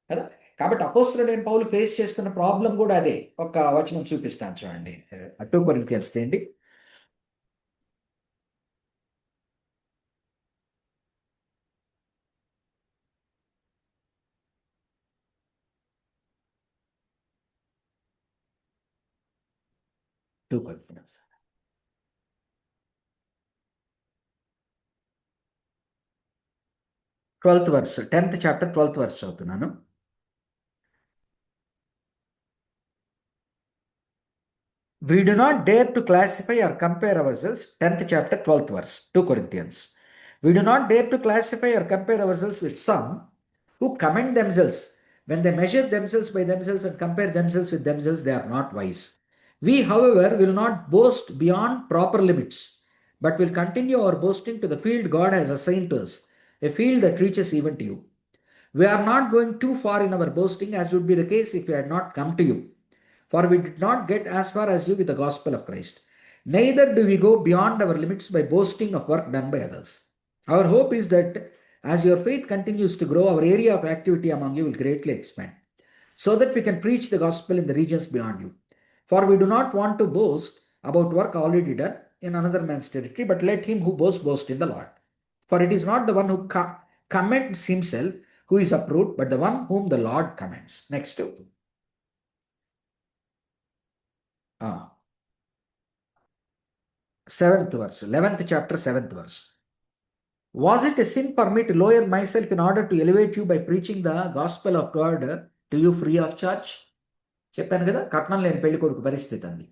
కదా. కాబట్టి అపోస్తలుడైన పౌలు ఫేస్ చేస్తున్న ప్రాబ్లం కూడా అదే. ఒక వచనం చూపిస్తాను చూడండి, 2 కొరింథియన్స్ తీయండి. Two Corinthians 12th verse, 10th chapter 12th verse చదువుతున్నాను. We do not dare to classify or compare ourselves, 10th chapter 12th verse, 2 Corinthians. We do not dare to classify or compare ourselves with some who commend themselves. When they measure themselves by themselves and compare themselves with themselves, they are not wise. We, however, will not boast beyond proper limits, but will continue our boasting to the field God has assigned to us, a field that reaches even to you. We are not going too far in our boasting, as would be the case if we had not come to you. For we did not get as far as you with the gospel of Christ. Neither do we go beyond our limits by boasting of work done by others. Our hope is that as your faith continues to grow, our area of activity among you will greatly expand, so that we can preach the gospel in the regions beyond you. For we do not want to boast about work already done in another man's territory, but let him who boasts boast in the Lord. For it is not the one who commends himself who is approved, but the one whom the Lord commends. Next. 7th verse, 11th chapter, 7th verse. Was it a sin for me to lower my self in order to elevate you by preaching the gospel of God to you free of charge? చెప్పాను కదా, కట్నం లేని పెళ్లి కొడుకు పరిస్థితి అంది.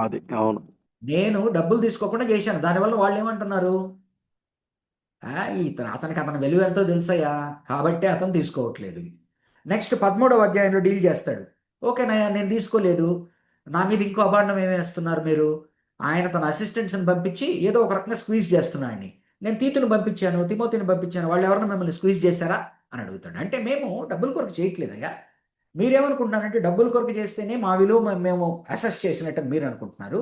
అది అవును. నేను డబ్బులు తీసుకోకుండా చేశాను, దానివల్ల వాళ్ళు ఏమంటున్నారు? అతనికి అతని విలువ ఎంతో తెలుసయ్యా, కాబట్టే అతను తీసుకోవట్లేదు. నెక్స్ట్ 13వ అధ్యాయంలో డీల్ చేస్తాడు. ఓకేనయ్యా, నేను తీసుకోలేదు, నా మీద ఇంకో అభాండం ఏమేస్తున్నారు మీరు? ఆయన తన అసిస్టెంట్స్ని పంపించి ఏదో ఒక రకంగా స్క్వీజ్ చేస్తున్నాడని. నేను తీతుని పంపించాను, తిమోతిని పంపించాను, వాళ్ళు ఎవరైనా మిమ్మల్ని స్క్వీజ్ చేశారా అని అడుగుతాడు. అంటే మేము డబ్బుల కొరకు చేయట్లేదయ్యా, మీరేమనుకుంటున్నారంటే డబ్బుల కొరకు చేస్తేనే మా విలువ మేము అసెస్ చేసినట్టు మీరు అనుకుంటున్నారు,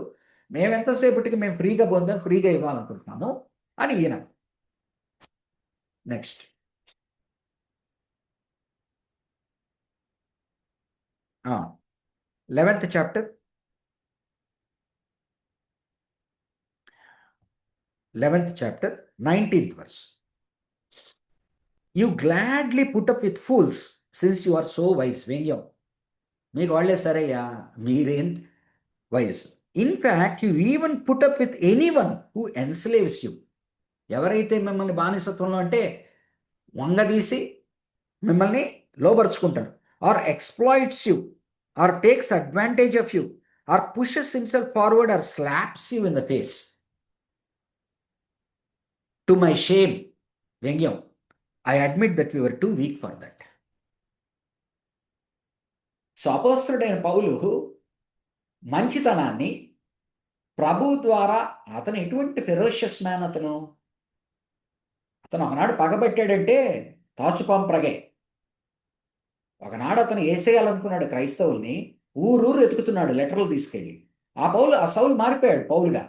మేము ఎంతసేపటికి మేము ఫ్రీగా పొందాం, ఫ్రీగా ఇవ్వాలనుకుంటున్నాము అని ఈయన. Next 11th chapter 19th verse. You gladly put up with fools since you are so wise. వ్యంగ్యం. మీకు వాళ్ళే సరయ్యా, మీరేం వయసు. In fact you even put up with anyone who enslaves you. ఎవరైతే మిమ్మల్ని బానిసత్వంలో అంటే వంగదీసి మిమ్మల్ని లోబరుచుకుంటారు, or exploits you, or takes advantage of you, or pushes himself forward, or slaps you in the face. To my shame, వ్యంగ్యం, I admit that we were too weak for that. So అపోస్తలుడైన పౌలు మంచితనాన్ని ప్రభు ద్వారా, అతను ఎటువంటి ఫెరోషియస్ మ్యాన్, అతను ఒకనాడు పగబట్టాడంటే తాచుపాంప్రగే. ఒకనాడు అతను వేసేయాలనుకున్నాడు క్రైస్తవుల్ని, ఊరూరు ఎతుకుతున్నాడు లెటర్లు తీసుకెళ్ళి. ఆ సౌలు మారిపోయాడు పౌలుగా.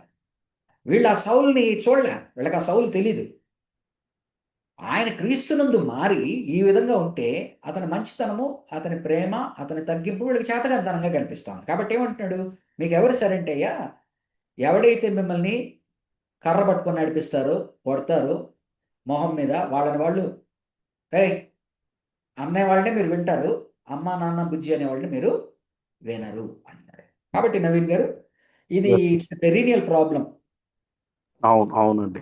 వీళ్ళు ఆ సౌల్ని చూడలే, వీళ్ళకి ఆ సౌలు తెలీదు. ఆయన క్రీస్తునందు మారి ఈ విధంగా ఉంటే అతని మంచితనము, అతని ప్రేమ, అతని తగ్గింపు వీళ్ళకి చేతగాంతనంగా కనిపిస్తాం. కాబట్టి ఏమంటున్నాడు, మీకు ఎవరు సరంటే అయ్యా, ఎవడైతే మిమ్మల్ని కర్ర పట్టుకొని నడిపిస్తారో, కొడతారో మొహం మీద, వాళ్ళని వాళ్ళు అనేవాళ్ళనే మీరు వింటారు, అమ్మ నాన్న బుజ్జి అనేవాళ్ళని మీరు వినరు అంటారు. కాబట్టి నవీన్ గారు, ఇది ఇట్స్ పెరీనియల్ ప్రాబ్లం. అవును, అవునండి.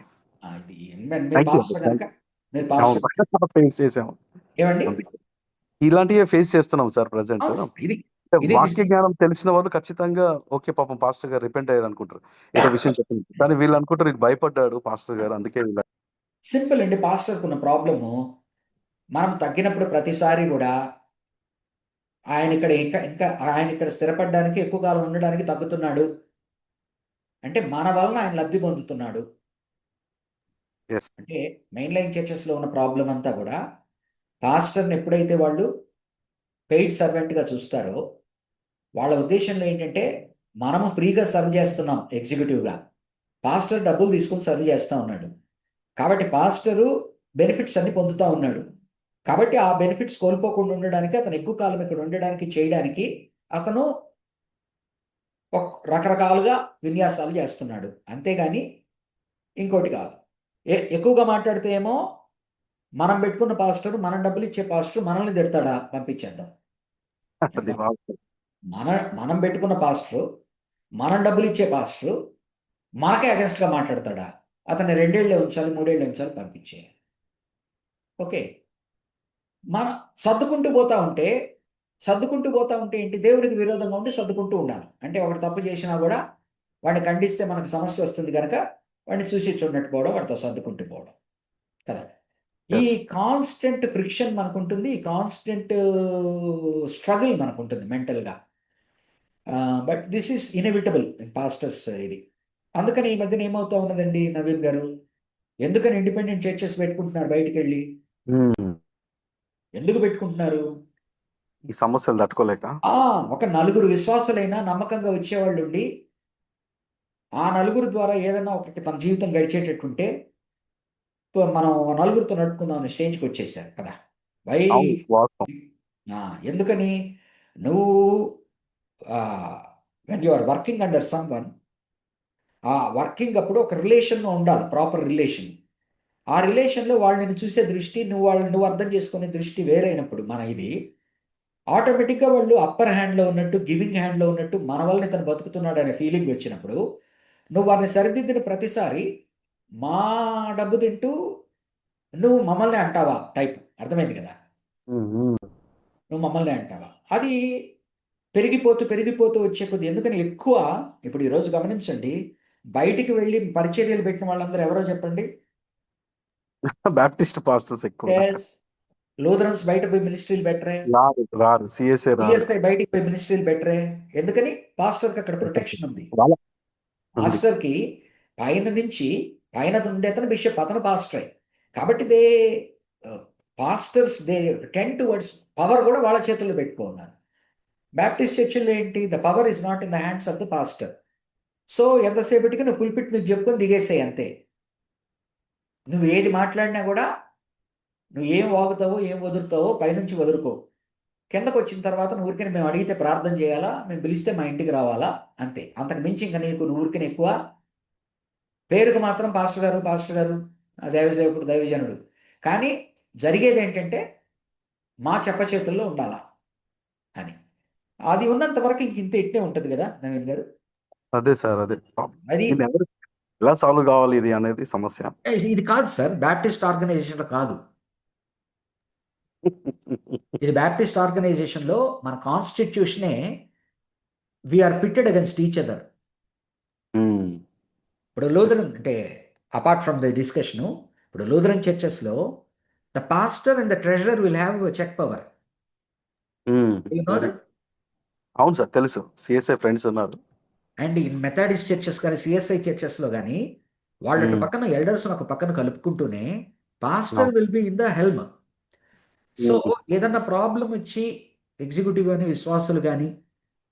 ఇది మీరు పాస్టర్ కనుక మీరు పాస్టర్ ఫేస్ చేసాము ఏమండి, ఇలాంటివే ఫేస్ చేస్తున్నాం సార్ ప్రజెంట్. ఇది వాక్య జ్ఞానం తెలిసిన వాళ్ళు ఖచ్చితంగా ఓకే పాపం పాస్టర్ గారు రిపెంట్ అయ్యారు అనుకుంటారు, ఏదో విషయం చెప్పింది. కానీ వీళ్ళు అనుకుంటారు ఇది భయపడ్డాడు పాస్టర్ గారు, అందుకే సింపుల్ అండి. పాస్టర్కు ఉన్న ప్రాబ్లము, మనం తగ్గినప్పుడు ప్రతిసారి కూడా ఆయన ఇక్కడ ఇంకా ఆయన ఇక్కడ స్థిరపడడానికి, ఎక్కువ కాలం ఉండడానికి తగ్గుతున్నాడు అంటే మన వలన ఆయన లబ్ధి పొందుతున్నాడు. అంటే మెయిన్ లైన్ చర్చెస్లో ఉన్న ప్రాబ్లం అంతా కూడా, పాస్టర్ని ఎప్పుడైతే వాళ్ళు పెయిడ్ సర్వెంట్గా చూస్తారో, వాళ్ళ ఉద్దేశంలో ఏంటంటే మనము ఫ్రీగా సర్వ్ చేస్తున్నాం ఎగ్జిక్యూటివ్గా, పాస్టర్ డబ్బులు తీసుకొని సర్వ్ చేస్తూ ఉన్నాడు. కాబట్టి పాస్టరు బెనిఫిట్స్ అన్ని పొందుతూ ఉన్నాడు. కాబట్టి ఆ బెనిఫిట్స్ కోల్పోకుండా ఉండడానికి, అతను ఎక్కువ కాలం ఇక్కడ ఉండడానికి చేయడానికి అతను రకరకాలుగా విన్యాసాలు చేస్తున్నాడు. అంతేగాని ఇంకోటి కాదు. ఎక్కువగా మాట్లాడితే ఏమో మనం పెట్టుకున్న పాస్టర్, మనం డబ్బులు ఇచ్చే పాస్టర్ మనల్ని తిడతాడా, పంపించేద్దాం. మనం పెట్టుకున్న పాస్టర్, మనం డబ్బులు ఇచ్చే పాస్టర్ మనకే అగెన్స్ట్గా మాట్లాడతాడా, అతన్ని 2 ఏళ్ళే ఉంచాలి, 3 ఏళ్ళే ఉంచాలి, పంపించేయాలి. ఓకే, మనం సర్దుకుంటూ పోతా ఉంటే ఏంటి, దేవుడికి విరోధంగా ఉండి సర్దుకుంటూ ఉండాలి. అంటే ఒకటి తప్పు చేసినా కూడా వాడిని ఖండిస్తే మనకు సమస్య వస్తుంది కనుక వాడిని చూసి చూడనట్టు పోవడం, వాడితో సర్దుకుంటూ పోవడం కదా. ఈ కాన్స్టెంట్ ఫ్రిక్షన్ మనకుంటుంది, ఈ కాన్స్టెంట్ స్ట్రగుల్ మనకుంటుంది మెంటల్గా. But this is inevitable in pastors. ఇది అందుకని ఈ మధ్యన ఏమవుతా ఉన్నదండి నవీన్ గారు, ఎందుకని ఇండిపెండెంట్ చర్చెస్ పెట్టుకుంటున్నారు బయటికి వెళ్ళి? ఎందుకు పెట్టుకుంటున్నారు? ఈ సమస్యలు తట్టుకోలేక. ఒక 4 విశ్వాసులైనా నమ్మకంగా వచ్చేవాళ్ళు ఉండి, ఆ 4 ద్వారా ఏదైనా ఒకరికి తన జీవితం గడిచేటట్టుంటే మనం 4తో నడుపుకుందాం అనే స్టేజ్కి వచ్చేసారు కదా. ఎందుకని? నువ్వు when you are working under someone, ఆ వర్కింగ్ అప్పుడు ఒక రిలేషన్లో ఉండాలి, ప్రాపర్ రిలేషన్. ఆ రిలేషన్లో వాళ్ళని చూసే దృష్టి, నువ్వు అర్థం చేసుకునే దృష్టి వేరైనప్పుడు మన ఇది ఆటోమేటిక్గా వాళ్ళు అప్పర్ హ్యాండ్లో ఉన్నట్టు, గివింగ్ హ్యాండ్లో ఉన్నట్టు, మన వల్ల ఇతను బతుకుతున్నాడు అనే ఫీలింగ్ వచ్చినప్పుడు నువ్వు వారిని సరిదిద్దిన ప్రతిసారి మా డబ్బు తింటూ నువ్వు మమ్మల్ని అంటావా టైప్. అర్థమైంది కదా? ఉమ్, ఉమ్. నువ్వు మమ్మల్ని అంటావా, అది పెరిగిపోతూ పెరిగిపోతూ వచ్చే కొద్ది. ఎందుకని ఎక్కువ, ఇప్పుడు ఈరోజు గమనించండి, బయటికి వెళ్ళి పరిచర్యలు పెట్టిన వాళ్ళందరూ ఎవరో చెప్పండి? బ్యాప్టిస్ట్ పాస్టర్స్ ఎక్కువగా ఎస్. లూథరన్స్ బయట పోయి మినిస్ట్రీలు పెట్టరే. రారు, రారు, సిఎస్ఏ రారు. సిఎస్ఐ బయటికి పోయి మినిస్ట్రీలు పెట్టరే. ఎందుకని? పాస్టర్కి అక్కడ ప్రొటెక్షన్ ఉంది. వాళ్ళ ఉంది. మాస్టర్కి పైన నుంచి, పైన ఉండే అతను బిషప్, అతను పాస్టరే. కాబట్టి they pastors they ten towards power కూడా వాళ్ళ చేతుల్లో పెట్టుకున్నారు. బ్యాప్టిస్ట్ చర్చిల్లో ఏంటి? The power is not in the hands of the pastor. So ఎంతసేపటికి నువ్వు పుల్పిట్ మీద చెప్పుకొని దిగేసాయి అంతే. నువ్వు ఏది మాట్లాడినా కూడా, నువ్వు ఏం వాగుతావో ఏం వదులుతావో పైనుంచి వదులుకో. కిందకు వచ్చిన తర్వాత నువ్వు ఊరికనే మేము అడిగితే ప్రార్థన చేయాలా, మేము పిలిస్తే మా ఇంటికి రావాలా, అంతే. అంతకు మించి ఇంకా నీకు నువ్వు ఊరికనే ఎక్కువ. పేరుకు మాత్రం పాస్టర్ గారు, పాస్టర్ గారు, దైవసేవకుడు, దైవజనుడు. కానీ జరిగేది ఏంటంటే మా చెప్ప చేతుల్లో ఉండాలా అని. అది ఉన్నంత వరకు ఇంక ఇంత ఇట్టే ఉంటుంది కదా నవీన్ గారు. అదే సార్, అదే అది దీన్ని ఎవరు ఎలా సాల్వ్ కావాలి ఇది అనేది సమస్య. ఇది కాదు సార్, బ్యాప్టిస్ట్ ఆర్గనైజేషన్లో కాదు. ఇది బ్యాప్టిస్ట్ ఆర్గనైజేషన్లో మన కాన్స్టిట్యూషనే we are pitted against each other. Um, ఇప్పుడు లూథరన్ అంటే, అపార్ట్ ఫ్రమ్ ద డిస్కషను, ఇప్పుడు లూథరన్ చర్చెస్లో the pastor and the treasurer will have check power. Um, you know very that? అవును సార్, తెలుసు, సిఎస్ఐ ఫ్రెండ్స్ ఉన్నారు. అండ్ ఈ మెథడిస్ట్ చర్చెస్ కానీ సిఎస్ఐ చర్చెస్లో కానీ వాళ్ళ ఉమ్, పక్కన ఎల్డర్స్ ఒక పక్కన కలుపుకుంటూనే పాస్టర్ అవును. Will be in the helm. So um, ఏదన్నా ప్రాబ్లం వచ్చి ఎగ్జిక్యూటివ్ కానీ విశ్వాసులు కానీ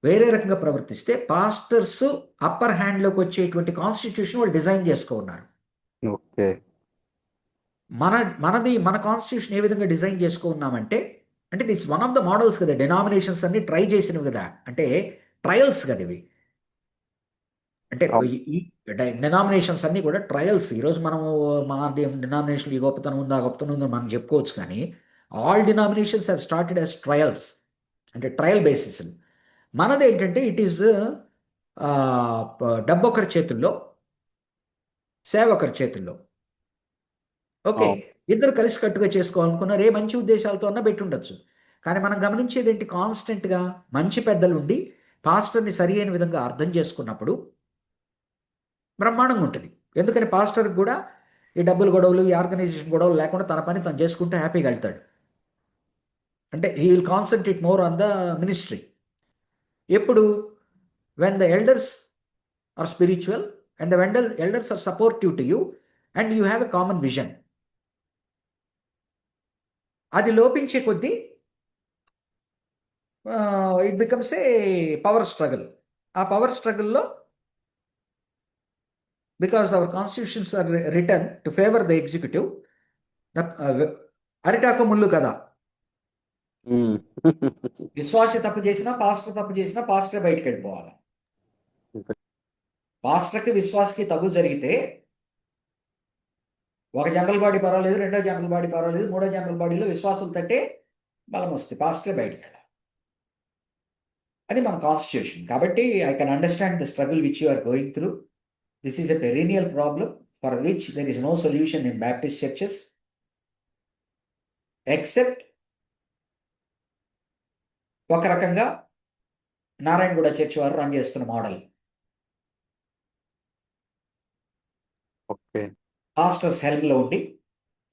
వేరే రకంగా ప్రవర్తిస్తే పాస్టర్స్ అప్పర్ హ్యాండ్లోకి వచ్చేటువంటి కాన్స్టిట్యూషన్ వాళ్ళు డిజైన్ చేసుకున్నారు. ఓకే. మన మన కాన్స్టిట్యూషన్ ఏ విధంగా డిజైన్ చేసుకున్నామంటే, అంటే this one of the models కదా, డినామినేషన్స్ అన్ని ట్రై చేసినవి కదా, అంటే ట్రయల్స్ కదా ఇవి. అంటే అవును. ఈ డినామినేషన్స్ అన్నీ కూడా ట్రయల్స్. ఈరోజు మనము మన డినామినేషన్ ఈ గొప్పతనం ఉందా, ఆ గొప్పతనం ఉందని మనం చెప్పుకోవచ్చు, కానీ all denominations have started as trials, అంటే ట్రయల్ బేసిస్. మనది ఏంటంటే ఇట్ ఈస్ డబ్బు ఒకరి చేతుల్లో, సేవ ఒకరి చేతుల్లో. ఓకే. అవును. ఇద్దరు కలిసికట్టుగా చేసుకోవాలనుకున్నారు. ఏ మంచి ఉద్దేశాలతో అన్నా పెట్టుండొచ్చు. కానీ మనం గమనించేది ఏంటి? కాన్స్టెంట్‌గా మంచి పెద్దలుండి పాస్టర్‌ని సరి అయిన విధంగా అర్థం చేసుకున్నప్పుడు బ్రహ్మాండంగా ఉంటది. ఎందుకని పాస్టర్‌కి కూడా ఈ డబ్బులు గొడవలు, ఈ ఆర్గనైజేషన్ గొడవలు లేకుండా తన పని తను చేసుకుంటూ హ్యాపీగా ఎళ్తాడు. అంటే he will concentrate more on the ministry. ఎప్పుడు? When the elders are spiritual and the elders are supportive to you and you have a common vision. అది లోపించే కొద్దీ it becomes a power struggle. ఆ పవర్ స్ట్రగుల్‌లో, because our constitutions are written to favour the executive, the అరిటాకు ముల్లు కదా. ఉమ్. విశ్వాసి తప్పు చేసినా, పాస్టర్ తప్పు చేసినా పాస్టరే బయటికెళ్ళిపోవాలి. పాస్టర్‌కి, విశ్వాసికి తగ్గు జరిగితే ఒక జనరల్ బాడీ పర్వాలేదు, రెండో జనరల్ బాడీ పర్వాలేదు, మూడో జనరల్ బాడీలో విశ్వాసులు తట్టే బలం వస్తే పాస్టరే బయటికెళ్ళాలి. అది మన కాన్స్టిట్యూషన్. కాబట్టి I can understand the struggle which you are going through. This is a perennial problem for which there is no solution in Baptist churches except ఒక రకంగా నారాయణగూడ చర్చ్ వారు రన్ చేస్తున్న మోడల్. ఓకే. పాస్టర్స్ హెల్మ్‌లో ఉండి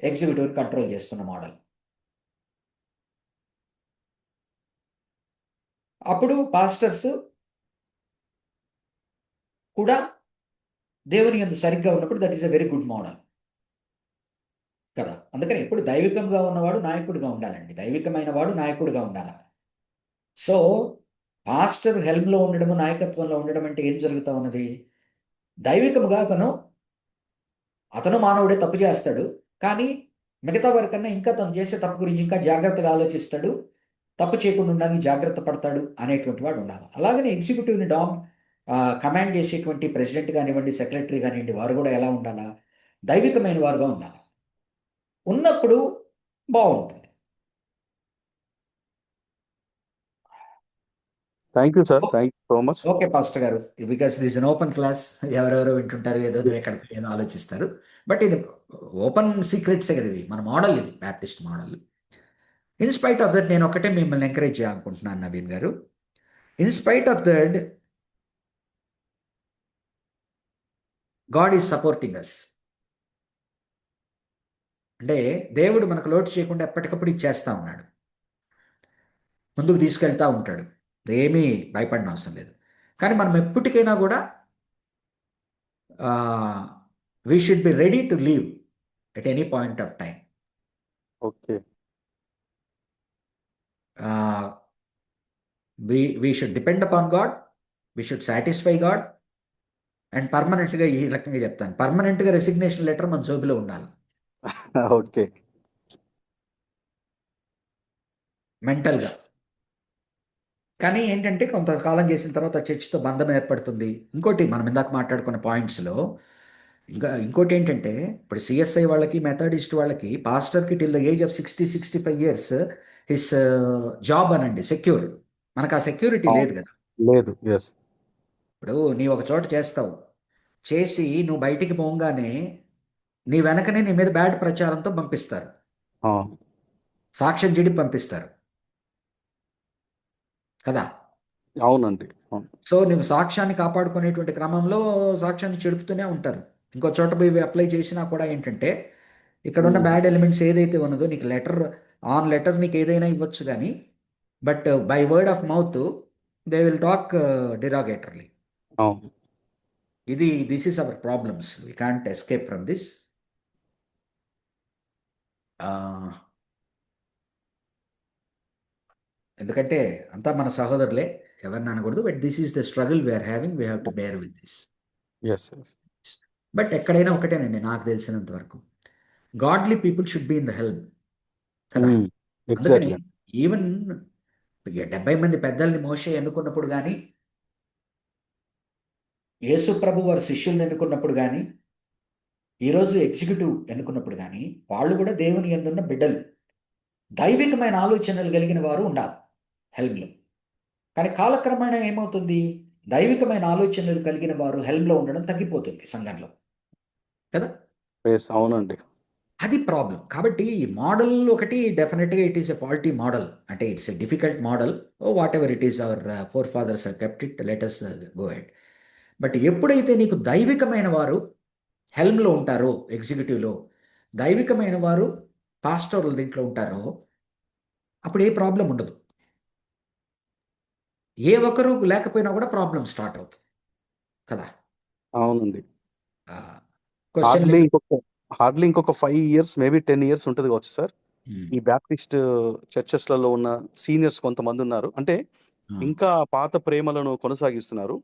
ఎగ్జిక్యూటివ్ కంట్రోల్ చేస్తున్న మోడల్. అప్పుడు పాస్టర్స్ కూడా దేవుని యందు సరిగ్గా ఉన్నప్పుడు that is a very good model కదా. అందుకని ఎప్పుడు దైవికంగా ఉన్నవాడు నాయకుడిగా ఉండాలండి. దైవికమైన వాడు నాయకుడిగా ఉండాలి. సో పాస్టర్ హెల్మ్‌లో ఉండడము, నాయకత్వంలో ఉండడం అంటే ఏం జరుగుతా ఉన్నది? దైవికముగా అతను మానవుడే, తప్పు చేస్తాడు. కానీ మిగతా వారికన్నా ఇంకా తను చేసే తప్పు గురించి ఇంకా జాగ్రత్తగా ఆలోచిస్తాడు. తప్పు చేయకుండా ఉండడానికి జాగ్రత్త పడతాడు అనేటువంటి వాడు ఉండాలి. అలాగనే ఎగ్జిక్యూటివ్‌ని కమాండ్ చేసేటువంటి ప్రెసిడెంట్ కానివ్వండి, సెక్రటరీ కానివ్వండి, వారు కూడా ఎలా ఉండాలా? దైవికమైన వారుగా ఉండాలి. ఉన్నప్పుడు బావుంటుంది. Thank you sir, thank you so much. Okay pastor గారు. Because this an open class. ఎవరెవరో వింటుంటారు. ఏదో ఎక్కడ ఏదో ఆలోచిస్తారు. బట్ ఇది ఓపెన్ సీక్రెట్సే కదా ఇవి, మన మోడల్ ఇది, Baptist model. In spite of that నేను ఒకటే మిమ్మల్ని ఎంకరేజ్ చేయాలనుకుంటున్నాను నవీన్ గారు. In spite of that God is supporting us. అంటే దేవుడు మనకు లోటు చేయకుండా ఎప్పటికప్పుడు ఇచ్చేస్తా ఉన్నాడు, ముందుకు తీసుకెళ్తా ఉంటాడు, ఏమీ భయపడిన అవసరం లేదు. కానీ మనం ఎప్పటికైనా కూడా we should be ready to leave at any point of time. Okay. We should depend upon God, we should satisfy God. And పర్మనెంట్గా ఈ రకంగా చెప్తాను, పర్మనెంట్గా రెసిగ్నేషన్ లెటర్ మన జోబులో ఉండాలి, ఓకే. మెంటల్గా. కానీ ఏంటంటే కొంతకాలం చేసిన తర్వాత చర్చితో బంధం ఏర్పడుతుంది. ఇంకోటి మనం ఇందాక మాట్లాడుకున్న పాయింట్స్లో ఇంకోటి ఏంటంటే, ఇప్పుడు సిఎస్ఐ వాళ్ళకి మెథడిస్ట్ వాళ్ళకి పాస్టర్కి till the age of 60-65 years his job అనండి సెక్యూర్. మనకు ఆ సెక్యూరిటీ లేదు కదా. లేదు. ఎస్. ఇప్పుడు నీ ఒక చోట చేస్తావు, చేసి నువ్వు బయటికి పోగానే నీ వెనకనే నీ మీద బ్యాడ్ ప్రచారంతో పంపిస్తారు, సాక్ష్యం చెడి పంపిస్తారు కదా. అవునండి. అవును. సో నువ్వు సాక్ష్యాన్ని కాపాడుకునేటువంటి క్రమంలో సాక్ష్యాన్ని చెడుపుతూనే ఉంటారు. ఇంకో చోట పోయి అప్లై చేసినా కూడా ఏంటంటే, ఇక్కడ ఉన్న బ్యాడ్ ఎలిమెంట్స్ ఏదైతే ఉన్నదో నీకు ఆన్ లెటర్ నీకు ఏదైనా ఇవ్వచ్చు కానీ, but by word of mouth they will talk derogatorily. అవును. This is our problems, we can't escape from this. ఎందుకంటే అంతా మన సహోదరులే, ఎవరిని అనకూడదు. But this is the struggle we are having, we have to bear with this. Yes. Yes. But ఎక్కడైనా ఒకటేనండి నాకు తెలిసినంత వరకు, godly people should be in the help కదా. అందుకని ఎగ్జాక్ట్లీ. ఈవెన్ 70 మంది పెద్దల్ని మోషే ఎన్నుకున్నప్పుడు కానీ, యేసు ప్రభు వారి శిష్యుల్ని ఎన్నుకున్నప్పుడు కానీ, ఈరోజు ఎగ్జిక్యూటివ్ ఎన్నుకున్నప్పుడు కానీ, వాళ్ళు కూడా దేవుని యందున్న బిడ్డలు, దైవికమైన ఆలోచనలు కలిగిన వారు ఉండాలి హెల్మ్లో. కానీ కాలక్రమేణా ఏమవుతుంది, దైవికమైన ఆలోచనలు కలిగిన వారు హెల్మ్లో ఉండడం తగ్గిపోతుంది సంఘంలో కదా. ఎస్. అవునండి. అది ప్రాబ్లం. కాబట్టి ఈ మోడల్ ఒకటి డెఫినెట్గా it is a faulty model, అంటే it's a difficult model. Whatever it is, our forefathers are kept it, let us go ahead. But ఎప్పుడైతే నీకు దైవికమైన వారు హెల్మ్లో ఉంటారో, ఎగ్జిక్యూటివ్లో దైవికమైన వారు పాస్టర్ల దీంట్లో ఉంటారో, అప్పుడు ఏ ప్రాబ్లం ఉండదు. ఏ ఒక్కరు లేకపోయినా కూడా ప్రాబ్లం స్టార్ట్ అవుతుంది కదా. అవునండి. క్వశ్చన్ హార్డ్లీ ఇంకొక 5 ఇయర్స్, మేబీ 10 ఇయర్స్ ఉంటుంది కావచ్చు సార్. ఈ బ్యాప్టిస్ట్ చర్చెస్లలో ఉన్న సీనియర్స్ కొంతమంది ఉన్నారు, అంటే ఇంకా పాత ప్రేమలను కొనసాగిస్తున్నారు.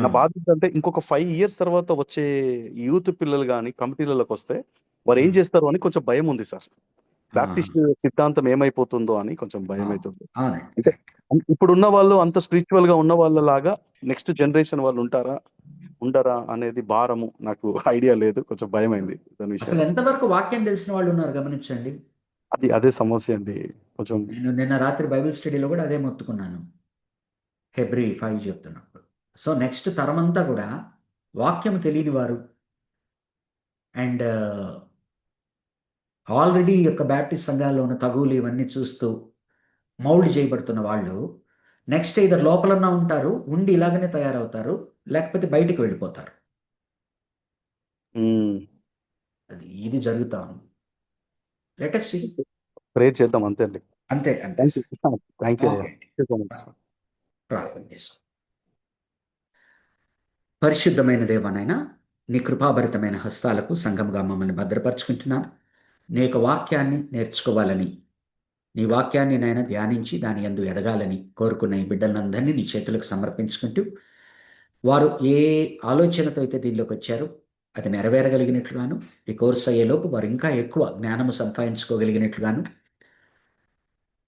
నా బాధ ఏంటంటే ఇంకొక 5 ఇయర్స్ తర్వాత వచ్చే యూత్ పిల్లలు కానీ కమిటీలకు వస్తే వారు ఏం చేస్తారు అని కొంచెం భయం ఉంది సార్. బ్యాప్టిస్ట్ సిద్ధాంతం ఏమైపోతుందో అని కొంచెం భయం అవుతుంది. అంటే ఇప్పుడు ఉన్న వాళ్ళు అంత స్పిరిచువల్ గా ఉన్న వాళ్ళలాగా నెక్స్ట్ జనరేషన్ వాళ్ళు ఉండరా అనేది భారము, నాకు ఐడియా లేదు, కొంచెం భయం అయింది దాని అసలు విషయం. ఎంతవరకు వాక్యం తెలిసిన వాళ్ళు ఉన్నారు గమనించండి. అదే సమస్య అండి కొంచెం. నేను నిన్న రాత్రి బైబిల్ స్టడీలో కూడా అదే మొత్తుకున్నాను, హెబ్రీ 5 చెప్తున్నప్పుడు. సో నెక్స్ట్ తరం అంతా కూడా వాక్యం తెలియని వారు, అండ్ ఆల్రెడీ యొక్క బ్యాప్టిస్ట్ సంఘాల్లో ఉన్న తగువులు ఇవన్నీ చూస్తూ మౌల్డ్ చేయబడుతున్న వాళ్ళు నెక్స్ట్ ఇద్దరు లోపలన్నా ఉంటారు, ఉండి ఇలాగనే తయారవుతారు, లేకపోతే బయటికి వెళ్ళిపోతారు. ఇది జరుగుతా ఉంది. Let us see. ప్రేర్ చేద్దాం అంతే అండి. అంతే అంతే సార్. Thank you. ఓకే అండి, ప్రార్థన చేస్తాం. పరిశుద్ధమైన దేవనైనా నీ కృపాభరితమైన హస్తాలకు సంఘముగా మమ్మల్ని భద్రపరుచుకుంటున్నాను. నీ యొక్క వాక్యాన్ని నేర్చుకోవాలని, నీ వాక్యాన్ని నాయన ధ్యానించి దాని యందు ఎదగాలని కోరుకున్న ఈ బిడ్డలందరినీ నీ చేతులకు సమర్పించుకుంటూ, వారు ఏ ఆలోచనతో అయితే దీనిలోకి వచ్చారో అది నెరవేరగలిగినట్లుగాను, ఈ కోర్సు అయ్యేలోపు వారు ఇంకా ఎక్కువ జ్ఞానము సంపాదించుకోగలిగినట్లుగాను,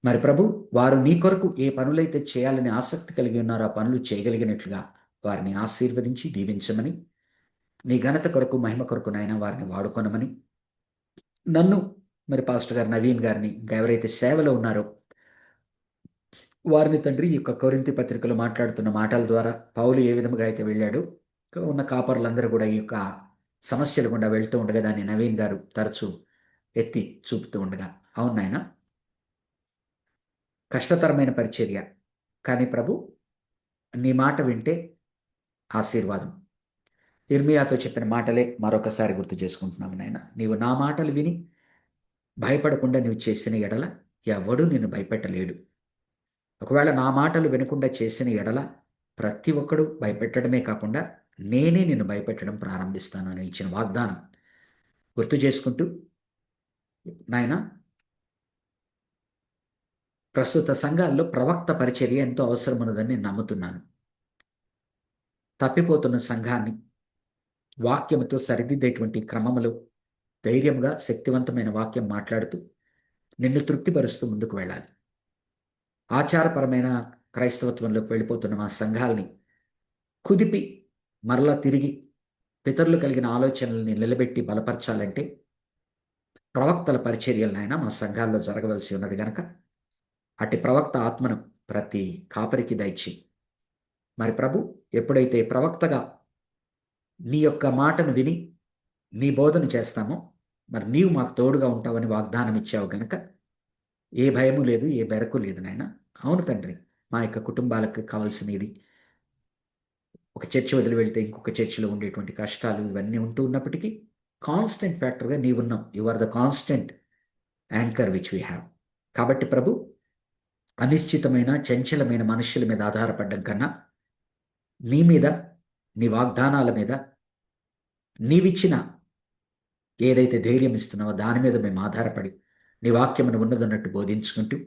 మరి ప్రభు వారు నీ కొరకు ఏ పనులైతే చేయాలని ఆసక్తి కలిగి ఉన్నారో ఆ పనులు చేయగలిగినట్లుగా వారిని ఆశీర్వదించి దీవించమని, నీ ఘనత కొరకు మహిమ కొరకు నాయన వారిని వాడుకొనమని, నన్ను మరి పాస్టర్ గారు నవీన్ గారిని ఇంకా ఎవరైతే సేవలో ఉన్నారో వారిని తండ్రి ఈ యొక్క కొరింథీ పత్రికలో మాట్లాడుతున్న మాటల ద్వారా పౌలు ఏ విధముగా అయితే వెళ్ళాడో ఉన్న కాపర్లందరూ కూడా ఈ యొక్క సమస్యలు గుండా వెళ్తూ ఉండగా దాన్ని నవీన్ గారు తరచూ ఎత్తి చూపుతూ ఉండగా, అవును నాయన, కష్టతరమైన పరిచర్య, కానీ ప్రభు నీ మాట వింటే ఆశీర్వాదం. ఇర్మియాతో చెప్పిన మాటలే మరొకసారి గుర్తు చేసుకుంటున్నాము నాయన. నీవు నా మాటలు విని భయపడకుండా నీవు చేసిన ఎడల ఎవడూ నిన్ను భయపెట్టలేడు. ఒకవేళ నా మాటలు వినకుండా చేసిన ఎడల ప్రతి ఒక్కడు భయపెట్టడమే కాకుండా నేనే నిన్ను భయపెట్టడం ప్రారంభిస్తాను అని ఇచ్చిన వాగ్దానం గుర్తు చేసుకుంటూ, నాయన, ప్రస్తుత సంఘాల్లో ప్రవక్త పరిచర్య ఎంతో అవసరమున్నదని నేను నమ్ముతున్నాను. తప్పిపోతున్న సంఘాన్ని వాక్యముతో సరిదిద్దేటువంటి క్రమములో ధైర్యంగా శక్తివంతమైన వాక్యం మాట్లాడుతూ నిన్ను తృప్తిపరుస్తూ ముందుకు వెళ్ళాలి. ఆచారపరమైన క్రైస్తవత్వంలోకి వెళ్ళిపోతున్న మా సంఘాలని కుదిపి మరలా తిరిగి పితరులు కలిగిన ఆలోచనల్ని నిలబెట్టి బలపరచాలంటే ప్రవక్తల పరిచర్యలనైనా మా సంఘాల్లో జరగవలసి ఉన్నది గనక అట్టి ప్రవక్త ఆత్మను ప్రతి కాపరికి దయచి, మరి ప్రభు, ఎప్పుడైతే ప్రవక్తగా నీ యొక్క మాటను విని నీ బోధన చేస్తామో మరి నీవు మాకు తోడుగా ఉంటావని వాగ్దానం ఇచ్చావు గనక ఏ భయము లేదు, ఏ బెరకు లేదు నాయన. అవును తండ్రి, మా యొక్క కుటుంబాలకు కావాల్సినది ఒక చర్చి వదిలి వెళ్తే ఇంకొక చర్చిలో ఉండేటువంటి కష్టాలు ఇవన్నీ ఉంటూ ఉన్నప్పటికీ కాన్స్టెంట్ ఫ్యాక్టర్గా నీవున్నాం. You are the constant anchor which we have. కాబట్టి ప్రభు, అనిశ్చితమైన చంచలమైన మనుషుల మీద ఆధారపడ్డం కన్నా నీ మీద, నీ వాగ్దానాల మీద, నీవిచ్చిన ఏదైతే ధైర్యం ఇస్తున్నావో దాని మీద మేము ఆధారపడి నీ వాక్యమును ఉన్నదన్నట్టు బోధించుకుంటూ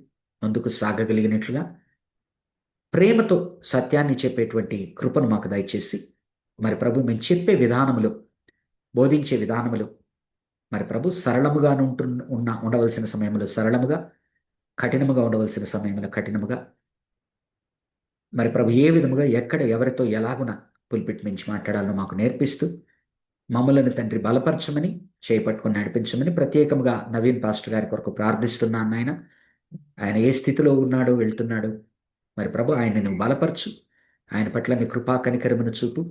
ముందుకు సాగగలిగినట్లుగా ప్రేమతో సత్యాన్ని చెప్పేటువంటి కృపను మాకు దయచేసి, మరి ప్రభు, మేము చెప్పే విధానములు, బోధించే విధానములు మరి ప్రభు సరళముగా ఉండవలసిన సమయంలో సరళముగా, కఠినముగా ఉండవలసిన సమయంలో కఠినముగా, మరి ప్రభు ఏ విధముగా ఎక్కడ ఎవరితో ఎలాగున పులిపిట్ నుంచి మాట్లాడాలో మాకు నేర్పిస్తూ మమ్మలను తండ్రి బలపరచమని, చేపట్టుకుని నడిపించమని ప్రత్యేకంగా నవీన్ పాస్టర్ గారి కొరకు ప్రార్థిస్తున్నాను నాయన. ఆయన ఏ స్థితిలో ఉన్నాడో వెళ్తున్నాడో మరి ప్రభు, ఆయన నువ్వు బలపరచు. ఆయన పట్ల నీ కృపా కనికరమును చూపు.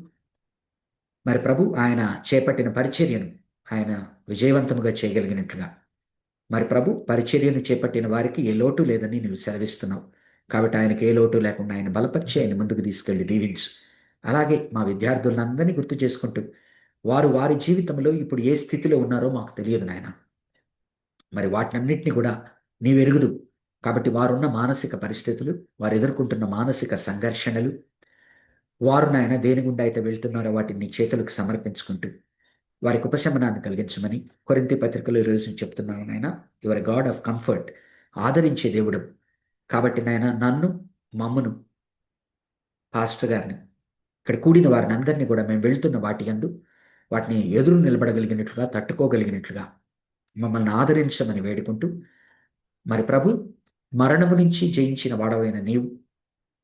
మరి ప్రభు, ఆయన చేపట్టిన పరిచర్యను ఆయన విజయవంతముగా చేయగలిగినట్లుగా, మరి ప్రభు, పరిచర్యను చేపట్టిన వారికి ఏ లోటు లేదని నువ్వు సెలవిస్తున్నావు. కాబట్టి ఆయనకి ఏ లోటు లేకుండా ఆయన బలపరిచి ఆయన ముందుకు తీసుకెళ్ళి దీవించు. అలాగే మా విద్యార్థులందరినీ గుర్తు చేసుకుంటూ వారు వారి జీవితంలో ఇప్పుడు ఏ స్థితిలో ఉన్నారో మాకు తెలియదు నాయన. మరి వాటినన్నింటినీ కూడా నీవెరుగుదు. కాబట్టి వారున్న మానసిక పరిస్థితులు, వారు ఎదుర్కొంటున్న మానసిక సంఘర్షణలు, వారు నాయన దేని గుండా అయితే వెళ్తున్నారో వాటిని నీ చేతులకు సమర్పించుకుంటూ వారికి ఉపశమనాన్ని కలిగించమని కొరింథీ పత్రికలో ఈరోజు చెప్తున్నాను నాయన. యువర్ గాడ్ ఆఫ్ కంఫర్ట్, ఆదరించే దేవుడు. కాబట్టి నాయన, నన్ను, మమ్మను, పాస్టర్ గారిని, ఇక్కడ కూడిన వారిని అందరినీ కూడా మేము వెళ్తున్న వాటి యందు వాటిని ఎదురు నిలబడగలిగినట్లుగా, తట్టుకోగలిగినట్లుగా మమ్మల్ని ఆదరించమని వేడుకుంటూ, మరి ప్రభు, మరణము నుంచి జయించిన వాడవైన నీవు